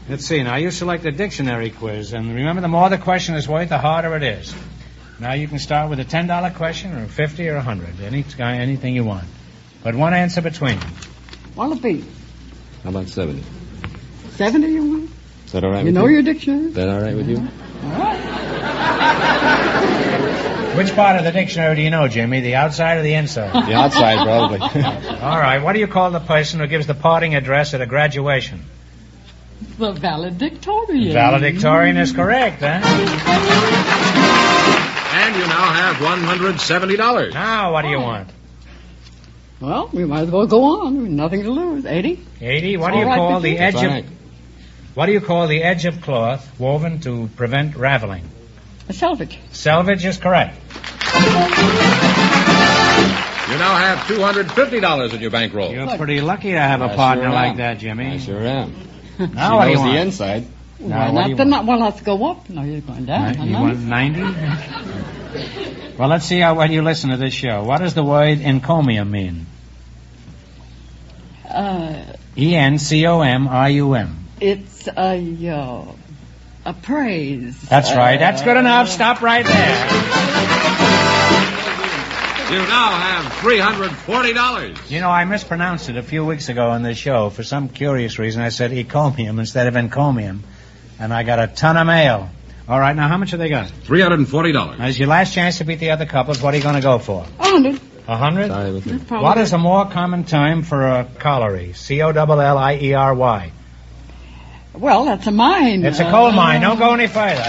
S18: Let's see. Now, you select a dictionary quiz, and remember, the more the question is worth, the harder it is. Now, you can start with a $10 question, or 50 or 100. Anything you want. But one answer between them.
S19: What'll it be?
S20: How about 70?
S19: 70 you want?
S20: Is that all right
S19: you
S20: with you?
S19: You know your dictionary?
S20: Is that all right with you?
S19: All right.
S18: Which part of the dictionary do you know, Jimmy? The outside or the inside?
S20: The outside, probably.
S18: All right. What do you call the person who gives the parting address at a graduation?
S19: The valedictorian.
S18: Valedictorian is correct, huh?
S17: And you now have $170.
S18: Now, what do you want?
S19: Well, we might as well go on. Nothing to lose. 80?
S18: 80? What do you call the edge of... What do you call the edge of cloth woven to prevent raveling?
S19: A selvage.
S18: Selvage is correct.
S17: You now have $250 in your bankroll.
S18: You're pretty lucky to have a partner like that, Jimmy.
S20: I sure am.
S18: Now what do you want?
S20: The inside.
S18: Now,
S19: well, let's go up. No, you're going down.
S18: You want 90? Well, let's see how well you listen to this show. What does the word encomium mean? E-N-C-O-M-I-U-M.
S19: It's a praise.
S18: That's right. That's good enough. Stop right there.
S17: You now have $340.
S18: You know, I mispronounced it a few weeks ago on this show. For some curious reason, I said encomium instead of encomium. And I got a ton of mail. All right, now how much have they got?
S17: $340.
S18: As your last chance to beat the other couples, what are you going to go for?
S19: 100.
S18: 100? What is a more common term for a colliery? C-O-L-L-I-E-R-Y.
S19: Well, that's a mine.
S18: It's a coal mine. Don't go any further.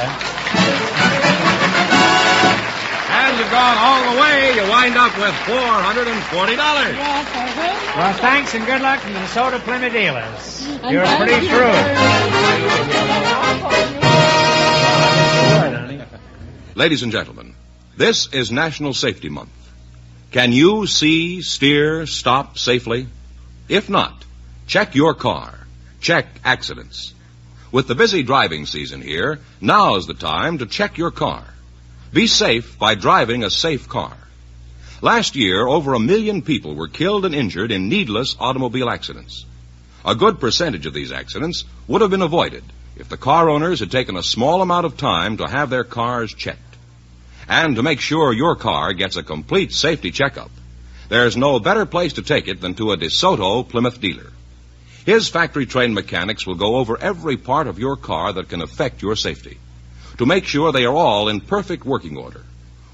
S17: And you've gone all the way. You wind up with $440.
S18: Well, thanks and good luck to the Minnesota Plymouth dealers. You're pretty shrewd.
S17: Ladies and gentlemen, this is National Safety Month. Can you see, steer, stop safely? If not, check your car. Check accidents. With the busy driving season here, now's the time to check your car. Be safe by driving a safe car. Last year, over 1 million people were killed and injured in needless automobile accidents. A good percentage of these accidents would have been avoided if the car owners had taken a small amount of time to have their cars checked. And to make sure your car gets a complete safety checkup, there's no better place to take it than to a DeSoto Plymouth dealer. His factory-trained mechanics will go over every part of your car that can affect your safety to make sure they are all in perfect working order.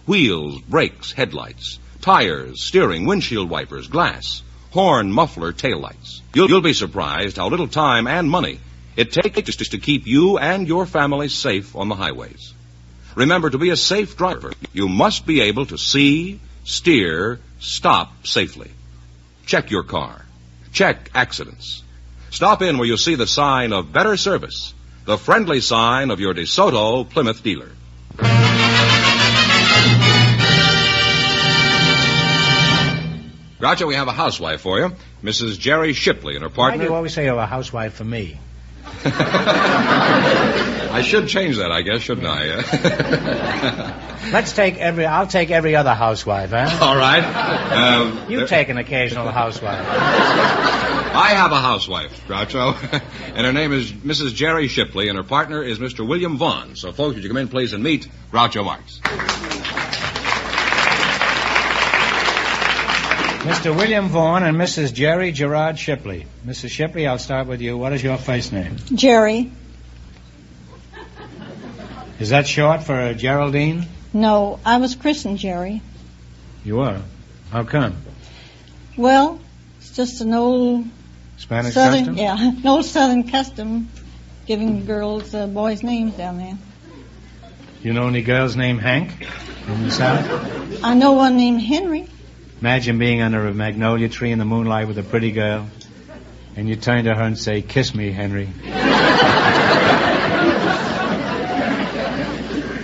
S17: Wheels, brakes, headlights, tires, steering, windshield wipers, glass, horn, muffler, taillights. You'll be surprised how little time and money it takes to keep you and your family safe on the highways. Remember, to be a safe driver, you must be able to see, steer, stop safely. Check your car. Check accidents. Stop in where you see the sign of better service, the friendly sign of your DeSoto Plymouth dealer. Groucho, we have a housewife for you, Mrs. Jerry Shipley and her partner.
S18: Why do you always say you're a housewife for me?
S17: I should change that, I guess, shouldn't I?
S18: I'll take every other housewife, huh?
S17: All right.
S18: You take an occasional housewife.
S17: I have a housewife, Groucho, and her name is Mrs. Jerry Shipley, and her partner is Mr. William Vaughn. So, folks, would you come in, please, and meet Groucho Marx.
S18: Mr. William Vaughn and Mrs. Jerry Gerard Shipley. Mrs. Shipley, I'll start with you. What is your first name?
S1: Jerry.
S18: Is that short for Geraldine?
S1: No, I was christened Jerry.
S18: You were? How come?
S1: Well, it's just an old
S18: Spanish
S1: southern,
S18: custom?
S1: yeah, an old southern custom, giving girls boys' names down there.
S18: You know any girls named Hank in the South?
S1: I know one named Henry.
S18: Imagine being under a magnolia tree in the moonlight with a pretty girl, and you turn to her and say, "Kiss me, Henry."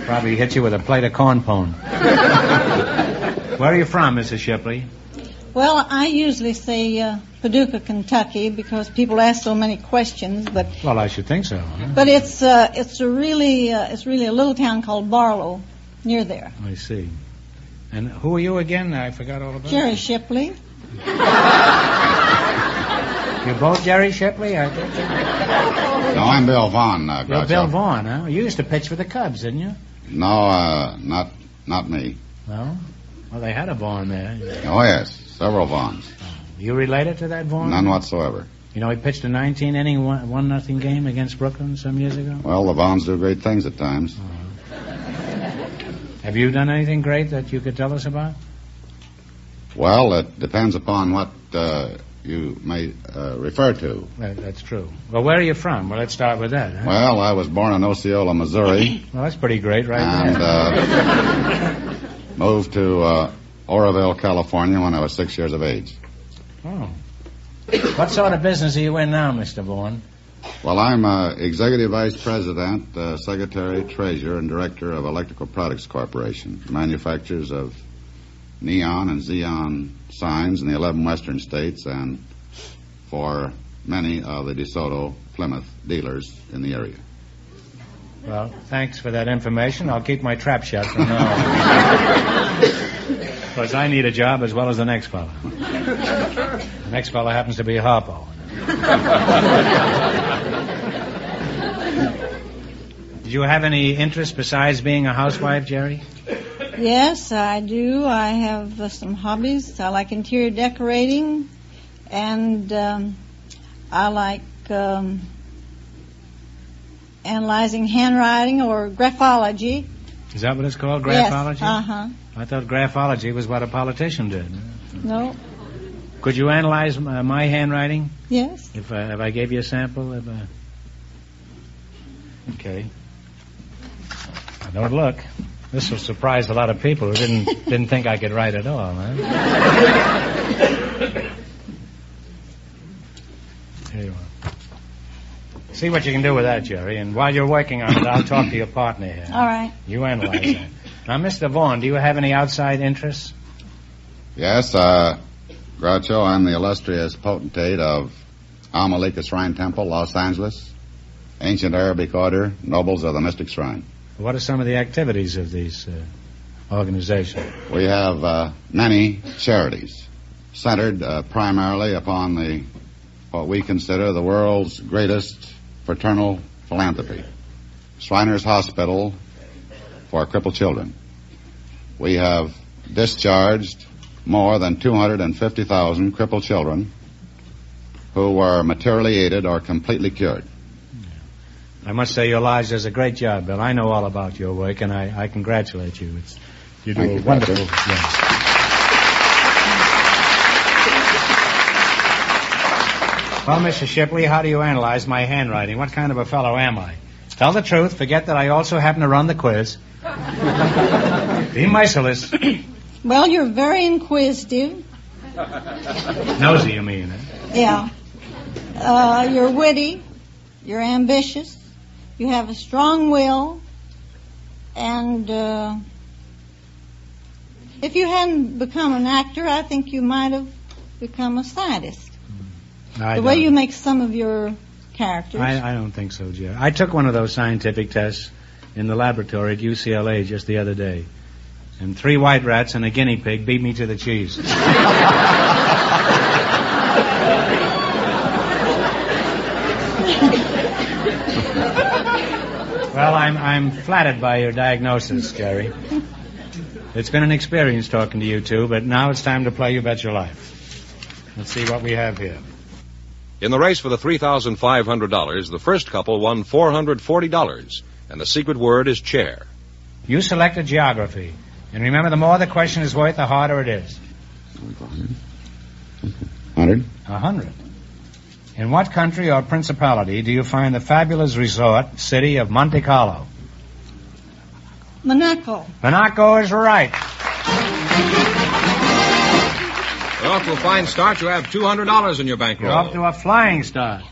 S18: Probably hit you with a plate of corn pone. Where are you from, Mrs. Shipley?
S1: Well, I usually say Paducah, Kentucky, because people ask so many questions. But
S18: Well, I should think so. Huh?
S1: but it's really a little town called Barlow, near there.
S18: I see. And who are you again? I forgot all about
S1: Jerry
S18: you.
S1: Shipley.
S18: You're both Jerry Shipley? I think.
S5: No, I'm Bill Vaughn,
S18: You're
S5: Groucho.
S18: Bill Vaughn, huh? You used to pitch for the Cubs, didn't you?
S5: No, not me.
S18: No? Well, they had a Vaughn there.
S5: Oh, yes, several Vaughns.
S18: You related to that Vaughn?
S5: None whatsoever.
S18: You know, he pitched a 19-inning, 1-0 game against Brooklyn some years ago.
S5: Well, the Vaughns do great things at times.
S18: Have you done anything great that you could tell us about?
S5: Well, it depends upon what you may refer to.
S18: That's true. Well, where are you from? Well, let's start with that. Huh?
S5: Well, I was born in Osceola, Missouri.
S18: Well, that's pretty great, right
S5: And
S18: there.
S5: moved to Oroville, California when I was 6 years of age.
S18: Oh. What sort of business are you in now, Mr. Vaughn?
S5: Well, I'm Executive Vice President, Secretary, Treasurer, and Director of Electrical Products Corporation, manufacturers of neon and xenon signs in the 11 western states and for many of the DeSoto Plymouth dealers in the area.
S18: Well, thanks for that information. I'll keep my trap shut from now on. Because I need a job as well as the next fellow. The next fellow happens to be Hobo. Did you have any interest besides being a housewife, Jerry?
S1: Yes, I do. I have some hobbies. I like interior decorating, and I like analyzing handwriting or graphology.
S18: Is that what it's called,
S1: Yes,
S18: graphology?
S1: uh-huh.
S18: I thought graphology was what a politician did.
S1: No.
S18: Could you analyze my handwriting?
S1: Yes.
S18: If I gave you a sample of Okay. Don't look. This will surprise a lot of people who didn't think I could write at all, huh? Here you are. See what you can do with that, Jerry. And while you're working on it, I'll talk to your partner here.
S1: All right.
S18: You analyze that. Now, Mr. Vaughn, do you have any outside interests?
S5: Yes, Groucho, I'm the illustrious potentate of Al-Malika Shrine Temple, Los Angeles, ancient Arabic order, nobles of the Mystic Shrine.
S18: What are some of the activities of these organizations?
S5: We have many charities centered primarily upon what we consider the world's greatest fraternal philanthropy. Shriners Hospital for crippled children. We have discharged more than 250,000 crippled children who were materially aided or completely cured.
S18: I must say your lodge does a great job, Bill. I know all about your work, and I congratulate you. You do a wonderful job. Well, Mr. Shipley, how do you analyze my handwriting? What kind of a fellow am I? Tell the truth. Forget that I also happen to run the quiz. Be merciless.
S1: Well, you're very inquisitive.
S18: Nosy, you mean, eh?
S1: Yeah. You're witty. You're ambitious. You have a strong will. And if you hadn't become an actor, I think you might have become a scientist. The way you make some of your characters.
S18: I don't think so, Jerry. I took one of those scientific tests in the laboratory at UCLA just the other day. And 3 white rats and a guinea pig beat me to the cheese. Well, I'm flattered by your diagnosis, Jerry. It's been an experience talking to you two, but now it's time to play You Bet Your Life. Let's see what we have here.
S17: In the race for the $3,500, the first couple won $440, and the secret word is chair.
S18: You selected geography. And remember, the more the question is worth, the harder it is.
S5: 100.
S18: 100. In what country or principality do you find the fabulous resort city of Monte Carlo?
S1: Monaco.
S18: Monaco is right.
S17: You're off to a fine start. You have $200 in your bankroll.
S18: You're off to a flying start.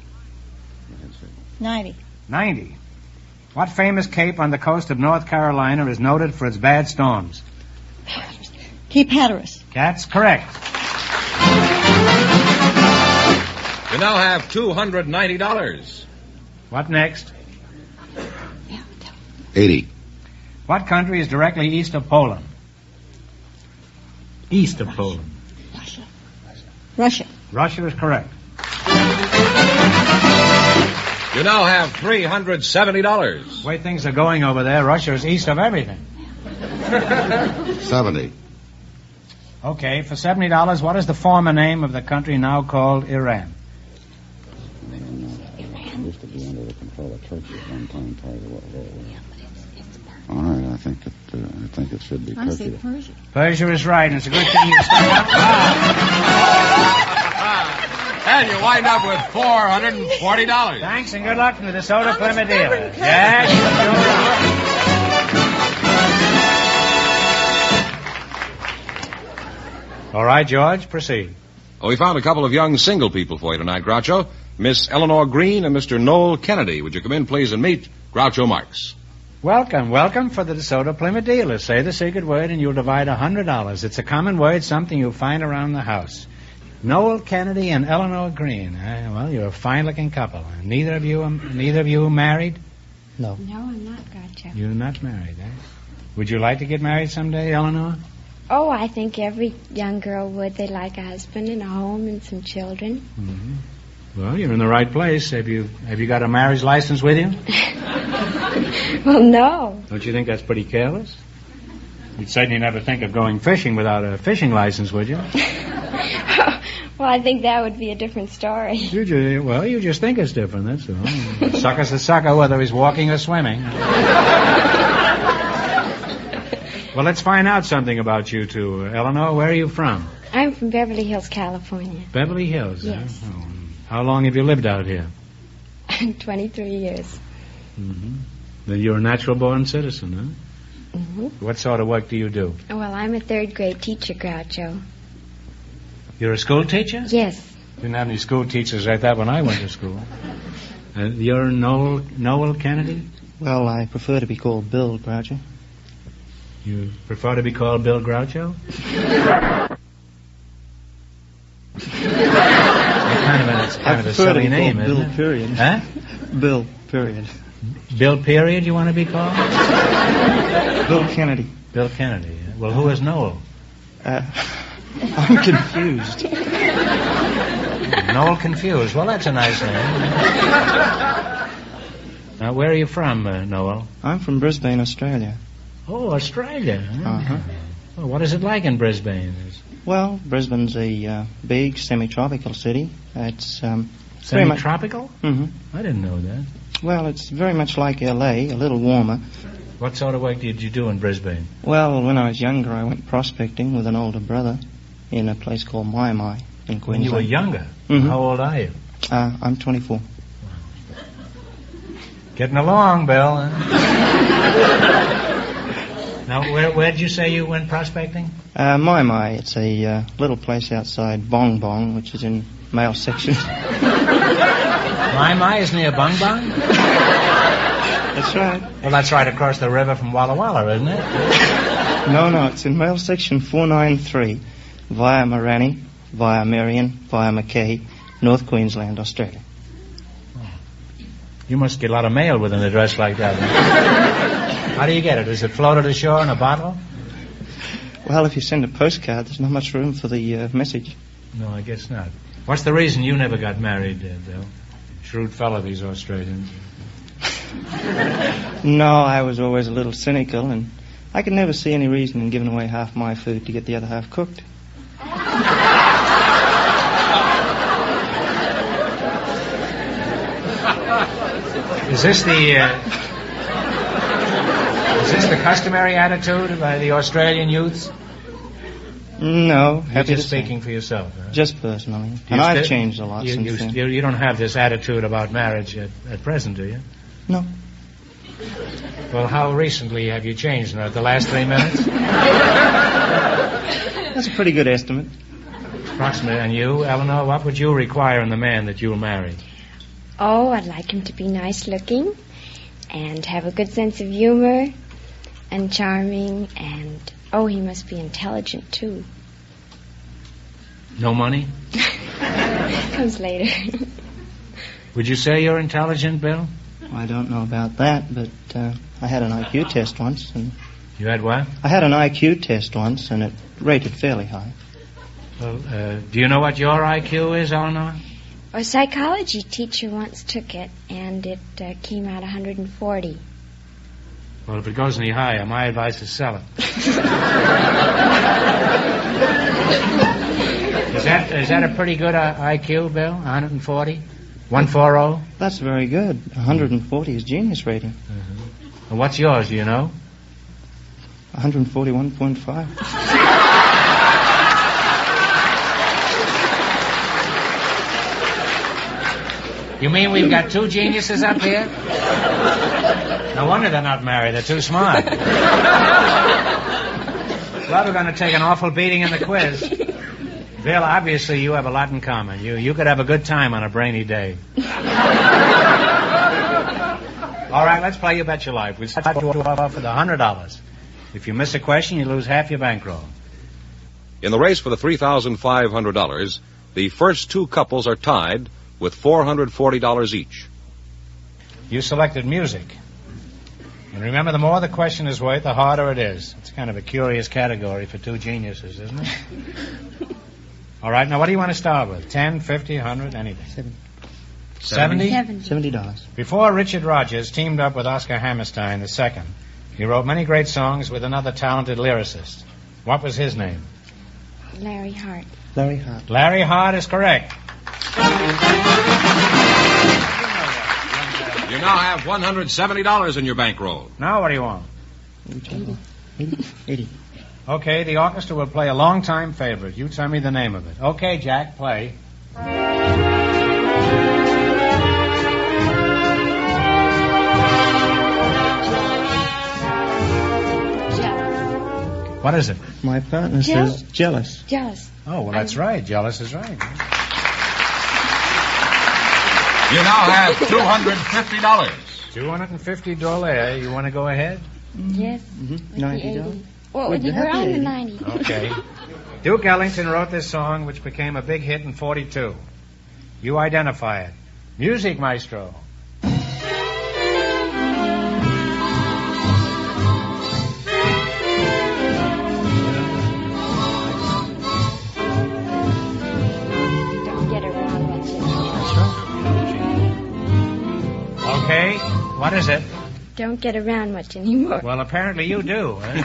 S1: 90.
S18: 90. What famous cape on the coast of North Carolina is noted for its bad storms?
S1: Cape Hatteras.
S18: That's correct.
S17: You now have $290.
S18: What next?
S5: 80.
S18: What country is directly east of Poland? East of Poland.
S1: Russia.
S18: Russia is correct.
S17: You now have $370.
S18: The way things are going over there, Russia is east of everything.
S5: 70.
S18: Okay, for $70, what is the former name of the country now called Iran?
S5: Used to be under the control of Turkey at one time. All right, I think it should be
S1: I say
S5: Turkey.
S1: Persia.
S18: Persia is right, and it's a good thing you stuck
S17: And you wind up with $440.
S18: Thanks, and good luck from the DeSoto Plymouth dealer. Yes, sure. All right, George, proceed.
S17: Well, we found a couple of young single people for you tonight, Groucho. Miss Eleanor Green and Mr. Noel Kennedy. Would you come in, please, and meet Groucho Marx?
S18: Welcome for the DeSoto Plymouth dealer. Say the secret word and you'll divide $100. It's a common word, something you'll find around the house. Noel Kennedy and Eleanor Green. Well, you're a fine-looking couple. Neither of you married?
S2: No.
S4: No, I'm not, Groucho.
S18: You're not married, eh? Would you like to get married someday, Eleanor?
S4: Oh, I think every young girl would. They'd like a husband and a home and some children.
S18: Mm-hmm. Well, you're in the right place. Have you got a marriage license with you?
S4: Well, no.
S18: Don't you think that's pretty careless? You'd certainly never think of going fishing without a fishing license, would you?
S4: Well, I think that would be a different story.
S18: You just think it's different, that's all. A sucker's a sucker whether he's walking or swimming. Well, let's find out something about you two. Eleanor, where are you from?
S4: I'm from Beverly Hills, California.
S18: Beverly Hills,
S4: yes.
S18: Huh? Oh. How long have you lived out here?
S4: 23 years.
S18: Mm-hmm. Then you're a natural-born citizen, huh?
S4: Mm-hmm.
S18: What sort of work do you do?
S4: Well, I'm a third-grade teacher, Groucho.
S18: You're a school teacher?
S4: Yes.
S18: Didn't have any school teachers like that when I went to school. You're Noel Kennedy?
S2: Well, I prefer to be called Bill, Groucho.
S18: You prefer to be called Bill Groucho? It's kind of a silly name, isn't
S2: Bill,
S18: it?
S2: period.
S18: Huh?
S2: Bill, period.
S18: Bill, period, you want to be called?
S2: Bill Kennedy.
S18: Bill Kennedy. Well, who is Noel?
S2: I'm confused.
S18: Noel Confused. Well, that's a nice name. Now, where are you from, Noel?
S2: I'm from Brisbane, Australia.
S18: Oh, Australia.
S2: Uh-huh.
S18: Well, what is it like in Brisbane?
S2: Well, Brisbane's a big semi-tropical city. It's
S18: semi-tropical?
S2: Mm-hmm.
S18: I didn't know that.
S2: Well, it's very much like L.A., a little warmer.
S18: What sort of work did you do in Brisbane?
S2: Well, when I was younger, I went prospecting with an older brother in a place called Mai in Queensland.
S18: When you were younger?
S2: Mm-hmm.
S18: How old are you?
S2: I'm 24.
S18: Getting along, Bill. Huh? Now, where did you say you went prospecting?
S2: Mai. It's a little place outside Bong Bong, which is in male section.
S18: Mai is near Bong Bong?
S2: That's right.
S18: Well, that's right across the river from Walla Walla, isn't it?
S2: No, it's in male section 493, via Morani, via Marion, via Mackay, North Queensland, Australia.
S18: You must get a lot of mail with an address like that. How do you get it? Is it floated ashore in a bottle?
S2: Well, if you send a postcard, there's not much room for the message.
S18: No, I guess not. What's the reason you never got married, Bill? Shrewd fellow, these Australians.
S2: No, I was always a little cynical, and I could never see any reason in giving away half my food to get the other half cooked.
S18: Is this the customary attitude by the Australian youths?
S2: No,
S18: You're just speaking for yourself. Huh?
S2: Just personally. And I've changed a lot since then.
S18: You don't have this attitude about marriage at present, do you?
S2: No.
S18: Well, how recently have you changed? The last 3 minutes?
S2: That's a pretty good estimate.
S18: Approximately. And you, Eleanor, what would you require in the man that you'll marry?
S4: Oh, I'd like him to be nice looking and have a good sense of humor and charming and, oh, he must be intelligent, too.
S18: No money?
S4: Comes later.
S18: Would you say you're intelligent, Bill?
S2: I don't know about that, but I had an IQ test once. And
S18: you had what?
S2: I had an IQ test once, and it rated fairly high.
S18: Well, do you know what your IQ is, Eleanor?
S4: A psychology teacher once took it, and it came out 140.
S18: Well, if it goes any higher, my advice is sell it. Is that a pretty good IQ, Bill? 140? 140?
S2: That's very good. 140 is genius rating.
S18: Mm-hmm. And what's yours, do you know?
S2: 141.5.
S18: You mean we've got two geniuses up here? No wonder they're not married. They're too smart. Well, we're going to take an awful beating in the quiz. Bill, obviously you have a lot in common. You could have a good time on a brainy day. All right, let's play You Bet Your Life. We'll start you off with $100. If you miss a question, you lose half your bankroll.
S17: In the race for the $3,500, the first two couples are tied with $440 each.
S18: You selected music. And remember, the more the question is worth, the harder it is. It's kind of a curious category for two geniuses, isn't it? All right, now what do you want to start with? 10, 50, 100, anything? 70?
S2: $70.
S18: Before Richard Rodgers teamed up with Oscar Hammerstein II, he wrote many great songs with another talented lyricist. What was his name?
S4: Larry Hart.
S2: Larry Hart.
S18: Larry Hart is correct.
S17: You now have $170 in your bankroll.
S18: Now what do you want?
S2: 80.
S18: Okay, the orchestra will play a long-time favorite. You tell me the name of it. Okay, Jack, play. What is it?
S2: My partner says Jealous.
S4: Jealous.
S18: Oh, well, that's right. Jealous is right.
S17: You now have $250.
S18: $250. You want to go ahead?
S4: Yes.
S2: Mm-hmm. $90.
S4: Well, we're on the 90.
S18: Okay. Duke Ellington wrote this song, which became a big hit in 42. You identify it. Music, maestro. Okay, what is it?
S4: Don't get around much anymore.
S18: Well, apparently you do.
S17: And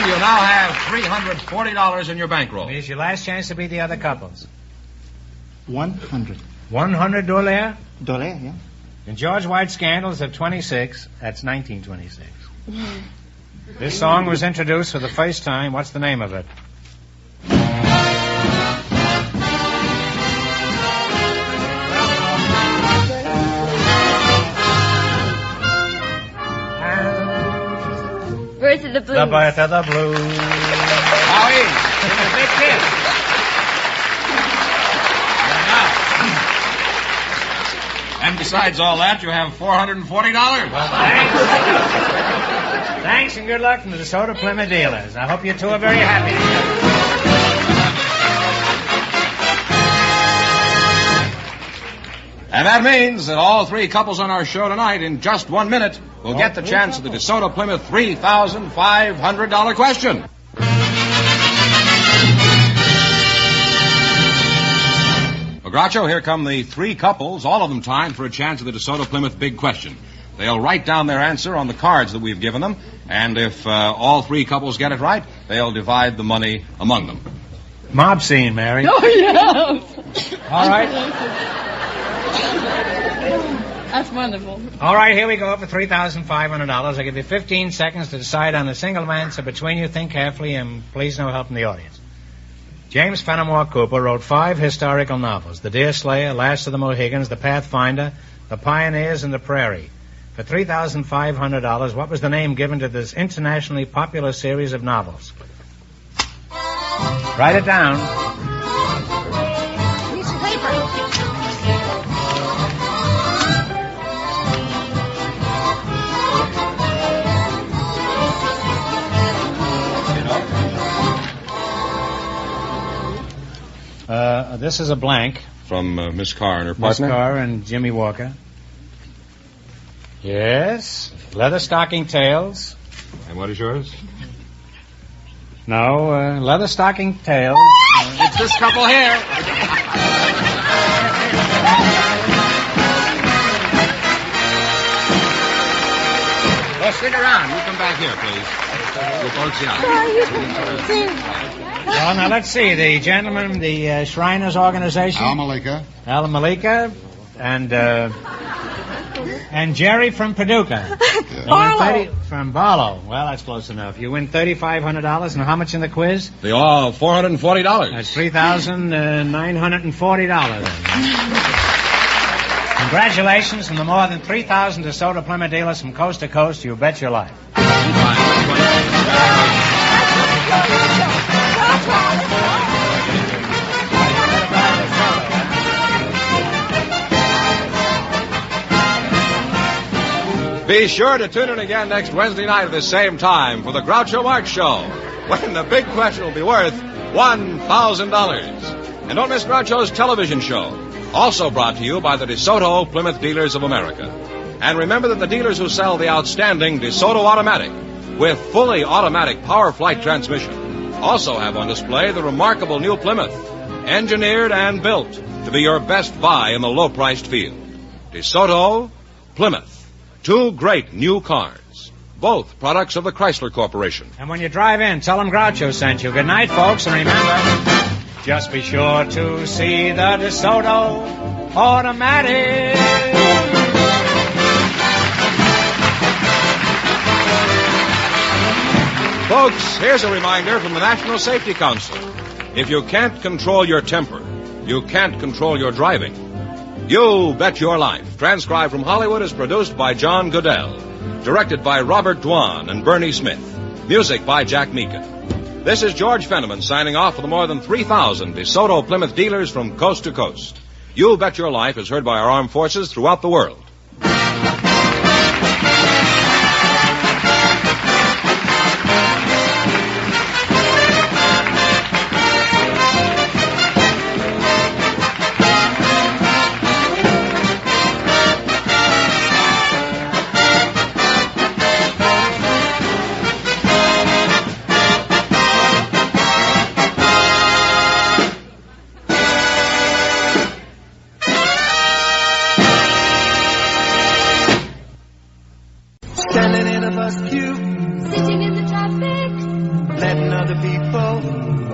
S17: you now have $340 in your bankroll.
S18: Here's your last chance to beat the other couples.
S2: 100.
S18: 100 $.
S2: $, yeah.
S18: In George White's Scandals of 26, that's 1926. This song was introduced for the first time. What's the name of it?
S4: Birth of the Blues.
S18: The Birth of the Blues. Howie, it's a big hit.
S17: And besides all that, you have $440.
S18: Well, thanks. Thanks and good luck from the DeSoto Plymouth dealers. I hope you two are very happy together.
S17: And that means that all three couples on our show tonight, in just 1 minute, will get the chance of the DeSoto Plymouth $3,500 question. Well, Groucho, here come the three couples, all of them timed for a chance at the DeSoto Plymouth Big Question. They'll write down their answer on the cards that we've given them, and if all three couples get it right, they'll divide the money among them.
S18: Mob scene, Mary.
S19: Oh, yeah.
S18: All right.
S19: That's wonderful.
S18: All right, here we go for $3,500. I give you 15 seconds to decide on a single answer between you. Think carefully, and please no help from the audience. James Fenimore Cooper wrote 5 historical novels: The Deerslayer, Last of the Mohegans, The Pathfinder, The Pioneers, and The Prairie. For $3,500, what was the name given to this internationally popular series of novels? Write it down.
S7: Piece of paper.
S18: This is a blank.
S17: From Miss Carr and her
S18: Miss
S17: partner?
S18: Carr and Jimmy Walker. Yes. Leather stocking tails.
S17: And what is yours?
S18: No, leather stocking tails.
S17: It's this couple here. Well, stick around. You come back here, please. You folks,
S18: Well, now let's see. The gentleman, the Shriners Organization.
S5: Al Malika.
S18: Al Malika. And Jerry from Paducah.
S7: Barlow.
S18: From Barlow. Well, that's close enough. You win $3,500. And how much in the quiz?
S17: They all $440.
S18: That's $3,940. Congratulations from the more than 3,000 DeSoto Plymouth dealers from coast to coast. You bet your life.
S17: Be sure to tune in again next Wednesday night at the same time for the Groucho Marx Show, when the big question will be worth $1,000. And don't miss Groucho's television show, also brought to you by the DeSoto Plymouth Dealers of America. And remember that the dealers who sell the outstanding DeSoto Automatic with fully automatic power flight transmission also have on display the remarkable new Plymouth, engineered and built to be your best buy in the low-priced field. DeSoto, Plymouth. 2 great new cars, both products of the Chrysler Corporation.
S18: And when you drive in, tell them Groucho sent you. Good night, folks, and remember, just be sure to see the DeSoto Automatic.
S17: Folks, here's a reminder from the National Safety Council. If you can't control your temper, you can't control your driving. You Bet Your Life, transcribed from Hollywood, is produced by John Goodell. Directed by Robert Dwan and Bernie Smith. Music by Jack Meekin. This is George Fenneman signing off for the more than 3,000 DeSoto Plymouth dealers from coast to coast. You Bet Your Life is heard by our armed forces throughout the world.
S7: Standing in a bus queue, sitting in the traffic, letting other people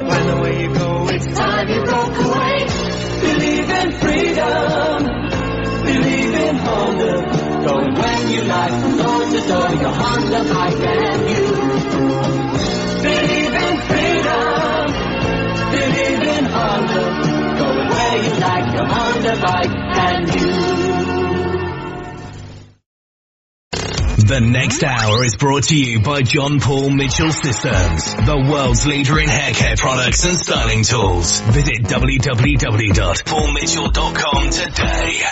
S7: find the way you go. It's time you broke away. Believe in freedom, believe in Honda. Going when you like, from door to door, your Honda bike and you. Believe in freedom, believe in Honda. Going where you like, your Honda bike and you.
S3: The next hour is brought to you by John Paul Mitchell Systems, the world's leader in hair care products and styling tools. Visit www.paulmitchell.com today.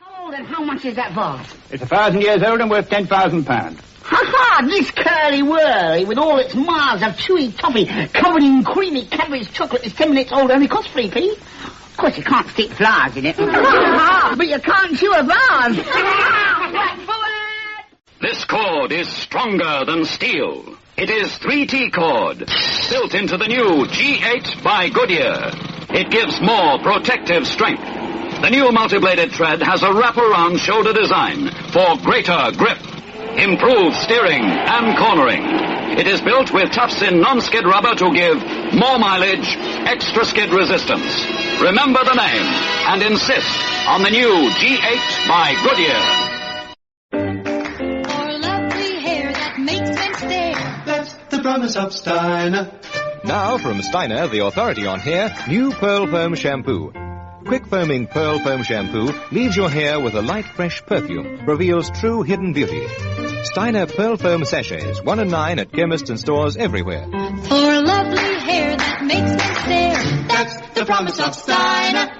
S12: How old and how much is that vase?
S14: It's 1,000 years old and worth £10,000.
S12: Ha-ha! This curly-whirly with all its miles of chewy toffee covered in creamy Cadbury's chocolate is 10 minutes old, only costs 3p. Of course, you can't stick flowers in it. But you can't chew a vase.
S23: This cord is stronger than steel. It is 3T cord, built into the new G8 by Goodyear. It gives more protective strength. The new multi-bladed tread has a wraparound shoulder design for greater grip, improved steering and cornering. It is built with tufts-in non-skid rubber to give more mileage, extra skid resistance. Remember the name and insist on the new G8 by Goodyear.
S7: The promise of Steiner.
S13: Now from Steiner, the authority on hair, new Pearl Foam Shampoo. Quick foaming Pearl Foam Shampoo leaves your hair with a light, fresh perfume, reveals true hidden beauty. Steiner Pearl Foam Sachets, 1 and 9 at chemists and stores everywhere.
S7: For lovely hair that makes men stare. That's the promise of Steiner.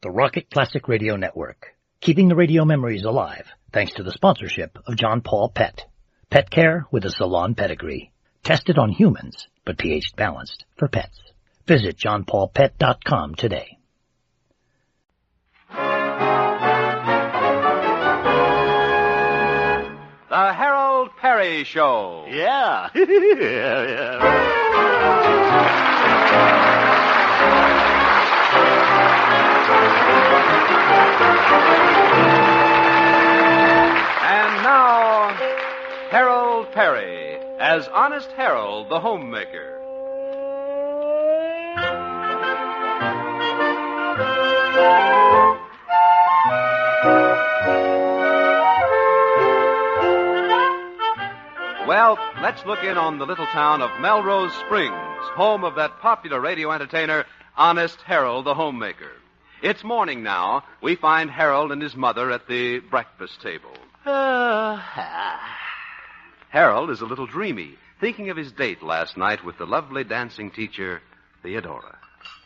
S15: The Rocket Classic Radio Network, keeping the radio memories alive, thanks to the sponsorship of John Paul Pet. Pet care with a salon pedigree. Tested on humans, but pH balanced for pets. Visit johnpaulpet.com today.
S16: The Harold Perry Show.
S22: Yeah.
S16: And now, Harold Perry as Honest Harold, the homemaker. Well, let's look in on the little town of Melrose Springs, home of that popular radio entertainer, Honest Harold, the homemaker. It's morning now. We find Harold and his mother at the breakfast table. Harold is a little dreamy, thinking of his date last night with the lovely dancing teacher, Theodora.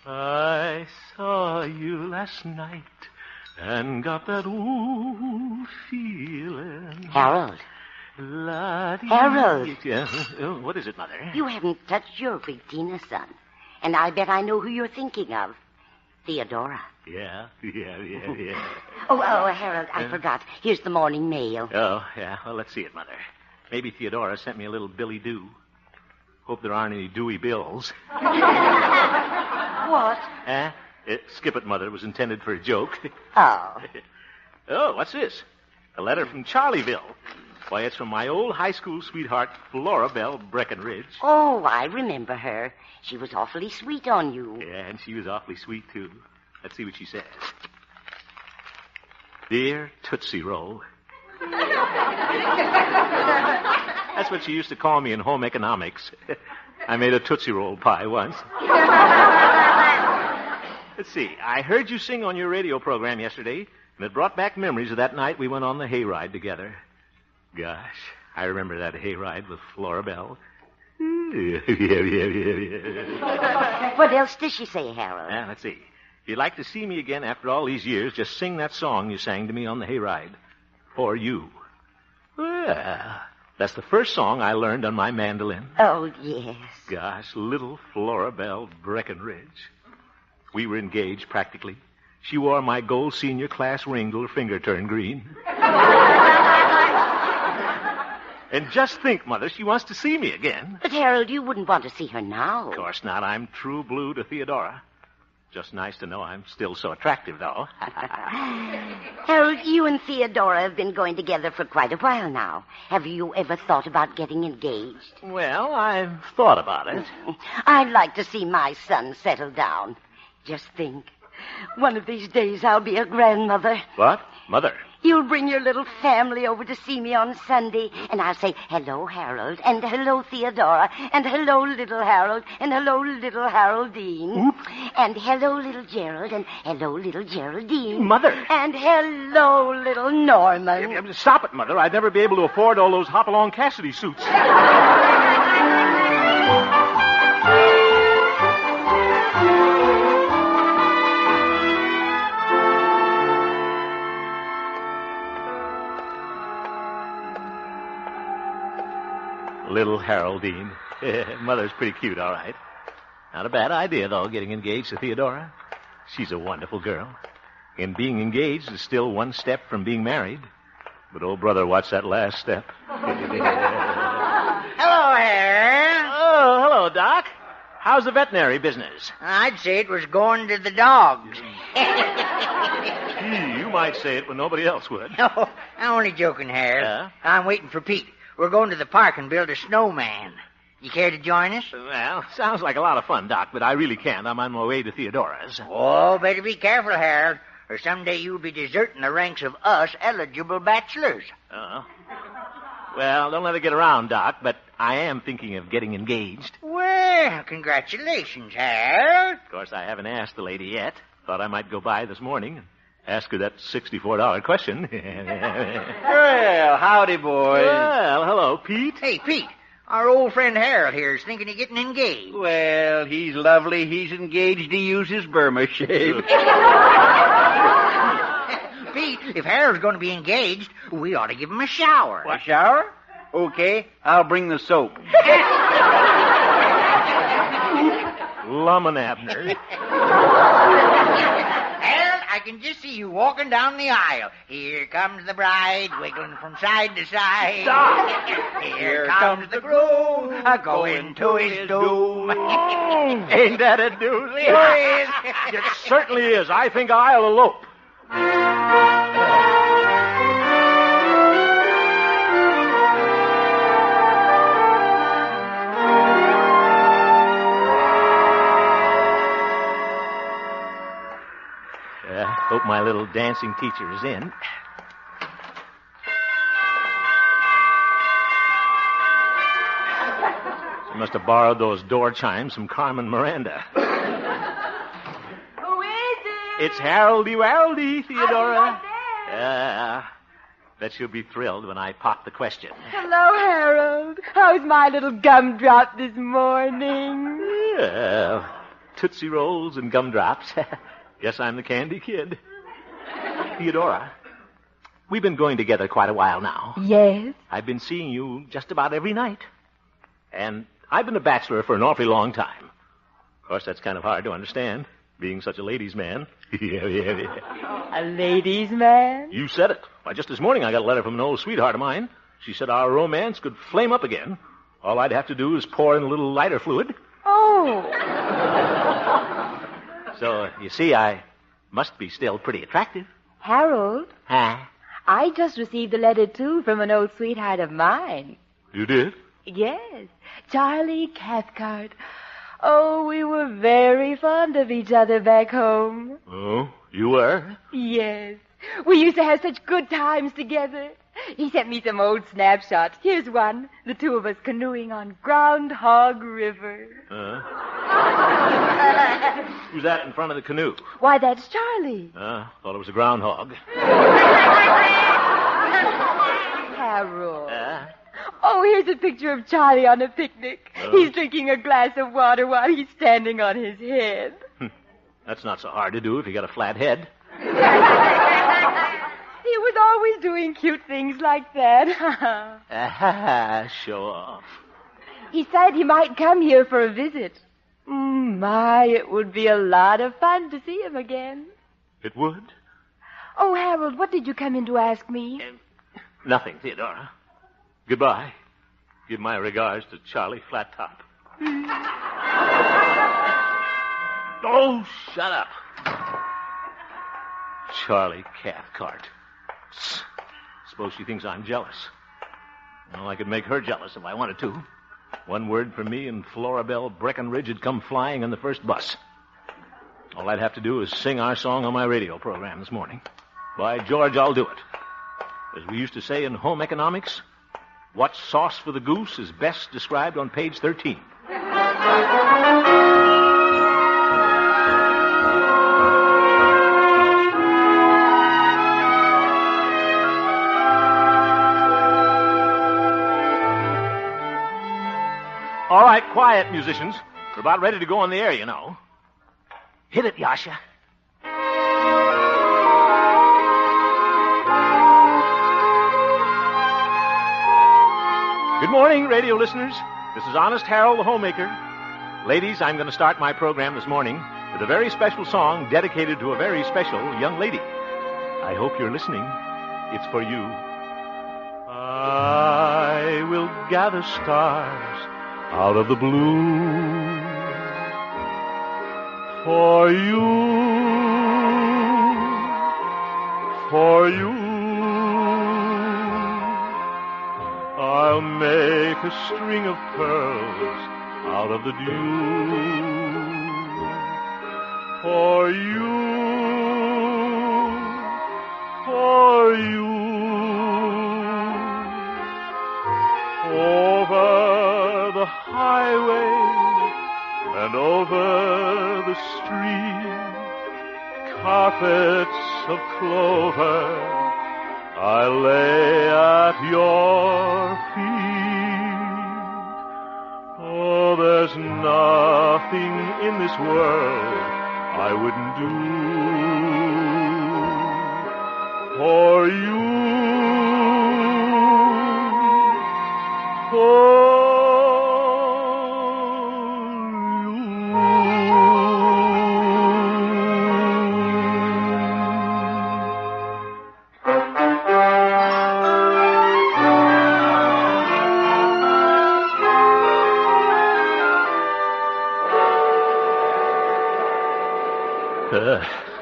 S22: I saw you last night and got that ooh feeling.
S24: Harold. Harold.
S22: Yeah. What is it, Mother?
S24: You haven't touched your big Tina, son. And I bet I know who you're thinking of. Theodora.
S22: Yeah.
S24: Oh, Harold, I forgot. Here's the morning mail.
S22: Oh, yeah. Well, let's see it, Mother. Maybe Theodora sent me a little Billy Doo. Hope there aren't any Dewey bills.
S24: What?
S22: Skip it, Mother. It was intended for a joke.
S24: Oh.
S22: Oh, what's this? A letter from Charlieville. Why, it's from my old high school sweetheart, Flora Belle Breckenridge.
S24: Oh, I remember her. She was awfully sweet on you.
S22: Yeah, and she was awfully sweet, too. Let's see what she says. Dear Tootsie Roll. That's what she used to call me in home economics. I made a Tootsie Roll pie once. Let's see. I heard you sing on your radio program yesterday, and it brought back memories of that night we went on the hayride together. Gosh, I remember that hayride with Flora Belle.
S24: What else does she say, Harold?
S22: Let's see. If you'd like to see me again after all these years, just sing that song you sang to me on the hayride. For you. Well, that's the first song I learned on my mandolin.
S24: Oh, yes.
S22: Gosh, little Flora Belle Breckenridge. We were engaged, practically. She wore my gold senior class ring till her finger turned green. And just think, Mother, she wants to see me again.
S24: But, Harold, you wouldn't want to see her now.
S22: Of course not. I'm true blue to Theodora. Just nice to know I'm still so attractive, though.
S24: Harold, you and Theodora have been going together for quite a while now. Have you ever thought about getting engaged?
S22: Well, I've thought about it.
S24: I'd like to see my son settle down. Just think. One of these days I'll be a grandmother.
S22: What? Mother?
S24: You'll bring your little family over to see me on Sunday, and I'll say, hello, Harold, and hello, Theodora, and hello, little Harold, and hello, little Haroldine.
S22: Oop.
S24: And hello, little Gerald, and hello, little Geraldine.
S22: Mother.
S24: And hello, little Norman.
S22: Stop it, Mother. I'd never be able to afford all those Hopalong Cassidy suits. Little Haroldine. Mother's pretty cute, all right. Not a bad idea, though, getting engaged to Theodora. She's a wonderful girl. And being engaged is still one step from being married. But, oh, brother, what's that last step?
S12: Hello, Harold.
S22: Oh, hello, Doc. how's the veterinary business?
S12: I'd say it was going to the dogs.
S22: You might say it when nobody else would.
S12: No, I'm only joking, Harold.
S22: Yeah?
S12: I'm waiting for Pete. We're going to the park and build a snowman. You care to join us?
S22: Well, sounds like a lot of fun, Doc, but I really can't. I'm on my way to Theodora's.
S12: Oh, better be careful, Harold, or someday you'll be deserting the ranks of us eligible bachelors.
S22: Oh. Well, don't let it get around, Doc, but I am thinking of getting engaged.
S12: Well, congratulations, Harold.
S22: Of course, I haven't asked the lady yet. Thought I might go by this morning and ask her that $64 question.
S6: Well, howdy, boys.
S22: Well, hello, Pete.
S12: Hey, Pete, our old friend Harold here is thinking of getting engaged.
S6: Well, he's lovely. He's engaged to use his Burma shape.
S12: Pete, if Harold's going to be engaged, we ought to give him a shower.
S6: A shower? Okay, I'll bring the soap.
S22: Lummin' Abner.
S12: Harold, I can just see you walking down the aisle. Here comes the bride, wiggling from side to side.
S22: Stop.
S12: Here comes the groom, going to his doom.
S22: Ain't that a doozy? It certainly is. I think I'll elope. Hope my little dancing teacher is in. She must have borrowed those door chimes from Carmen Miranda.
S8: Who is it?
S22: It's Haroldy, Theodora.
S8: Are
S22: Bet she'll be thrilled when I pop the question.
S8: Hello, Harold. How's my little gumdrop this morning?
S22: Well, Tootsie Rolls and gumdrops. Guess I'm the candy kid. Theodora, we've been going together quite a while now.
S8: Yes?
S22: I've been seeing you just about every night. And I've been a bachelor for an awfully long time. Of course, that's kind of hard to understand, being such a ladies' man.
S8: A ladies' man?
S22: You said it. Why, just this morning I got a letter from an old sweetheart of mine. She said our romance could flame up again. All I'd have to do is pour in a little lighter fluid.
S8: Oh.
S22: So, you see, I must be still pretty attractive.
S8: Harold?
S22: Huh?
S8: I just received a letter, too, from an old sweetheart of mine.
S22: You did?
S8: Yes. Charlie Cathcart. Oh, we were very fond of each other back home.
S22: Oh, you were?
S8: Yes. We used to have such good times together. He sent me some old snapshots. Here's one. The two of us canoeing on Groundhog River.
S22: Who's that in front of the canoe?
S8: Why, that's Charlie.
S22: Thought it was a groundhog.
S8: Harold. Oh, here's a picture of Charlie on a picnic. He's drinking a glass of water while he's standing on his head.
S22: That's not so hard to do if you got a flat head.
S8: He was always doing cute things like that.
S22: Show off.
S8: He said he might come here for a visit. My, it would be a lot of fun to see him again.
S22: It would?
S8: Oh, Harold, what did you come in to ask me?
S22: Nothing, Theodora. Goodbye. Give my regards to Charlie Flattop. Oh, shut up. Charlie Cathcart. Suppose she thinks I'm jealous. Well, I could make her jealous if I wanted to. One word from me and Florabelle Breckenridge would come flying in the first bus. All I'd have to do is sing our song on my radio program this morning. By George, I'll do it. As we used to say in home economics, what's sauce for the goose is best described on page 13. All right, quiet, musicians. We're about ready to go on the air, you know. Hit it, Yasha. Good morning, radio listeners. This is Honest Harold, the homemaker. Ladies, I'm going to start my program this morning with a very special song dedicated to a very special young lady. I hope you're listening. It's for you. I will gather stars out of the blue
S7: For you, for you, I'll make a string of pearls out of the dew. For you, for you, over the highway and over the street, carpets of clover I lay at your feet. Oh, there's nothing in this world I wouldn't do for you, for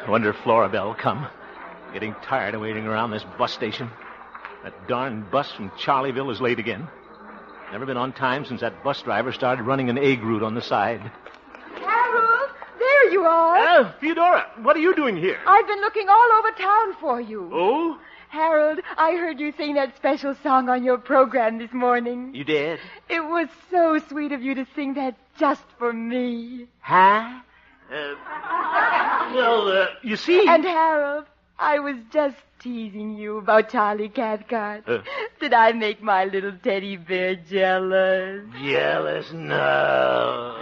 S22: I wonder if Florabelle will come. Getting tired of waiting around this bus station. That darn bus from Charlieville is late again. Never been on time since that bus driver started running an egg route on the side.
S8: Harold, there you are.
S22: Theodora, what are you doing here?
S8: I've been looking all over town for you.
S22: Oh?
S8: Harold, I heard you sing that special song on your program this morning.
S22: You did?
S8: It was so sweet of you to sing that just for me.
S22: Huh? You see...
S8: And Harold, I was just teasing you about Charlie Cathcart. Did I make my little teddy bear jealous?
S22: Jealous? No.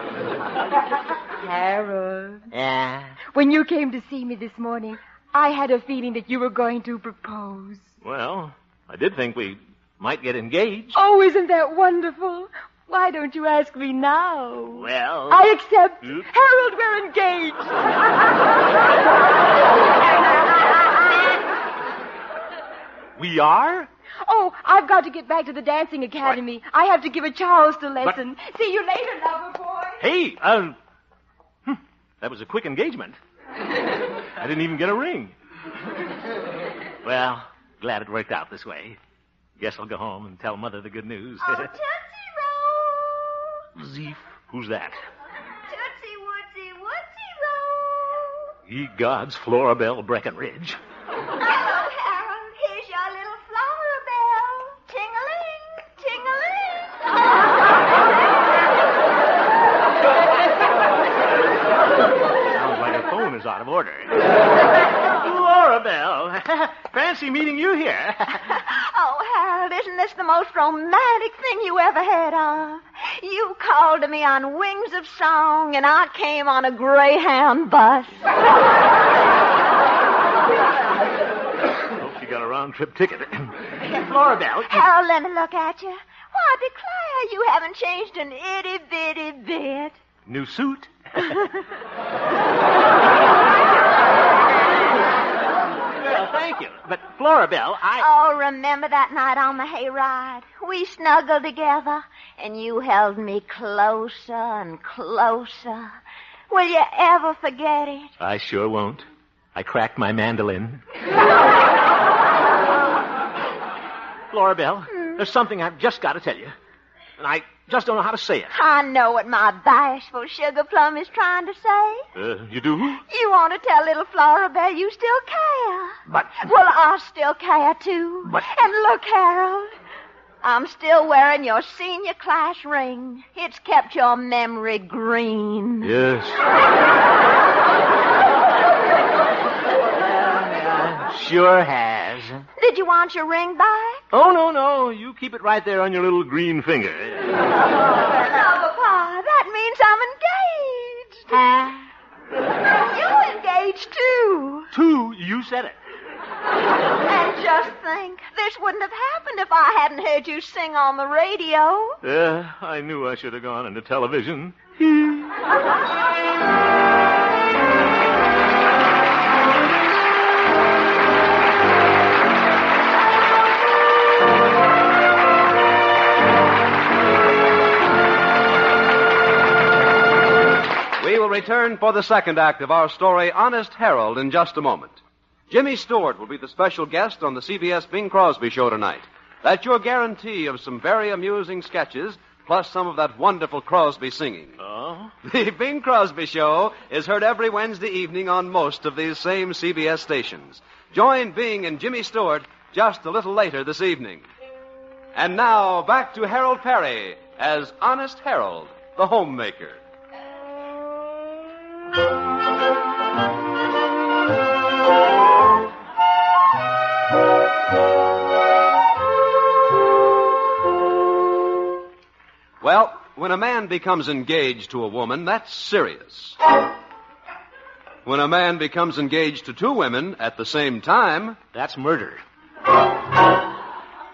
S8: Harold.
S22: Yeah?
S8: When you came to see me this morning, I had a feeling that you were going to propose.
S22: Well, I did think we might get engaged.
S8: Oh, isn't that wonderful? Why don't you ask me now?
S22: Well...
S8: I accept. Harold, we're engaged.
S22: We are?
S8: Oh, I've got to get back to the dancing academy. What? I have to give a Charleston lesson. See you later, lover boy.
S22: Hey, that was a quick engagement. I didn't even get a ring. Well, glad it worked out this way. Guess I'll go home and tell Mother the good news.
S9: Oh, Tootsie Roll!
S22: Zeef, who's that?
S9: Tootsie Wootsy Wootsy Roll!
S22: Ye gods, Florabelle Breckenridge.
S9: Hello, Harold. Here's your little Florabelle. Ting-a-ling, ting-a-ling.
S22: Sounds like her phone is out of order. Florabelle, fancy meeting you here.
S9: Oh, Harold, isn't this the most romantic thing you ever heard of? You called to me on wings of song, and I came on a Greyhound bus.
S22: Hope you got a round-trip ticket. Florabelle.
S9: Harold, let me look at you. Why, declare you haven't changed an itty-bitty bit.
S22: New suit? Well, thank you. But, Florabelle,
S9: Oh, remember that night on the hayride? We snuggled together, and you held me closer and closer. Will you ever forget it?
S22: I sure won't. I cracked my mandolin. Florabelle, there's something I've just got to tell you. And I just don't know how to say it.
S9: I know what my bashful sugar plum is trying to say.
S22: You do?
S9: You want to tell little Florabelle you still care.
S22: But...
S9: Well, I still care, too.
S22: But...
S9: And look, Harold, I'm still wearing your senior class ring. It's kept your memory green.
S22: Yes. Sure has.
S9: Did you want your ring back?
S22: Oh, no. You keep it right there on your little green finger.
S9: No, Papa, that means I'm engaged. You're engaged, too.
S22: Two? You said it.
S9: And just think, this wouldn't have happened if I hadn't heard you sing on the radio.
S22: I knew I should have gone into television.
S16: We will return for the second act of our story, Honest Harold, in just a moment. Jimmy Stewart will be the special guest on the CBS Bing Crosby Show tonight. That's your guarantee of some very amusing sketches, plus some of that wonderful Crosby singing.
S22: Oh?
S16: The Bing Crosby Show is heard every Wednesday evening on most of these same CBS stations. Join Bing and Jimmy Stewart just a little later this evening. And now, back to Harold Perry as Honest Harold, the homemaker. Well, when a man becomes engaged to a woman, that's serious. When a man becomes engaged to two women at the same time,
S22: that's murder.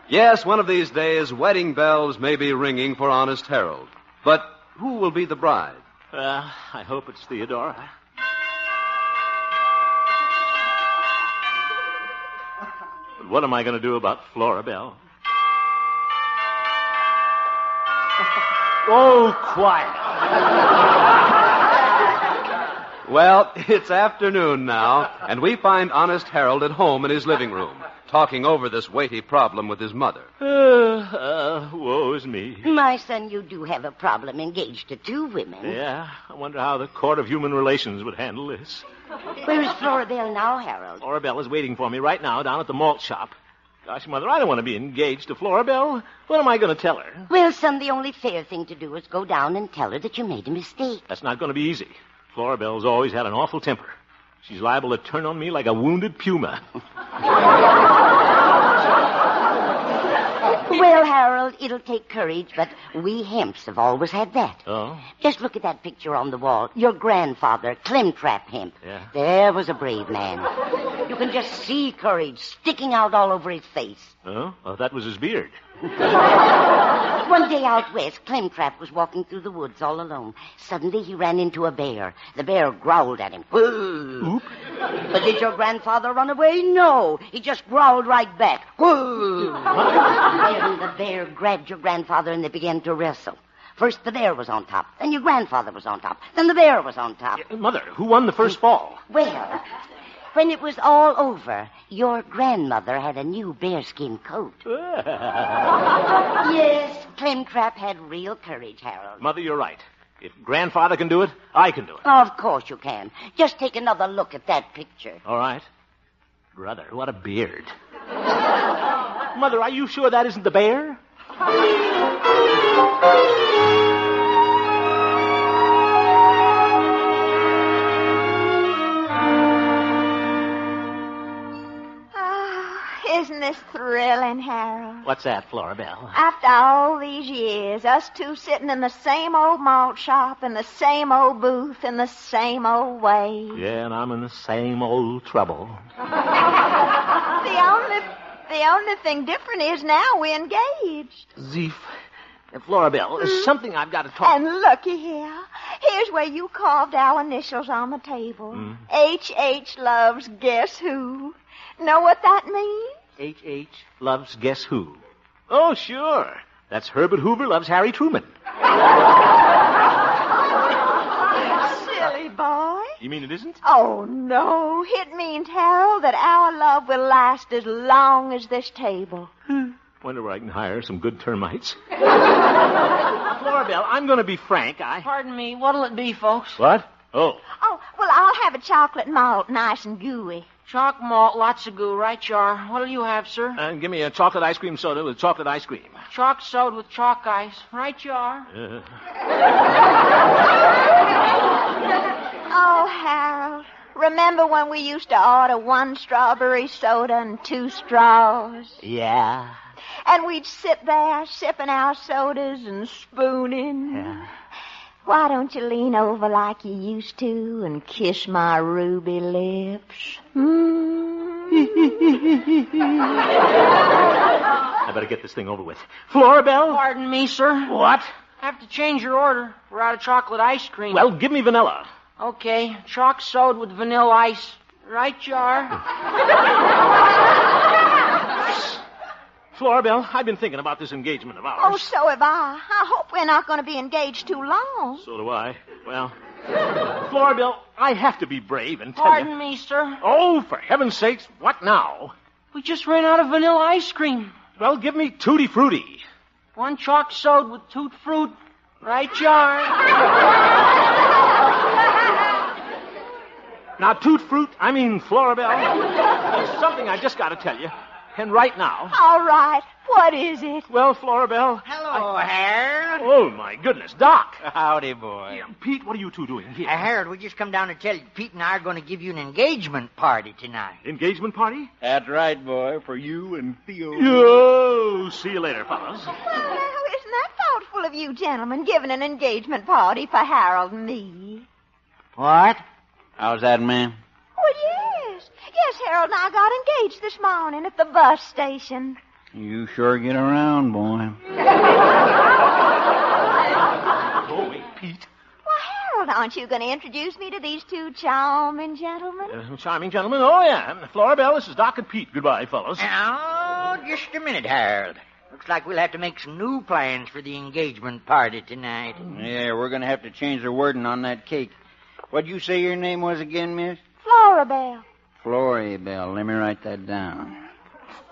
S16: Yes, one of these days, wedding bells may be ringing for Honest Harold. But who will be the bride?
S22: I hope it's Theodora. But what am I going to do about Florabelle? Oh, quiet.
S16: Well, it's afternoon now, and we find Honest Harold at home in his living room, talking over this weighty problem with his mother.
S22: Woe is me.
S24: My son, you do have a problem engaged to two women.
S22: Yeah, I wonder how the Court of Human Relations would handle this.
S24: Where is Florabelle now, Harold?
S22: Florabelle is waiting for me right now down at the malt shop. Gosh, Mother, I don't want to be engaged to Florabelle. What am I going to tell her?
S24: Well, son, the only fair thing to do is go down and tell her that you made a mistake.
S22: That's not going to be easy. Florabelle's always had an awful temper. She's liable to turn on me like a wounded puma.
S24: Well, Harold, it'll take courage, but we Hemps have always had that.
S22: Oh?
S24: Just look at that picture on the wall. Your grandfather, Clemtrap Hemp.
S22: Yeah.
S24: There was a brave man. You can just see courage sticking out all over his face.
S22: Oh? Well, that was his beard.
S24: One day out west, Clemtrap was walking through the woods all alone. Suddenly he ran into a bear. The bear growled at him. Oop. But did your grandfather run away? No. He just growled right back. Then the bear grabbed your grandfather and they began to wrestle. First the bear was on top, then your grandfather was on top, then the bear was on top.
S22: Mother, who won the first fall?
S24: Well, when it was all over, your grandmother had a new bearskin coat. Yes, Clemtrap had real courage, Harold.
S22: Mother, you're right. If Grandfather can do it, I can do it.
S24: Of course you can. Just take another look at that picture.
S22: All right. Brother, what a beard. Mother, are you sure that isn't the bear?
S9: Isn't this thrilling, Harold?
S22: What's that, Florabelle?
S9: After all these years, us two sitting in the same old malt shop, in the same old booth, in the same old way.
S22: Yeah, and I'm in the same old trouble.
S9: The only thing different is now we're engaged.
S22: Zeef. Florabelle, there's something I've got to talk...
S9: And looky here. Here's where you carved our initials on the table. H.H. loves guess who. Know what that means?
S22: H.H. loves guess who? Oh, sure. That's Herbert Hoover loves Harry Truman.
S9: Silly boy.
S22: You mean it isn't?
S9: Oh, no. It means, Harold, that our love will last as long as this table.
S22: Wonder where I can hire some good termites. Florabelle, I'm going to be frank.
S10: Pardon me. What'll it be, folks?
S22: What? Oh.
S9: Oh, well, I'll have a chocolate malt, nice and gooey.
S10: Chalk malt, lots of goo, right, Char? What'll you have, sir?
S22: Give me a chocolate ice cream soda with chocolate ice cream.
S10: Chalk soda with chalk ice, right, Char?
S9: Oh, Harold, remember when we used to order one strawberry soda and 2 straws?
S22: Yeah.
S9: And we'd sit there sipping our sodas and spooning.
S22: Yeah.
S9: Why don't you lean over like you used to and kiss my ruby lips?
S22: I better get this thing over with. Florabelle?
S10: Pardon me, sir.
S22: What?
S10: I have to change your order. We're out of chocolate ice cream.
S22: Well, give me vanilla.
S10: Okay, chalk soda with vanilla ice. Right, Jar?
S22: Florabelle, I've been thinking about this engagement of ours.
S9: Oh, so have I. I hope we're not going to be engaged too long.
S22: So do I. Well, Floribel, I have to be brave and tell
S10: Pardon me, sir.
S22: Oh, for heaven's sakes, what now?
S10: We just ran out of vanilla ice cream.
S22: Well, give me Tutti Frutti.
S10: 1 chalk soda with toot fruit. Right jar.
S22: Now, Toot Fruit, I mean Floribel, there's something I just got to tell you. And right now.
S9: All right. What is it?
S22: Well, Floribel.
S1: Hello, Harold.
S22: Oh, my goodness. Doc.
S1: Howdy, boy.
S22: Pete, what are you two doing here?
S1: Harold, we just come down to tell you Pete and I are going to give you an engagement party tonight.
S22: Engagement party?
S1: That's right, boy, for you and Theo.
S22: Oh, see you later, fellas.
S9: Well, isn't that thoughtful of you gentlemen, giving an engagement party for Harold and me?
S1: What? How's that, ma'am?
S9: Well, yes. Yes, Harold and I got engaged this morning at the bus station.
S1: You sure get around, boy.
S22: Oh, wait, Pete.
S9: Well, Harold, aren't you going to introduce me to these two charming gentlemen?
S22: Charming gentlemen. Oh, yeah. Floribel, this is Doc and Pete. Goodbye, fellas.
S1: Oh, just a minute, Harold. Looks like we'll have to make some new plans for the engagement party tonight. Yeah, we're going to have to change the wording on that cake. What'd you say your name was again, miss?
S9: Floribel.
S1: Floribel. Let me write that down.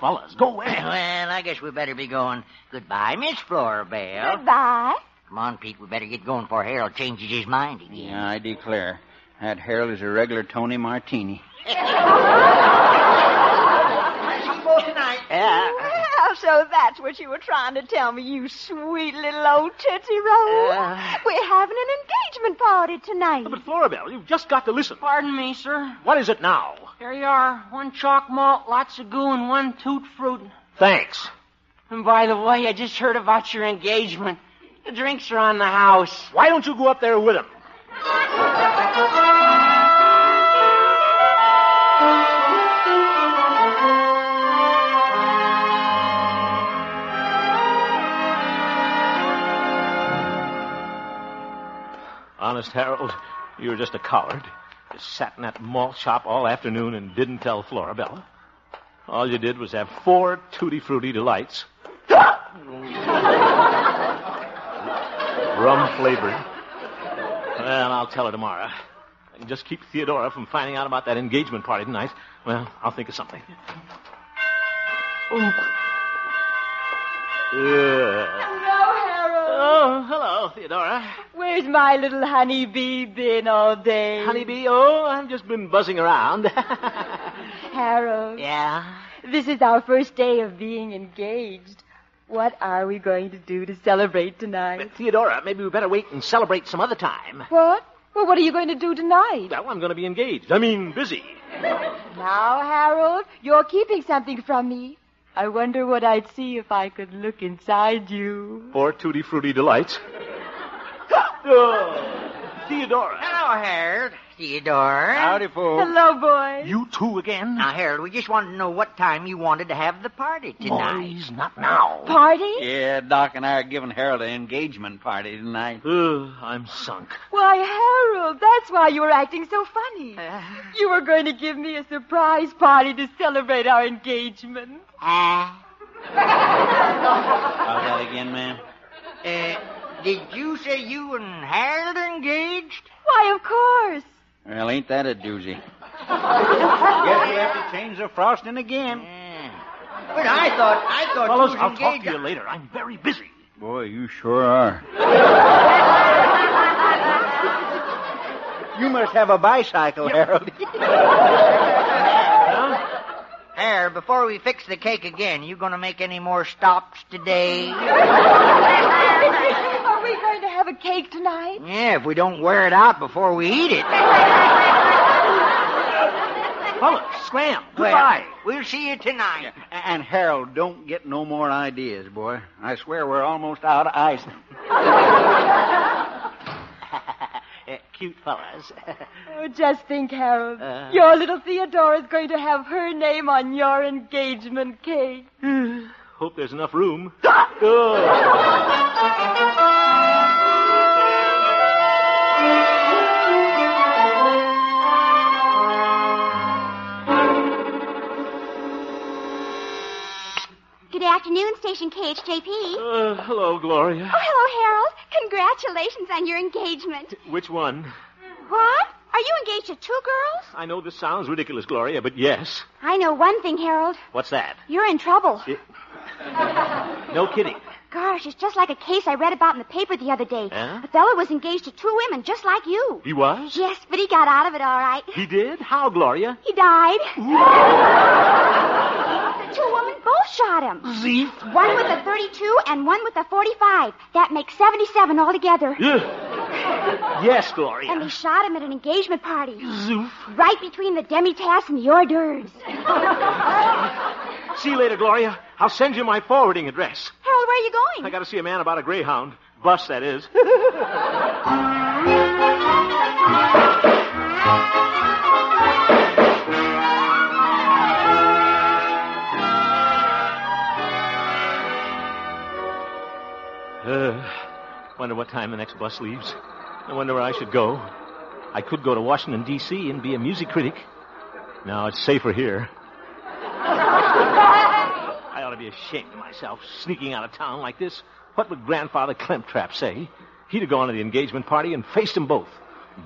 S22: Fellas, go away.
S1: Well, I guess we better be going. Goodbye, Miss Floribel.
S9: Goodbye.
S1: Come on, Pete. We better get going before Harold changes his mind again. Yeah, I declare. That Harold is a regular Tony Martini.
S9: Tonight. Well, so that's what you were trying to tell me, you sweet little old Tootsie Roll. We're having an engagement party tonight.
S22: But, Floribel, you've just got to listen.
S10: Pardon me, sir.
S22: What is it now?
S10: Here you are. 1 chalk malt, lots of goo, and 1 toot fruit.
S22: Thanks.
S10: And by the way, I just heard about your engagement. The drinks are on the house.
S22: Why don't you go up there with him? Honest, Harold, you were just a coward. Just sat in that malt shop all afternoon and didn't tell Floribel. All you did was have 4 Tutti Frutti delights. Rum flavored. Well, I'll tell her tomorrow. I can just keep Theodora from finding out about that engagement party tonight. Well, I'll think of something.
S8: Hello, Harold.
S22: Oh, hello, Theodora.
S8: Where's my little honeybee been all day?
S22: Honeybee? Oh, I've just been buzzing around.
S8: Harold.
S22: Yeah?
S8: This is our first day of being engaged. What are we going to do to celebrate tonight?
S22: Theodora, maybe we better wait and celebrate some other time.
S8: What? Well, what are you going to do tonight?
S22: Well, I'm going to be engaged. I mean, busy.
S8: Now, Harold, you're keeping something from me. I wonder what I'd see if I could look inside you.
S22: 4 Tutti Frutti delights. Oh, Theodora.
S1: Hello, Harold. Theodora. Howdy, folks.
S8: Hello, boy.
S22: You two again?
S1: Now, Harold, we just wanted to know what time you wanted to have the party tonight.
S22: Boys, not now.
S8: Party?
S1: Yeah, Doc and I are giving Harold an engagement party tonight.
S22: I'm sunk.
S8: Why, Harold, that's why you were acting so funny. You were going to give me a surprise party to celebrate our engagement.
S1: How's that again, ma'am? Did you say you and Harold are engaged?
S8: Why, of course.
S1: Well, ain't that a doozy? Guess we have to change the frosting again. But I thought
S22: Fellas,
S1: you was
S22: I'll
S1: engaged.
S22: talk to you later. I'm very busy.
S1: Boy, you sure are. You must have a bicycle, Harold. Harold, before we fix the cake again, you going to make any more stops today?
S8: Are we going to have a cake tonight?
S1: Yeah, if we don't wear it out before we eat it.
S22: Fellas, scram. Goodbye.
S1: Well, we'll see you tonight. And Harold, don't get no more ideas, boy. I swear we're almost out of ice.
S22: Cute fellas.
S8: Oh, just think, Harold. Your little Theodora's going to have her name on your engagement cake.
S22: Hope there's enough room.
S11: Good afternoon, Station KHJP.
S22: Hello, Gloria.
S11: Oh, hello, Harold. Congratulations on your engagement.
S22: Which one?
S11: What? Are you engaged to two girls?
S22: I know this sounds ridiculous, Gloria, but yes.
S11: I know one thing, Harold.
S22: What's that?
S11: You're in trouble.
S22: No kidding.
S11: Gosh, it's just like a case I read about in the paper the other day.
S22: Huh?
S11: The fellow was engaged to two women, just like you.
S22: He was?
S11: Yes, but he got out of it all right.
S22: He did? How, Gloria?
S11: He died. The two women both shot him.
S22: Zeef.
S11: One with a 32 and one with a 45. That makes 77 altogether.
S22: Yes, Gloria.
S11: And they shot him at an engagement party.
S22: Zoof.
S11: Right between the demi-tasse and the hors d'oeuvres.
S22: See you later, Gloria. I'll send you my forwarding address.
S11: Harold, where are you going?
S22: I got to see a man about a Greyhound. Bus, that is. Wonder what time the next bus leaves. I wonder where I should go. I could go to Washington, D.C. and be a music critic. No, it's safer here. I ought to be ashamed of myself, sneaking out of town like this. What would Grandfather Clemtrap say? He'd have gone to the engagement party and faced them both.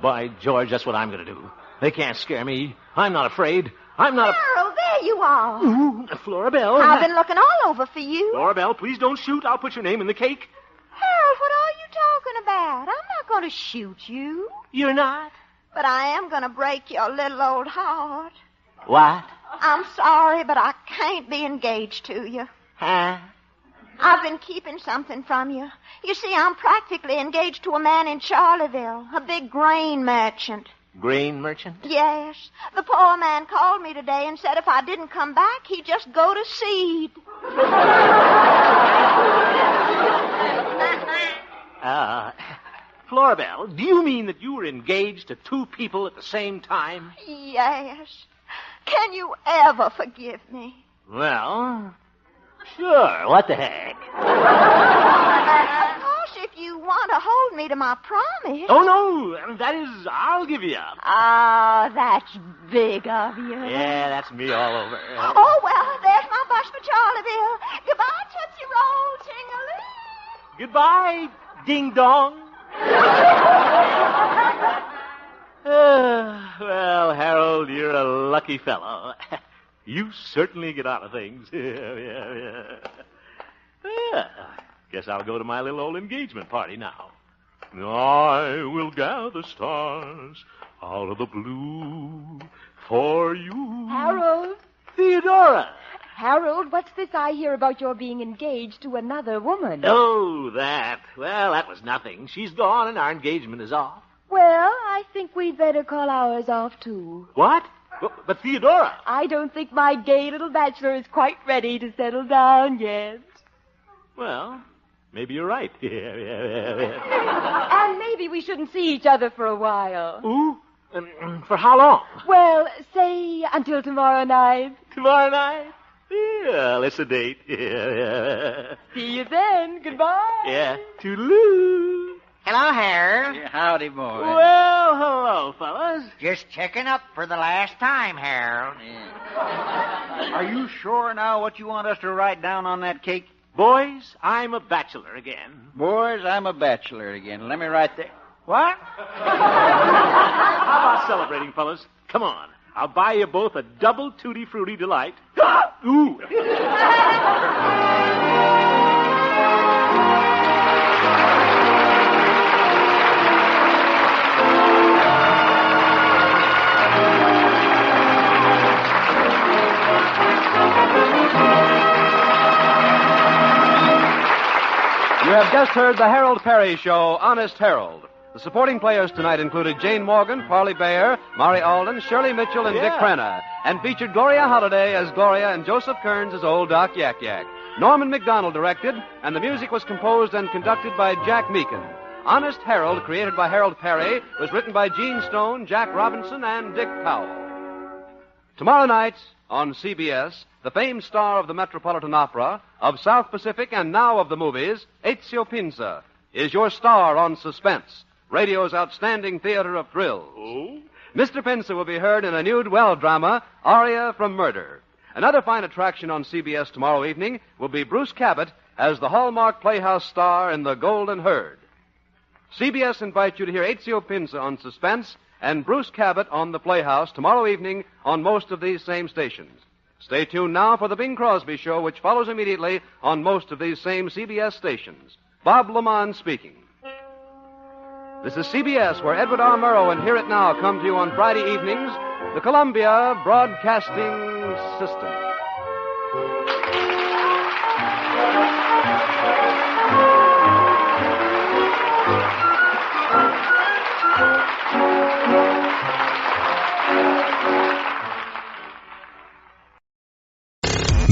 S22: By George, that's what I'm going to do. They can't scare me. I'm not afraid. I'm not
S9: Harold, there you are.
S22: Ooh, Florabelle.
S9: I've been looking all over for you.
S22: Florabelle, please don't shoot. I'll put your name in the cake.
S9: Harold, what are you talking about? I'm not going to shoot you.
S22: You're not?
S9: But I am going to break your little old heart.
S22: What?
S9: I'm sorry, but I can't be engaged to you.
S22: Huh?
S9: I've been keeping something from you. You see, I'm practically engaged to a man in Charleville, a big grain merchant.
S22: Grain merchant?
S9: Yes. The poor man called me today and said if I didn't come back, he'd just go to seed.
S22: Florabelle, do you mean that you were engaged to two people at the same time?
S9: Yes. Can you ever forgive me?
S22: Well, sure. What the heck?
S9: Of course, if you want to hold me to my promise.
S22: Oh, no. That is, I'll give you up.
S9: Oh, that's big of you.
S22: Yeah, that's me all over.
S9: Oh, well, there's my bus for Charleville. Goodbye, Tootsie Roll, ting-a-ling.
S22: Goodbye, ding-dong. Well, Harold, you're a lucky fellow. You certainly get out of things. Yeah. Guess I'll go to my little old engagement party now. I will gather stars out of the blue for you.
S8: Harold.
S22: Theodora.
S8: Harold, what's this I hear about your being engaged to another woman?
S22: Oh, that. Well, that was nothing. She's gone and our engagement is off.
S8: Well, I think we'd better call ours off, too.
S22: What? But Theodora.
S8: I don't think my gay little bachelor is quite ready to settle down yet.
S22: Well, maybe you're right.
S8: And maybe we shouldn't see each other for a while.
S22: Ooh? For how long?
S8: Well, say until tomorrow night.
S22: Tomorrow night? Yeah, let's a date. Yeah.
S8: See you then. Goodbye.
S22: Yeah. Toodaloo.
S1: Hello, Harold. Yeah, howdy, boy.
S22: Well, hello, fellas.
S1: Just checking up for the last time, Harold.
S6: Yeah. Are you sure now what you want us to write down on that cake?
S22: Boys, I'm a bachelor again.
S6: Boys, I'm a bachelor again. Let me write that. What?
S22: How about celebrating, fellas? Come on. I'll buy you both a double Tutti Frutti delight. Ooh.
S16: You have just heard the Harold Perry Show, Honest Harold. The supporting players tonight included Jane Morgan, Parley Bayer, Maury Alden, Shirley Mitchell, and Dick Crenna, and featured Gloria Holliday as Gloria and Joseph Kearns as Old Doc Yak Yak. Norman McDonald directed, and the music was composed and conducted by Jack Meakin. Honest Harold, created by Harold Perry, was written by Gene Stone, Jack Robinson, and Dick Powell. Tomorrow night on CBS, the famed star of the Metropolitan Opera, of South Pacific, and now of the movies, Ezio Pinza, is your star on Suspense, radio's outstanding theater of thrills.
S22: Oh?
S16: Mr. Pinza will be heard in a new dwell drama, Aria from Murder. Another fine attraction on CBS tomorrow evening will be Bruce Cabot as the Hallmark Playhouse star in The Golden Herd. CBS invites you to hear Ezio Pinza on Suspense and Bruce Cabot on the Playhouse tomorrow evening on most of these same stations. Stay tuned now for the Bing Crosby Show, which follows immediately on most of these same CBS stations. Bob Lamont speaking. This is CBS, where Edward R. Murrow and Hear It Now come to you on Friday evenings, the Columbia Broadcasting System.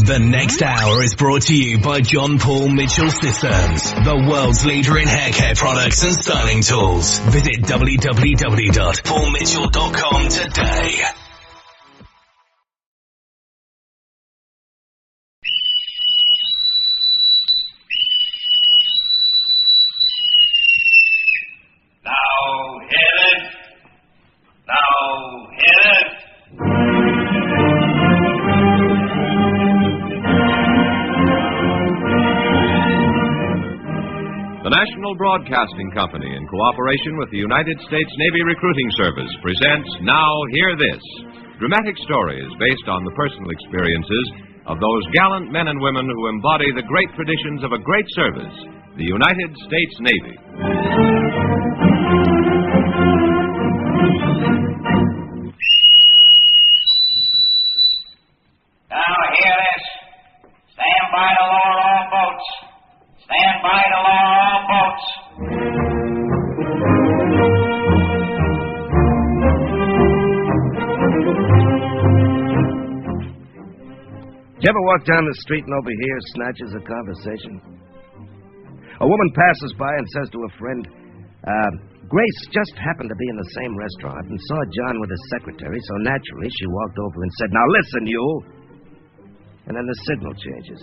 S3: The next hour is brought to you by John Paul Mitchell Systems, the world's leader in hair care products and styling tools. Visit www.paulmitchell.com today.
S2: Now hear it. Now hear it.
S16: The National Broadcasting Company, in cooperation with the United States Navy Recruiting Service, presents Now Hear This, dramatic stories based on the personal experiences of those gallant men and women who embody the great traditions of a great service, the United States Navy.
S2: Now hear this. Stand by to lower all boats. Stand by to lower all boats.
S4: You ever walk down the street and overhear snatches of conversation? A woman passes by and says to a friend, Grace just happened to be in the same restaurant and saw John with his secretary, so naturally she walked over and said, Now listen, you. And then the signal changes.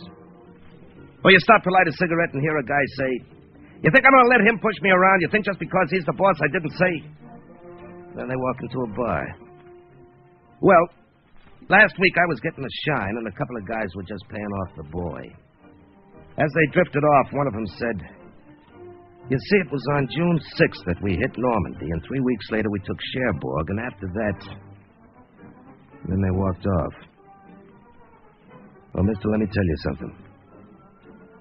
S4: Or you stop to light a cigarette and hear a guy say, You think I'm going to let him push me around? You think just because he's the boss I didn't say? Then they walk into a bar. Well, last week I was getting a shine and a couple of guys were just paying off the boy. As they drifted off, one of them said, You see, it was on June 6th that we hit Normandy, and 3 weeks later we took Cherbourg, and after that... Then they walked off. Well, mister, let me tell you something.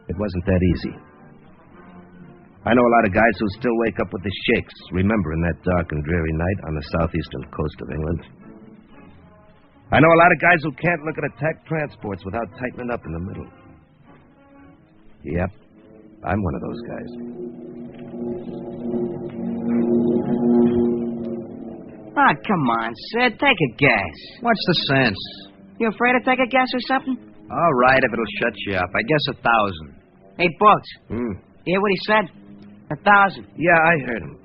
S4: It wasn't that easy. I know a lot of guys who still wake up with the shakes, remembering that dark and dreary night on the southeastern coast of England. I know a lot of guys who can't look at attack transports without tightening up in the middle. Yep, I'm one of those guys.
S10: Ah, come on, Sid. Take a guess.
S20: What's the sense?
S10: You afraid to take a guess or something?
S20: All right, if it'll shut you up. I guess 1,000.
S10: Hey, Boats. You hear what he said? 1,000.
S4: Yeah, I heard him.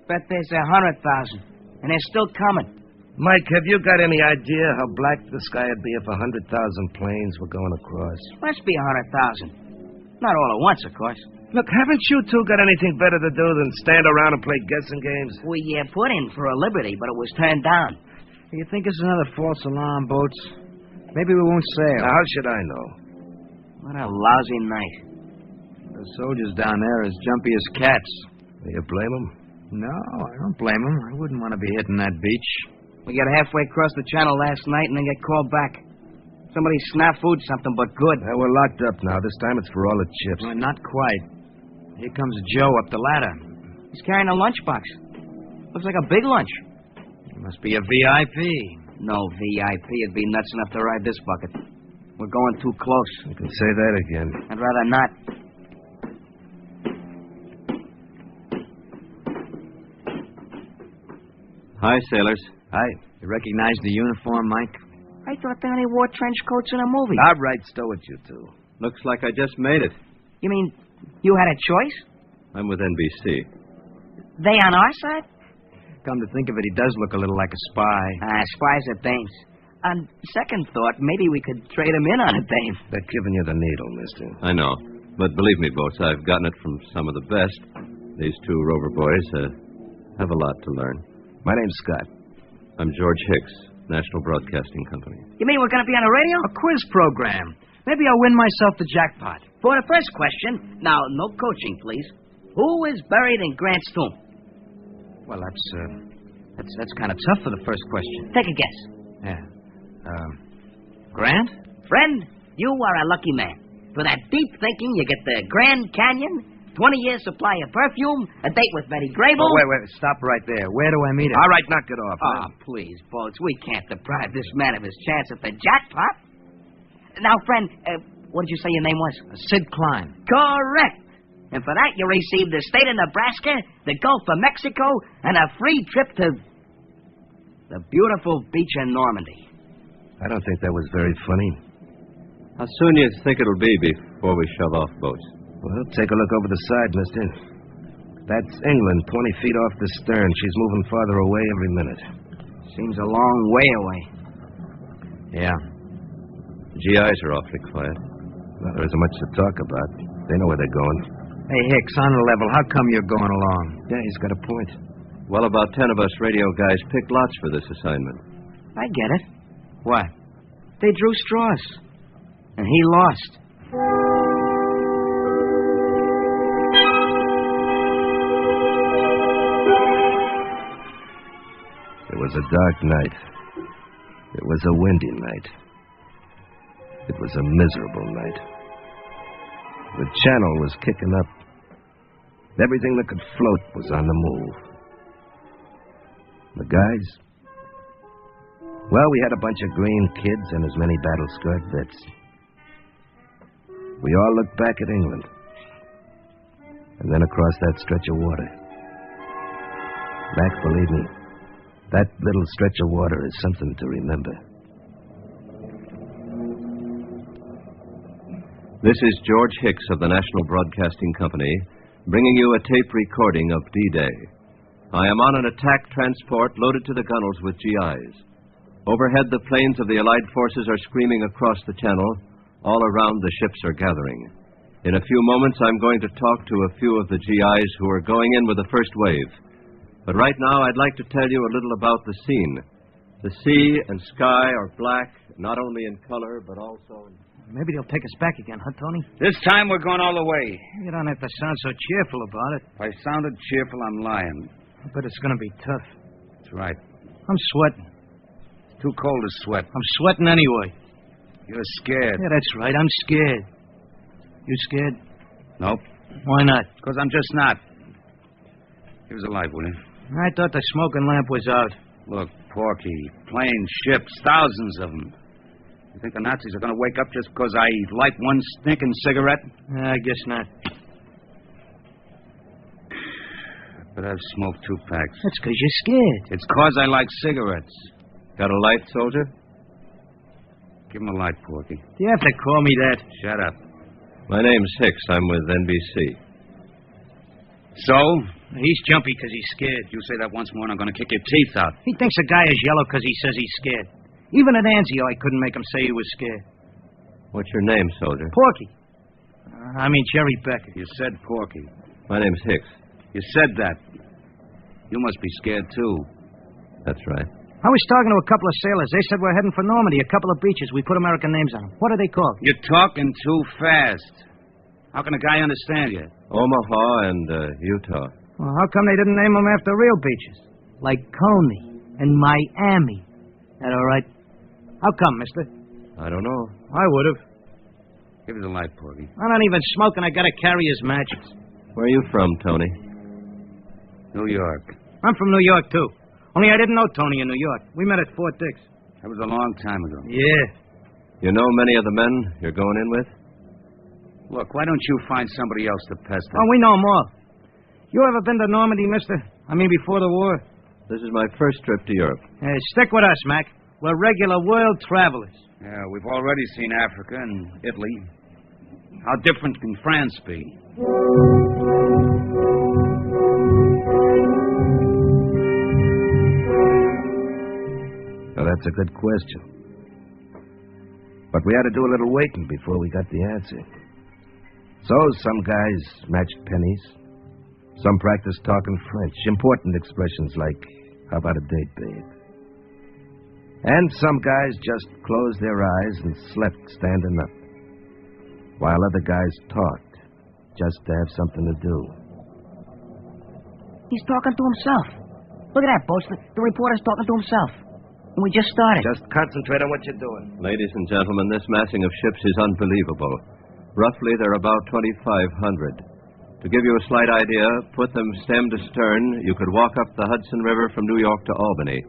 S10: Bet there's 100,000. And they're still coming.
S4: Mike, have you got any idea how black the sky would be if 100,000 planes were going across?
S10: Must be 100,000. Not all at once, of course.
S4: Look, haven't you two got anything better to do than stand around and play guessing games?
S10: We put in for a Liberty, but it was turned down.
S20: You think it's another false alarm, Boats? Maybe we won't sail.
S4: Now, how should I know?
S10: What a lousy night.
S20: The soldiers down there are as jumpy as cats.
S4: Do you blame them?
S20: No, I don't blame them. I wouldn't want to be hitting that beach.
S10: We got halfway across the channel last night and then get called back. Somebody snafu'd something but good.
S4: We're locked up now. This time it's for all the chips.
S20: Well, not quite. Here comes Joe up the ladder.
S10: He's carrying a lunchbox. Looks like a big lunch.
S20: He must be a VIP.
S10: No VIP would be nuts enough to ride this bucket. We're going too close.
S4: You can say that again.
S10: I'd rather not.
S20: Hi, sailors.
S4: Hi.
S20: You recognize the uniform, Mike?
S10: I thought they only wore trench coats in a movie.
S4: All right, stow it, you two.
S20: Looks like I just made it.
S10: You mean you had a choice?
S20: I'm with NBC.
S10: They on our side?
S20: Come to think of it, he does look a little like a spy.
S10: Spies are dames. On second thought, maybe we could trade him in on a dame.
S4: They're giving you the needle, mister.
S21: I know. But believe me, Boats, I've gotten it from some of the best. These two Rover boys have a lot to learn.
S4: My name's Scott.
S21: I'm George Hicks, National Broadcasting Company.
S10: You mean we're going to be on the radio?
S20: A quiz program. Maybe I'll win myself the jackpot.
S10: For the first question, now, no coaching, please. Who is buried in Grant's tomb?
S20: Well, That's kind of tough for the first question.
S24: Take a guess.
S20: Yeah. Grant?
S24: Friend, you are a lucky man. For that deep thinking, you get the Grand Canyon, 20-year supply of perfume, a date with Betty Grable.
S20: Oh, wait. Stop right there. Where do I meet her?
S4: All right, knock it off.
S24: Oh, please, Boats. We can't deprive this man of his chance at the jackpot. Now, friend, what did you say your name was?
S20: Sid Klein.
S24: Correct. And for that, you received the state of Nebraska, the Gulf of Mexico, and a free trip to the beautiful beach in Normandy.
S4: I don't think that was very funny.
S21: How soon do you think it'll be before we shove off, Boats?
S4: Well, take a look over the side, mister. That's England, 20 feet off the stern. She's moving farther away every minute.
S24: Seems a long way away.
S4: Yeah.
S21: The GIs are awfully quiet.
S4: Well, there isn't much to talk about. They know where they're going.
S20: Hey, Hicks, on the level, how come you're going along?
S4: Yeah, he's got a point.
S21: Well, about 10 of us radio guys picked lots for this assignment.
S24: I get it.
S20: What?
S24: They drew straws. And he lost.
S4: It was a dark night. It was a windy night. It was a miserable night. The channel was kicking up. Everything that could float was on the move. The guys? Well, we had a bunch of green kids and as many battle-scarred vets. We all looked back at England. And then across that stretch of water. Mac, believe me, that little stretch of water is something to remember.
S21: This is George Hicks of the National Broadcasting Company, bringing you a tape recording of D-Day. I am on an attack transport loaded to the gunnels with GIs. Overhead, the planes of the Allied forces are screaming across the channel. All around, the ships are gathering. In a few moments, I'm going to talk to a few of the GIs who are going in with the first wave. But right now, I'd like to tell you a little about the scene. The sea and sky are black, not only in color, but also in...
S20: Maybe they'll take us back again, huh, Tony?
S14: This time we're going all the way.
S20: You don't have to sound so cheerful about it.
S14: If I sounded cheerful, I'm lying.
S20: But it's going to be tough.
S14: That's right.
S20: I'm sweating.
S14: It's too cold to sweat.
S20: I'm sweating anyway.
S14: You're scared.
S20: Yeah, that's right. I'm scared. You scared?
S14: Nope.
S20: Why not?
S14: Because I'm just not. Give us a light, will you?
S20: I thought the smoking lamp was out.
S14: Look, Porky, planes, ships, thousands of them. You think the Nazis are going to wake up just because I light one stinking cigarette?
S20: I guess not.
S14: But I've smoked 2 packs.
S20: That's because you're scared.
S14: It's because I like cigarettes.
S21: Got a light, soldier?
S14: Give him a light, Porky.
S20: Do you have to call me that?
S14: Shut up.
S21: My name's Hicks. I'm with NBC.
S14: So?
S20: He's jumpy because he's scared.
S14: You say that once more and I'm going to kick your teeth out.
S20: He thinks a guy is yellow because he says he's scared. Even at Anzio, I couldn't make him say he was scared.
S21: What's your name, soldier?
S20: Porky. I mean Jerry Beckett.
S14: You said Porky.
S21: My name's Hicks.
S14: You said that. You must be scared, too.
S21: That's right.
S20: I was talking to a couple of sailors. They said we're heading for Normandy, a couple of beaches. We put American names on them. What are they called?
S14: You're talking too fast. How can a guy understand you?
S21: Omaha and Utah.
S20: Well, how come they didn't name them after real beaches? Like Coney and Miami. That all right? How come, mister?
S21: I don't know.
S20: I would have.
S14: Give us a light, Porky.
S20: I'm not even smoking. I gotta carry his matches.
S21: Where are you from, Tony?
S14: New York.
S20: I'm from New York, too. Only I didn't know Tony in New York. We met at Fort Dix.
S14: That was a long time ago.
S20: Yeah.
S21: You know many of the men you're going in with?
S14: Look, why don't you find somebody else to pester?
S20: Oh, we know them all. You ever been to Normandy, mister? I mean, before the war?
S21: This is my first trip to Europe.
S20: Hey, stick with us, Mac. We're regular world travelers.
S14: Yeah, we've already seen Africa and Italy. How different can France be?
S4: Well, that's a good question. But we had to do a little waiting before we got the answer. So some guys matched pennies. Some practiced talking French. Important expressions like, how about a date, babe? And some guys just closed their eyes and slept standing up, while other guys talked, just to have something to do.
S24: He's talking to himself.
S10: Look at that, Boats. The reporter's talking to himself. And we just started.
S4: Just concentrate on what you're doing.
S21: Ladies and gentlemen, this massing of ships is unbelievable. Roughly, there are about 2,500. To give you a slight idea, put them stem to stern, you could walk up the Hudson River from New York to Albany.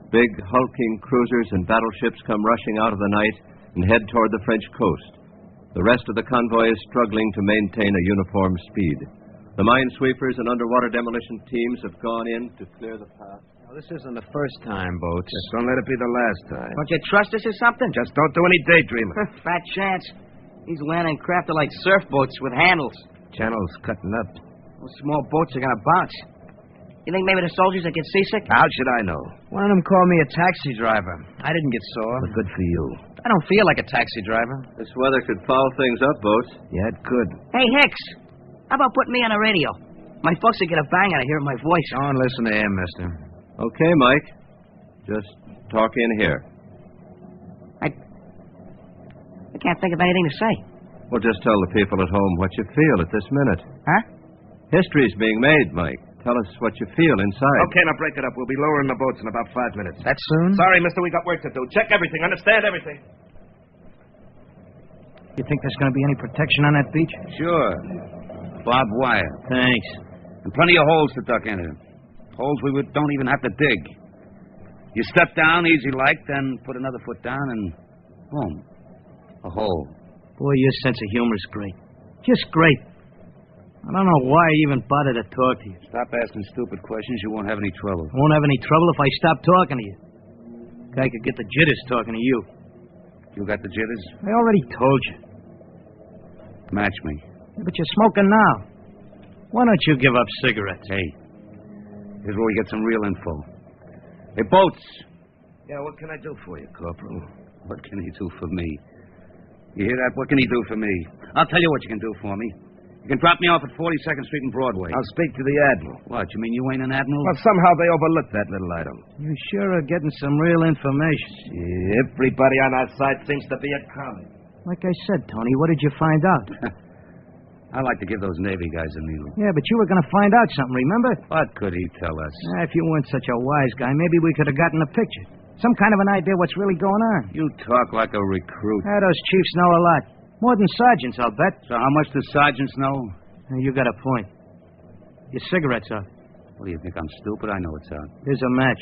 S21: Big, hulking cruisers and battleships come rushing out of the night and head toward the French coast. The rest of the convoy is struggling to maintain a uniform speed. The minesweepers and underwater demolition teams have gone in to clear the path.
S6: Well, this isn't the first time, Boats.
S4: Just don't let it be the last time.
S10: Don't you trust us or something?
S4: Just don't do any daydreaming.
S10: Fat chance. These landing craft are like surf boats with handles.
S4: Channel's cutting up.
S10: Those small boats are going to bounce. You think maybe the soldiers will get seasick?
S4: How should I know?
S6: One of them called me a taxi driver. I didn't get sore.
S4: But good for you.
S6: I don't feel like a taxi driver.
S21: This weather could foul things up, Boats.
S4: Yeah, it could.
S10: Hey, Hicks. How about putting me on the radio? My folks will get a bang out of hearing my voice.
S6: Don't listen to him, mister.
S21: Okay, Mike. Just talk in here.
S10: I can't think of anything to say.
S21: Well, just tell the people at home what you feel at this minute.
S10: Huh?
S21: History's being made, Mike. Tell us what you feel inside.
S4: Okay, now break it up. We'll be lowering the boats in about 5 minutes.
S6: That soon?
S4: Sorry, mister, we got work to do. Check everything. Understand everything.
S6: You think there's going to be any protection on that beach?
S14: Sure. Barbed wire.
S6: Thanks.
S14: And plenty of holes to duck into. Holes we don't even have to dig. You step down easy like, then put another foot down and boom. A hole.
S6: Boy, your sense of humor is great. Just great. I don't know why I even bother to talk to you.
S14: Stop asking stupid questions. You won't have any trouble.
S6: I won't have any trouble if I stop talking to you. Guy could get the jitters talking to you.
S14: You got the jitters?
S6: I already told you.
S14: Match me.
S6: Yeah, but you're smoking now. Why don't you give up cigarettes?
S14: Hey, here's where we get some real info. Hey, Boats.
S4: Yeah, what can I do for you, Corporal?
S14: What can he do for me? You hear that? What can he do for me? I'll tell you what you can do for me. You can drop me off at 42nd Street and Broadway.
S4: I'll speak to the Admiral.
S14: What, you mean you ain't an Admiral?
S4: Well, somehow they overlooked that little item.
S6: You sure are getting some real information.
S4: Everybody on our side seems to be a comic.
S6: Like I said, Tony, what did you find out?
S14: I like to give those Navy guys a needle.
S6: Yeah, but you were going to find out something, remember?
S14: What could he tell us?
S6: If you weren't such a wise guy, maybe we could have gotten a picture. Some kind of an idea what's really going on.
S14: You talk like a recruit.
S6: Those chiefs know a lot. More than sergeants, I'll bet.
S14: So how much do sergeants know?
S6: You got a point. Your cigarette's out.
S14: What do you think, I'm stupid? I know it's out.
S6: Here's a match.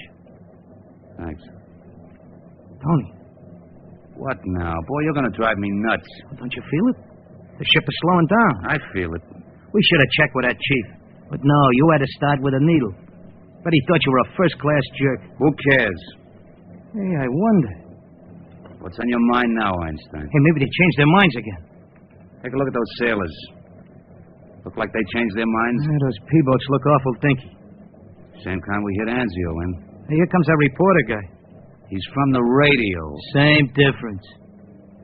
S14: Thanks.
S6: Tony.
S14: What now? Boy, you're going to drive me nuts.
S6: Don't you feel it? The ship is slowing down.
S14: I feel it.
S6: We should have checked with that chief. But no, you had to start with a needle. But he thought you were a first-class jerk.
S14: Who cares?
S6: Hey, I wonder.
S14: What's on your mind now, Einstein?
S6: Hey, maybe they changed their minds again.
S14: Take a look at those sailors. Look like they changed their minds?
S6: Those P-boats look awful dinky.
S14: Same kind we hit Anzio in.
S6: Hey, here comes that reporter guy.
S14: He's from the radio.
S6: Same difference.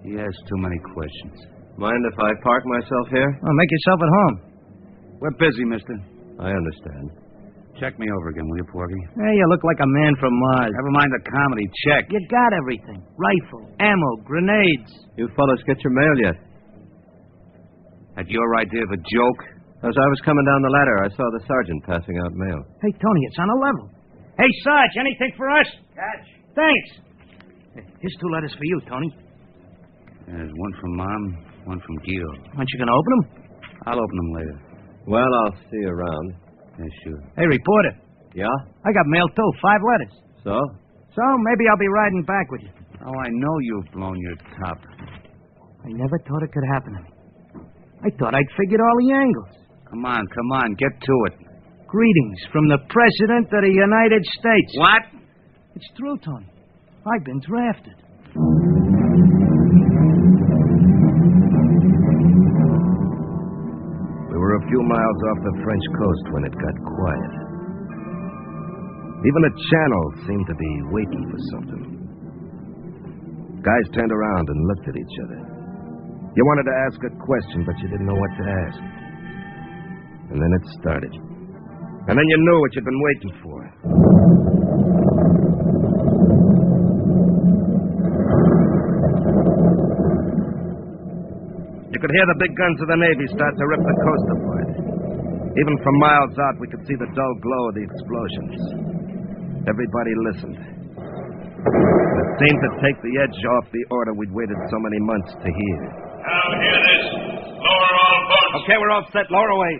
S14: He asks too many questions.
S21: Mind if I park myself here?
S6: Well, make yourself at home.
S14: We're busy, mister.
S21: I understand.
S14: Check me over again, will you, Porgy?
S6: Hey, you look like a man from Mars.
S14: Never mind the comedy. Check.
S6: You got everything. Rifle, ammo, grenades.
S21: You fellas get your mail yet?
S14: That your idea of a joke?
S21: As I was coming down the ladder, I saw the sergeant passing out mail.
S6: Hey, Tony, it's on a level. Hey, Sarge, anything for us?
S4: Catch.
S6: Thanks. Hey, here's 2 letters for you, Tony.
S14: There's one from Mom, one from Guido.
S6: Aren't you going to open them?
S14: I'll open them later.
S21: Well, I'll see you around.
S14: Yeah, sure.
S6: Hey, reporter.
S21: Yeah?
S6: I got mail, too. 5 letters.
S21: So?
S6: So, maybe I'll be riding back with you.
S14: Oh, I know you've blown your top.
S6: I never thought it could happen to me. I thought I'd figured all the angles.
S14: Come on, get to it.
S6: Greetings from the President of the United States.
S14: What?
S6: It's true, Tony. I've been drafted.
S4: We were a few miles off the French coast when it got quiet. Even the channel seemed to be waiting for something. Guys turned around and looked at each other. You wanted to ask a question, but you didn't know what to ask. And then it started. And then you knew what you'd been waiting for. You could hear the big guns of the Navy start to rip the coast apart. Even from miles out, we could see the dull glow of the explosions. Everybody listened. It seemed to take the edge off the order we'd waited so many months to hear.
S5: Now, hear this. Lower all boats.
S14: Okay, we're all set. Lower away.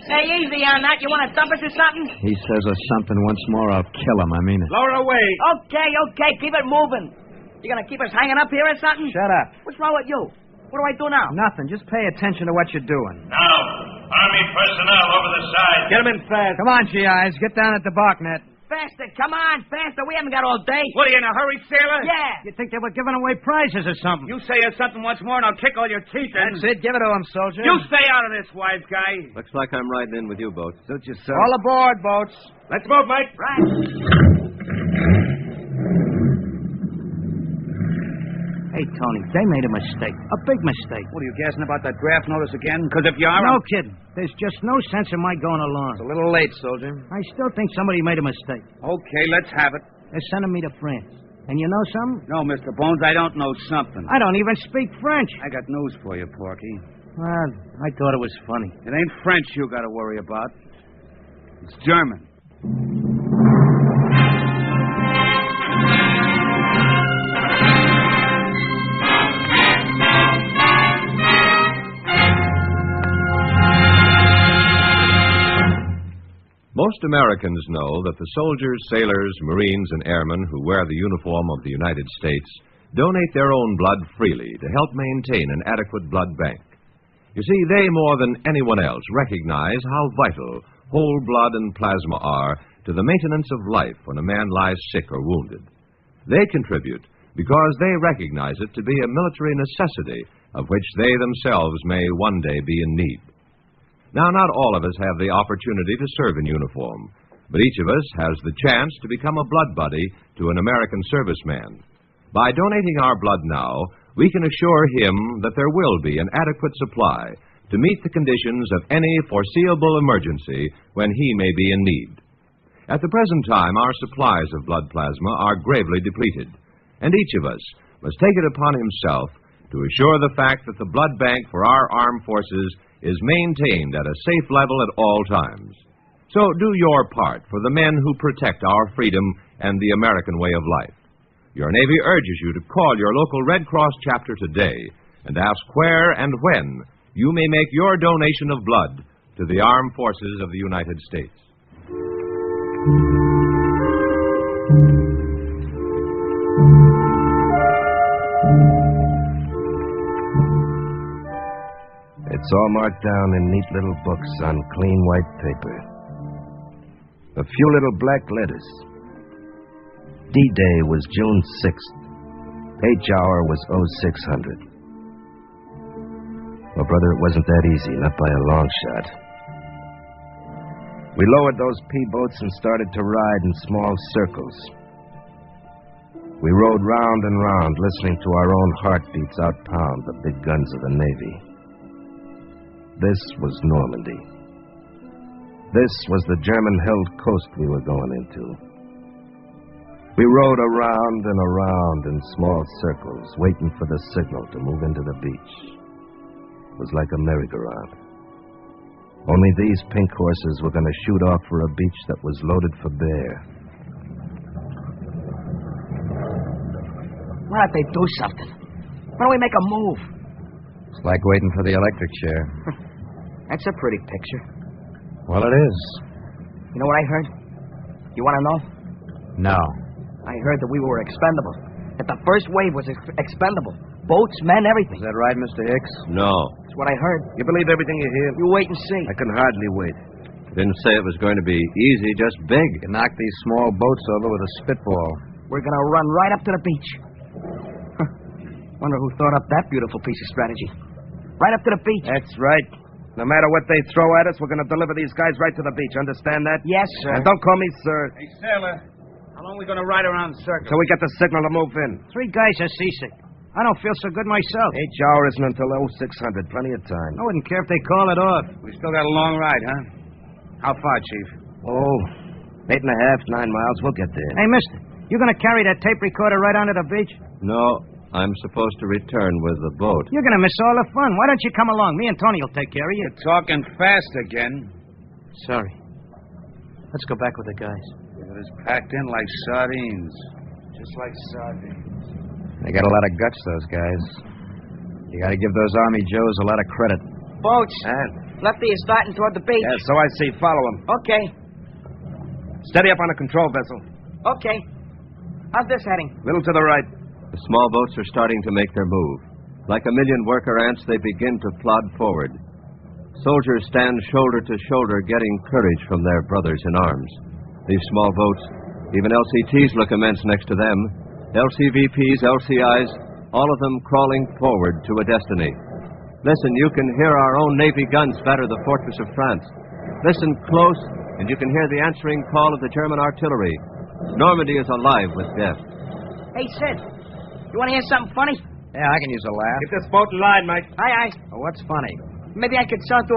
S10: Hey, easy on that. You want to dump us or something?
S17: He says or something once more, I'll kill him. I mean it.
S14: Lower away.
S10: Okay. Keep it moving. You gonna keep us hanging up here or something?
S20: Shut up.
S10: What's wrong with you? What do I do now?
S20: Nothing. Just pay attention to what you're doing.
S5: Now, Army personnel over the side.
S14: Get him in fast.
S20: Come on, G.I.s. Get down at the bark net.
S10: Faster, come on, faster. We haven't got all day.
S14: What, are you in a hurry, sailor?
S10: Yeah.
S20: You think they were giving away prizes or something?
S14: You say something once more and I'll kick all your teeth in.
S20: That's it. Give it to him, soldier.
S14: You stay out of this, wise guy.
S21: Looks like I'm riding in with you, Boats.
S4: Suit yourself.
S20: All aboard, boats.
S14: Let's move, mate.
S10: Right.
S20: Hey, Tony, they made a mistake. A big mistake.
S14: What, are you gassing about that draft notice again? Because if you are...
S20: No kidding. There's just no sense in my going along.
S14: It's a little late, soldier.
S20: I still think somebody made a mistake.
S14: Okay, let's have it.
S20: They're sending me to France. And you know something?
S14: No, Mr. Bones, I don't know something.
S20: I don't even speak French.
S14: I got news for you, Porky.
S20: Well, I thought it was funny.
S14: It ain't French you got to worry about. It's German.
S21: Most Americans know that the soldiers, sailors, Marines, and airmen who wear the uniform of the United States donate their own blood freely to help maintain an adequate blood bank. You see, they, more than anyone else, recognize how vital whole blood and plasma are to the maintenance of life when a man lies sick or wounded. They contribute because they recognize it to be a military necessity of which they themselves may one day be in need. Now, not all of us have the opportunity to serve in uniform, but each of us has the chance to become a blood buddy to an American serviceman. By donating our blood now, we can assure him that there will be an adequate supply to meet the conditions of any foreseeable emergency when he may be in need. At the present time, our supplies of blood plasma are gravely depleted, and each of us must take it upon himself to assure the fact that the blood bank for our armed forces is maintained at a safe level at all times. So do your part for the men who protect our freedom and the American way of life. Your Navy urges you to call your local Red Cross chapter today and ask where and when you may make your donation of blood to the armed forces of the United States.
S4: It's all marked down in neat little books on clean white paper. A few little black letters. D-Day was June 6th. H-hour was 0600. Well, brother, it wasn't that easy, not by a long shot. We lowered those P-boats and started to ride in small circles. We rode round and round, listening to our own heartbeats outpound the big guns of the Navy. This was Normandy. This was the German-held coast we were going into. We rode around and around in small circles, waiting for the signal to move into the beach. It was like a merry-go-round. Only these pink horses were going to shoot off for a beach that was loaded for bear.
S10: Why don't they do something? Why don't we make a move?
S17: It's like waiting for the electric chair.
S10: That's a pretty picture.
S17: Well, it is.
S10: You know what I heard? You want to know?
S17: No.
S10: I heard that we were expendable. That the first wave was expendable. Boats, men, everything.
S17: Is that right, Mr. Hicks?
S21: No.
S10: That's what I heard.
S4: You believe everything you hear?
S10: You wait and see.
S4: I can hardly wait.
S21: Didn't say it was going to be easy, just big.
S17: You can knock these small boats over with a spitball.
S10: We're going to run right up to the beach. Wonder who thought up that beautiful piece of strategy. Right up to the beach.
S4: That's right. No matter what they throw at us, we're going to deliver these guys right to the beach. Understand that?
S10: Yes, sir.
S4: And don't call me sir.
S14: Hey, sailor, how long are we going to ride around the circle?
S4: Till we get the signal to move in.
S20: 3 guys are seasick. I don't feel so good myself.
S4: H-hour isn't until 0600. Plenty of time.
S20: I wouldn't care if they call it off.
S14: We still got a long ride, huh? How far, Chief?
S4: Oh, 8.5, 9 miles. We'll get there.
S20: Hey, mister, you going to carry that tape recorder right onto the beach?
S21: No, I'm supposed to return with the boat.
S20: You're going to miss all the fun. Why don't you come along? Me and Tony will take care of you.
S14: You're talking fast again.
S20: Sorry. Let's go back with the guys.
S14: But it's packed in like sardines.
S17: Just like sardines. They got a lot of guts, those guys. You gotta give those Army Joes a lot of credit.
S10: Boats. Lefty is starting toward the beach.
S4: Yeah, so I see. Follow him.
S10: Okay.
S4: Steady up on the control vessel.
S10: Okay. How's this heading?
S4: Little to the right.
S21: The small boats are starting to make their move. Like a million worker ants, they begin to plod forward. Soldiers stand shoulder to shoulder, getting courage from their brothers in arms. These small boats, even LCTs look immense next to them. LCVPs, LCIs, all of them crawling forward to a destiny. Listen, you can hear our own Navy guns batter the fortress of France. Listen close, and you can hear the answering call of the German artillery. Normandy is alive with death.
S10: Hey, Sid. You want to hear something funny?
S17: Yeah, I can use a laugh.
S4: Get this boat in line, Mike.
S10: Aye, aye.
S17: Well, what's funny?
S10: Maybe I could saw through